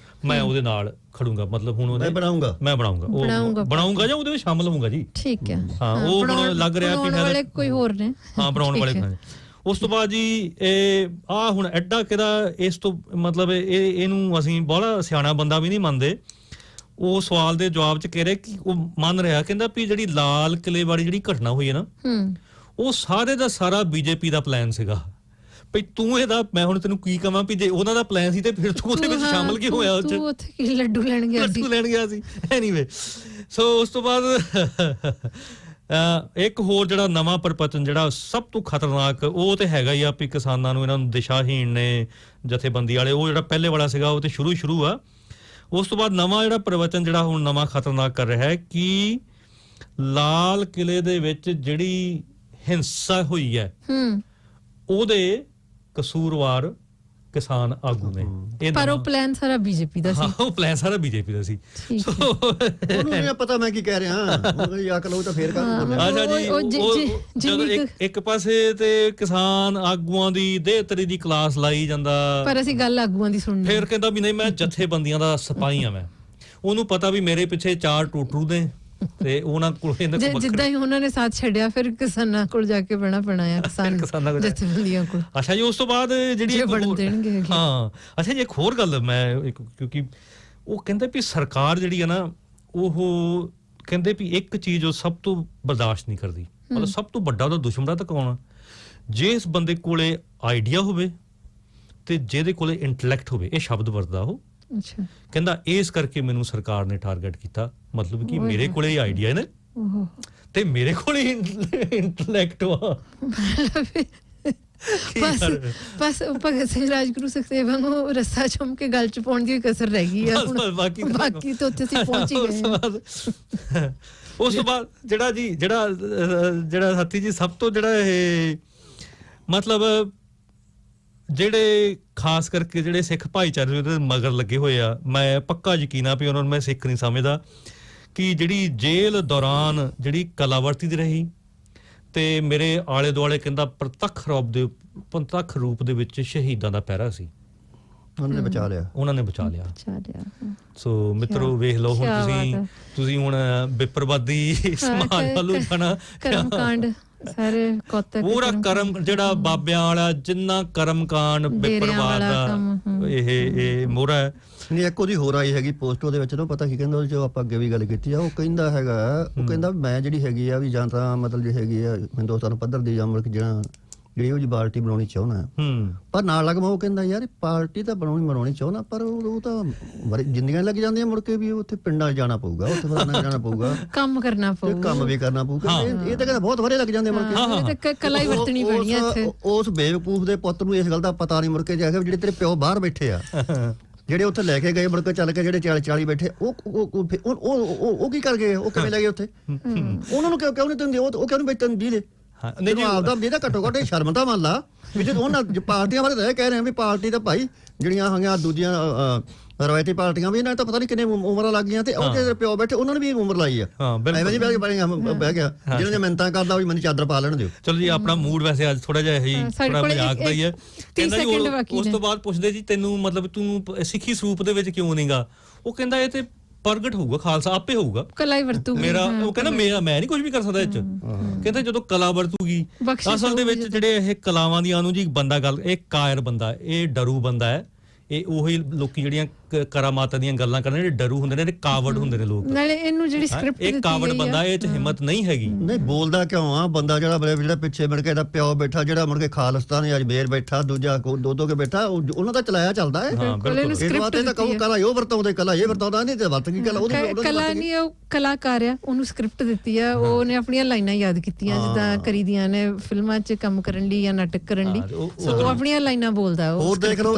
[SPEAKER 5] ਮੈਂ ਉਹਦੇ ਨਾਲ ਖੜੂੰਗਾ, ਮਤਲਬ ਹੁਣ ਮੈਂ ਬਣਾਉਂਗਾ ਜਾਂ ਉਹਦੇ ਵਿੱਚ ਸ਼ਾਮਲ ਹੋਊਗਾ ਜੀ। ਠੀਕ ਹੈ, ਹਾਂ, ਉਹ ਹੁਣ ਲੱਗ ਰਿਹਾ ਵੀ ਕੋਈ ਹੋਰ ਨੇ, ਹਾਂ, ਬਣਾਉਣ ਵਾਲੇ। ਉਸ ਤੋਂ ਬਾਅਦ ਜੀ ਇਹ ਹੁਣ ਐਡਾ ਕਿਹਦਾ ਇਸ ਤੋਂ ਮਤਲਬ ਇਹਨੂੰ ਅਸੀਂ ਬੜਾ ਸਿਆਣਾ ਬੰਦਾ ਵੀ ਨਹੀਂ ਮੰਨਦੇ, ਉਹ ਸਵਾਲ ਦੇ ਜਵਾਬ 'ਚ ਕਹਿ ਰਿਹਾ ਕਿ ਉਹ ਮੰਨ ਰਿਹਾ, ਕਹਿੰਦਾ ਵੀ ਜਿਹੜੀ ਲਾਲ ਕਿਲੇ ਵਾਲੀ ਜਿਹੜੀ ਘਟਨਾ ਹੋਈ ਹੈ ਨਾ, ਉਹ ਸਾਰੇ ਦਾ ਸਾਰਾ BJP ਦਾ ਪਲਾਨ ਸੀਗਾ। ਭਈ ਤੂੰ ਇਹਦਾ ਮੈਂ ਹੁਣ ਤੈਨੂੰ ਕੀ ਕਹਾਂ ਵੀ ਜੇ ਉਹਨਾਂ ਦਾ ਪਲਾਨ ਸੀ ਤੇ ਫਿਰ ਤੂੰ ਉਹਦੇ ਵਿੱਚ ਸ਼ਾਮਲ ਕਿਉਂ ਹੋਇਆ? ਉੱਥੇ
[SPEAKER 2] ਲੱਡੂ ਲੈਣ ਗਿਆ ਸੀ।
[SPEAKER 5] ਐਨੀਵੇ, ਸੋ ਉਸ ਤੋਂ ਬਾਅਦ ਇੱਕ ਹੋਰ ਜਿਹੜਾ ਨਵਾਂ ਪ੍ਰਪਚਨ ਜਿਹੜਾ ਸਭ ਤੋਂ ਖਤਰਨਾਕ ਉਹ ਤੇ ਹੈਗਾ ਹੀ ਆ ਵੀ ਕਿਸਾਨਾਂ ਨੂੰ ਇਹਨਾਂ ਨੂੰ ਦਿਸ਼ਾਹੀਣ ਨੇ ਜਥੇਬੰਦੀ ਵਾਲੇ, ਉਹ ਜਿਹੜਾ ਪਹਿਲੇ ਵਾਲਾ ਸੀਗਾ ਉਹ ਤੇ ਸ਼ੁਰੂ ਆ। ਉਸ ਤੋਂ ਬਾਅਦ ਨਵਾਂ ਜਿਹੜਾ ਪ੍ਰਵਚਨ ਜਿਹੜਾ ਹੁਣ ਨਵਾਂ ਖਤਰਨਾਕ ਕਰ ਰਿਹਾ ਹੈ ਕਿ ਲਾਲ ਕਿਲੇ ਦੇ ਵਿੱਚ ਜਿਹੜੀ ਹਿੰਸਾ ਹੋਈ ਹੈ ਉਹਦੇ ਕਸੂਰਵਾਰ ਕਿਸਾਨ ਆਗੂ ਨੇ,
[SPEAKER 2] ਪਰ ਉਹ ਪਲਾਨ ਸਾਰਾ BJP ਦਾ ਸੀ।
[SPEAKER 5] ਉਹ ਪਲਾਨ ਸਾਰਾ BJP ਦਾ ਸੀ।
[SPEAKER 7] ਉਹਨੂੰ ਨਹੀਂ ਪਤਾ ਮੈਂ ਕੀ ਕਹਿ ਰਿਹਾ, ਅਕਲ ਉਹ ਤਾਂ ਫੇਰ
[SPEAKER 5] ਅੱਛਾ ਜੀ, ਜਦੋਂ ਇੱਕ ਪਾਸੇ ਤੇ ਕਿਸਾਨ ਆਗੂਆਂ ਦੀ ਦੇਹਤਰੀ ਦੀ ਕਲਾਸ ਲਾਈ ਜਾਂਦਾ,
[SPEAKER 2] ਪਰ ਅਸੀਂ ਗੱਲ ਆਗੂਆਂ ਦੀ ਸੁਣਨੀ,
[SPEAKER 5] ਫੇਰ ਕਹਿੰਦਾ ਵੀ ਨਹੀਂ ਮੈਂ ਜਥੇਬੰਦੀਆਂ ਦਾ ਸਿਪਾਹੀ ਆ, ਮੈਂ ਉਹਨੂੰ ਪਤਾ ਵੀ ਮੇਰੇ ਪਿੱਛੇ 4 ਟੋਟਰੂ ਨੇ ਤੇ ਉਹਨਾਂ ਕੋਲ
[SPEAKER 2] ਜਿੱਦਾਂ ਹੀ ਉਹਨਾਂ ਨੇ ਸਾਥ ਛੱਡਿਆ ਫਿਰ ਕਿਸਾਨਾਂ ਕੋਲ ਜਾ ਕੇ ਬਹਿਣਾ ਪੈਣਾ ਆ, ਕਿਸਾਨਾਂ ਜਥੇਬੰਦੀਆਂ ਕੋਲ।
[SPEAKER 5] ਅੱਛਾ ਜੀ, ਉਸ ਤੋਂ ਬਾਅਦ ਜਿਹੜੀ ਹਾਂ, ਅੱਛਾ ਜੀ, ਇੱਕ ਹੋਰ ਗੱਲ ਮੈਂ ਕਿਉਂਕਿ ਉਹ ਕਹਿੰਦੇ ਵੀ ਸਰਕਾਰ ਜਿਹੜੀ ਆ ਨਾ, ਉਹ ਕਹਿੰਦੇ ਵੀ ਇੱਕ ਚੀਜ਼ ਉਹ ਸਭ ਤੋਂ ਬਰਦਾਸ਼ਤ ਨਹੀਂ ਕਰਦੀ, ਮਤਲਬ ਸਭ ਤੋਂ ਵੱਡਾ ਉਹਦਾ ਦੁਸ਼ਮਣ ਤਾਂ ਕੌਣ ਆ? ਜੇ ਇਸ ਬੰਦੇ ਕੋਲੇ ਆਈਡੀਆ ਹੋਵੇ ਤੇ ਜਿਹਦੇ ਕੋਲੇ ਇੰਟੈਲੈਕਟ ਹੋਵੇ, ਇਹ ਸ਼ਬਦ ਵਰਤਦਾ ਉਹ।
[SPEAKER 2] ਅੱਛਾ,
[SPEAKER 5] ਕਹਿੰਦਾ ਇਸ ਕਰਕੇ ਮੈਨੂੰ ਸਰਕਾਰ ਨੇ ਟਾਰਗੇਟ ਕੀਤਾ, ਮਤਲਬ ਕਿ ਮੇਰੇ ਕੋਲੇ ਆਈਡੀਆ ਨੇ ਤੇ ਮੇਰੇ ਕੋਲੇ ਇੰਟੈਲੈਕਟ ਵਾ।
[SPEAKER 2] ਬਸ ਭਗਤ ਸਿੰਘ ਰਾਜਗੁਰੂ ਸੁਖਦੇਵ ਵਾਂਗੂ ਰੱਸਾ ਚੁੰਮ ਕੇ ਗੱਲ ਚ ਪਾਉਣ ਦੀ ਕਸਰ ਰਹਿ ਗਈ ਆ, ਬਾਕੀ ਤਾਂ ਉੱਥੇ ਅਸੀਂ ਪਹੁੰਚ ਹੀ ਗਏ।
[SPEAKER 5] ਉਸ ਤੋਂ ਬਾਅਦ ਜਿਹੜਾ ਸਾਥੀ ਜੀ ਸਭ ਤੋਂ ਜਿਹੜਾ ਇਹ ਮਤਲਬ ਜਿਹੜੇ ਖਾਸ ਕਰਕੇ ਜਿਹੜੇ ਸਿੱਖ ਭਾਈਚਾਰੇ ਦੇ ਮਗਰ ਲੱਗੇ ਹੋਏ ਆ, ਮੈਂ ਪੱਕਾ ਯਕੀਨ ਆ ਵੀ ਉਹਨਾਂ ਨੂੰ ਮੈਂ ਸਿੱਖ ਨਹੀਂ ਸਮਝਦਾ, ਕਿ ਜਿਹੜੀ ਜੇਲ੍ਹ ਦੌਰਾਨ ਜਿਹੜੀ ਕਲਾਵਰਤੀ ਦੀ ਰਹੀ ਤੇ ਮੇਰੇ ਆਲੇ ਦੁਆਲੇ ਕਹਿੰਦਾ ਪ੍ਰਤੱਖ ਰੂਪ ਦੇ ਵਿੱਚ ਸ਼ਹੀਦਾਂ ਦਾ ਪਹਿਰਾ ਸੀ, ਉਹਨਾਂ ਨੇ ਬਚਾ ਲਿਆ। ਸੋ ਮਿੱਤਰੋ ਵੇਖ ਲਓ ਹੁਣ ਤੁਸੀਂ ਹੁਣ ਵਿਪਰਵਾਦੀ ਸਮਾਜ ਵੱਲੋਂ
[SPEAKER 2] ਕਰਮਕਾਂਡ ਸਾਰੇ
[SPEAKER 5] ਪੂਰਾ ਕਰਮ ਜਿਹੜਾ ਬਾਬਿਆਂ ਵਾਲਾ ਜਿੰਨਾ ਕਰਮਕਾਂਡ ਵਿਪਰਵਾਦ ਦਾ ਇਹ ਮੋਹਰਾ ਹੈ।
[SPEAKER 7] ਨਹੀਂ, ਇੱਕ ਉਹਦੀ ਹੋਰ ਆਈ ਹੈਗੀ ਪੋਸਟ, ਉਹਦੇ ਵਿੱਚ ਨਾ ਪਤਾ ਕੀ ਕਹਿੰਦਾ, ਉਹਦੇ 'ਚ ਆਪਾਂ ਅੱਗੇ ਵੀ ਗੱਲ ਕੀਤੀ ਆ, ਉਹ ਕਹਿੰਦਾ ਹੈਗਾ, ਉਹ ਕਹਿੰਦਾ ਮੈਂ ਜਿਹੜੀ ਹੈਗੀ ਆ ਵੀ ਜਾਂ ਤਾਂ ਮਤਲਬ ਜਿਹੜੀ ਹੈਗੀ ਆ ਹਿੰਦੁਸਤਾਨ ਪੱਧਰ ਦੀ ਜਾਂ ਮੁਲਕ ਜਿਹੜਾ ਜਿਹੜੀ ਉਹ ਜੀ ਪਾਰਟੀ ਬਣਾਉਣੀ ਚਾਹੁੰਦਾ ਪਰ ਨਾਲ ਲੱਗ ਮੈਂ ਉਹ ਕਹਿੰਦਾ ਯਾਰ ਪਾਰਟੀ ਤਾਂ ਬਣਾਉਣੀ ਚਾਹੁੰਦਾ ਪਰ ਉਹ ਤਾਂ ਜ਼ਿੰਦਗੀਆਂ ਲੱਗ ਜਾਂਦੀਆਂ ਮੁੜ ਕੇ ਵੀ ਉੱਥੇ ਪਿੰਡਾਂ ਜਾਣਾ ਪਊਗਾ ਉੱਥੇ ਫਲਾਣਾ ਜਾਣਾ ਪਊਗਾ
[SPEAKER 2] ਕੰਮ ਕਰਨਾ ਪਊਗਾ
[SPEAKER 7] ਕੰਮ ਵੀ ਕਰਨਾ ਪਊਗਾ ਇਹ ਤਾਂ ਕਹਿੰਦਾ ਬਹੁਤ ਵਰੇ ਲੱਗ ਜਾਂਦੇ ਮੁੜ ਕੇ
[SPEAKER 2] ਕਲਾ ਹੀ ਵਰਤਣੀ ਪੈਣੀ ਹੈ ਇੱਥੇ
[SPEAKER 7] ਉਸ ਬੇਵਕੂਫ ਦੇ ਪੁੱਤ ਨੂੰ ਇਸ ਗੱਲ ਦਾ ਪਤਾ ਨਹੀਂ ਮੁੜ ਕੇ ਜਾ ਕੇ ਜਿਹੜੇ ਤੇਰੇ ਪਿਓ ਬਾਹਰ ਬੈਠੇ ਆ ਜਿਹੜੇ ਉੱਥੇ ਲੈ ਕੇ ਗਏ ਮੁੜ ਕੇ ਚੱਲ ਕੇ ਜਿਹੜੇ 40 ਬੈਠੇ ਉਹ ਕੀ ਕਰ ਗਏ ਉਹ ਕਿਵੇਂ ਲੈ ਗਏ ਉੱਥੇ ਉਹਨਾਂ ਨੂੰ ਕਿਉਂ ਨਹੀਂ ਦਿੰਦੇ ਉਹ ਕਿਉਂ ਨਹੀਂ ਵੇਚਣ ਦਿੰਦੇ ਨਹੀਂ ਆਪਦਾ ਜਿਹਦਾ ਘੱਟੋ ਘੱਟ ਸ਼ਰਮ ਤਾਂ ਮੰਨ ਲਾ ਵੀ ਜੇ ਉਹਨਾਂ ਪਾਰਟੀਆਂ ਬਾਰੇ ਤਾਂ ਕਹਿ ਰਹੇ ਵੀ ਪਾਰਟੀ ਤਾਂ ਭਾਈ ਜਿਹੜੀਆਂ ਹੈਗੀਆਂ ਦੂਜੀਆਂ ਰਵਾਇਤੀ ਪਾਰਟੀਆਂ ਵੀ ਇਹਨਾਂ ਤਾਂ ਪਤਾ ਨਹੀਂ ਕਿੰਨੇ ਉਮਰਾਂ ਲੱਗ ਗਈਆਂ ਤੇ ਉਹ ਜਿਹੜੇ ਪਿਓ ਬੈਠੇ ਉਹਨਾਂ ਨੇ ਵੀ ਉਮਰ ਲਾਈ ਆ ਐਵੇਂ ਨਹੀਂ ਬਹਿ ਗਿਆ ਜਿਹਨਾਂ ਨੇ ਮਿਹਨਤਾਂ ਕਰਦਾ ਵੀ ਮੈਨੂੰ ਚਾਦਰ ਪਾ ਲੈਣ ਦਿਓ
[SPEAKER 5] ਚਲੋ ਜੀ ਆਪਣਾ ਮੂਡ ਵੈਸੇ ਅੱਜ ਥੋੜਾ ਜਿਹਾ ਇਹੀ ਥੋੜਾ ਮਜ਼ਾਕ ਦਾ ਹੀ ਹੈ ਕਹਿੰਦਾ ਜੀ ਉਸ ਤੋਂ ਬਾਅਦ ਪੁੱਛਦੇ ਜੀ ਤੈਨੂੰ ਮਤਲਬ ਤੂੰ ਸਿੱਖੀ ਸਰੂਪ ਦੇ ਵਿੱਚ ਕਿਉਂ ਨਹੀਂਗਾ ਉਹ ਕਹਿੰਦਾ ਇਹ ਤੇ ਪ੍ਰਗਟ ਹੋਊਗਾ ਖਾਲਸਾ ਆਪੇ ਹੋਊਗਾ
[SPEAKER 2] ਕਲਾ ਹੀ ਵਰਤੂਗੀ
[SPEAKER 5] ਮੇਰਾ ਉਹ ਕਹਿੰਦਾ ਮੈਂ ਨਹੀਂ ਕੁਝ ਵੀ ਕਰ ਸਕਦਾ ਇਹ ਚ ਕਹਿੰਦਾ ਜਦੋਂ ਕਲਾ ਵਰਤੂਗੀ ਅਸਲ ਦੇ ਵਿੱਚ ਜਿਹੜੇ ਇਹ ਕਲਾਵਾਂ ਦੀਆਂ ਨੂੰ ਜੀ ਬੰਦਾ ਗੱਲ ਇਹ ਕਾਇਰ ਬੰਦਾ ਇਹ ਡਰੂ ਬੰਦਾ ਹੈ ਇਹ ਉਹੀ ਲੋਕੀ ਜਿਹੜੀਆਂ ਕਰਾਮਾਤਾਂ ਦੀਆਂ ਗੱਲਾਂ ਕਰਦੇ ਜਿਹੜੇ ਡਰੂ ਹੁੰਦੇ ਨੇ ਕਾਵੜ ਹੁੰਦੇ ਨੇ ਲੋਕ
[SPEAKER 2] ਨਾਲੇ ਇਹਨੂੰ ਜਿਹੜੀ ਸਕ੍ਰਿਪਟ
[SPEAKER 5] ਇਹ ਕਾਵੜ ਬੰਦਾ ਇਹ ਚ ਹਿੰਮਤ ਨਹੀਂ ਹੈਗੀ
[SPEAKER 7] ਨਹੀਂ ਬੋਲਦਾ ਕਿਉਂ ਆ ਬੰਦਾ ਜਿਹੜਾ ਪਿੱਛੇ ਮੁੜ ਕੇ ਇਹਦਾ ਪਿਓ ਬੈਠਾ ਜਿਹੜਾ ਮੁੜ ਕੇ ਖਾਲਿਸਤਾਨ ਅਜਮੇਰ ਬੈਠਾ ਦੂਜਾ ਦੋ ਕੇ ਬੈਠਾ ਉਹਨਾਂ ਦਾ ਚਲਾਇਆ ਚੱਲਦਾ ਹੈ ਇਹ ਬਾਤ ਇਹ ਤਾਂ ਕਹੋ ਕਲਾ ਉਹ ਵਰਤਾਉਂਦੇ ਕਲਾ ਇਹ ਵਰਤਾਉਂਦਾ ਨਹੀਂ ਤੇ ਵਰਤ ਕੀ
[SPEAKER 2] ਕਲਾ ਨਹੀਂ ਉਹ ਕਲਾਕਾਰ ਆ ਉਹਨੂੰ ਸਕ੍ਰਿਪਟ ਦਿੱਤੀ ਆ ਉਹਨੇ ਆਪਣੀਆਂ ਲਾਈਨਾਂ ਯਾਦ ਕੀਤੀਆਂ ਜਿੱਦਾਂ ਕਰੀਦੀਆਂ ਨੇ ਫਿਲਮਾਂ 'ਚ ਕੰਮ ਕਰਨ ਲਈ ਜਾਂ ਨਾਟਕ ਕਰਨ ਲਈ ਸੋ ਉਹ ਆਪਣੀਆਂ ਲਾਈਨਾਂ ਬੋਲਦਾ ਉਹ
[SPEAKER 7] ਹੋਰ ਦੇਖ ਲਓ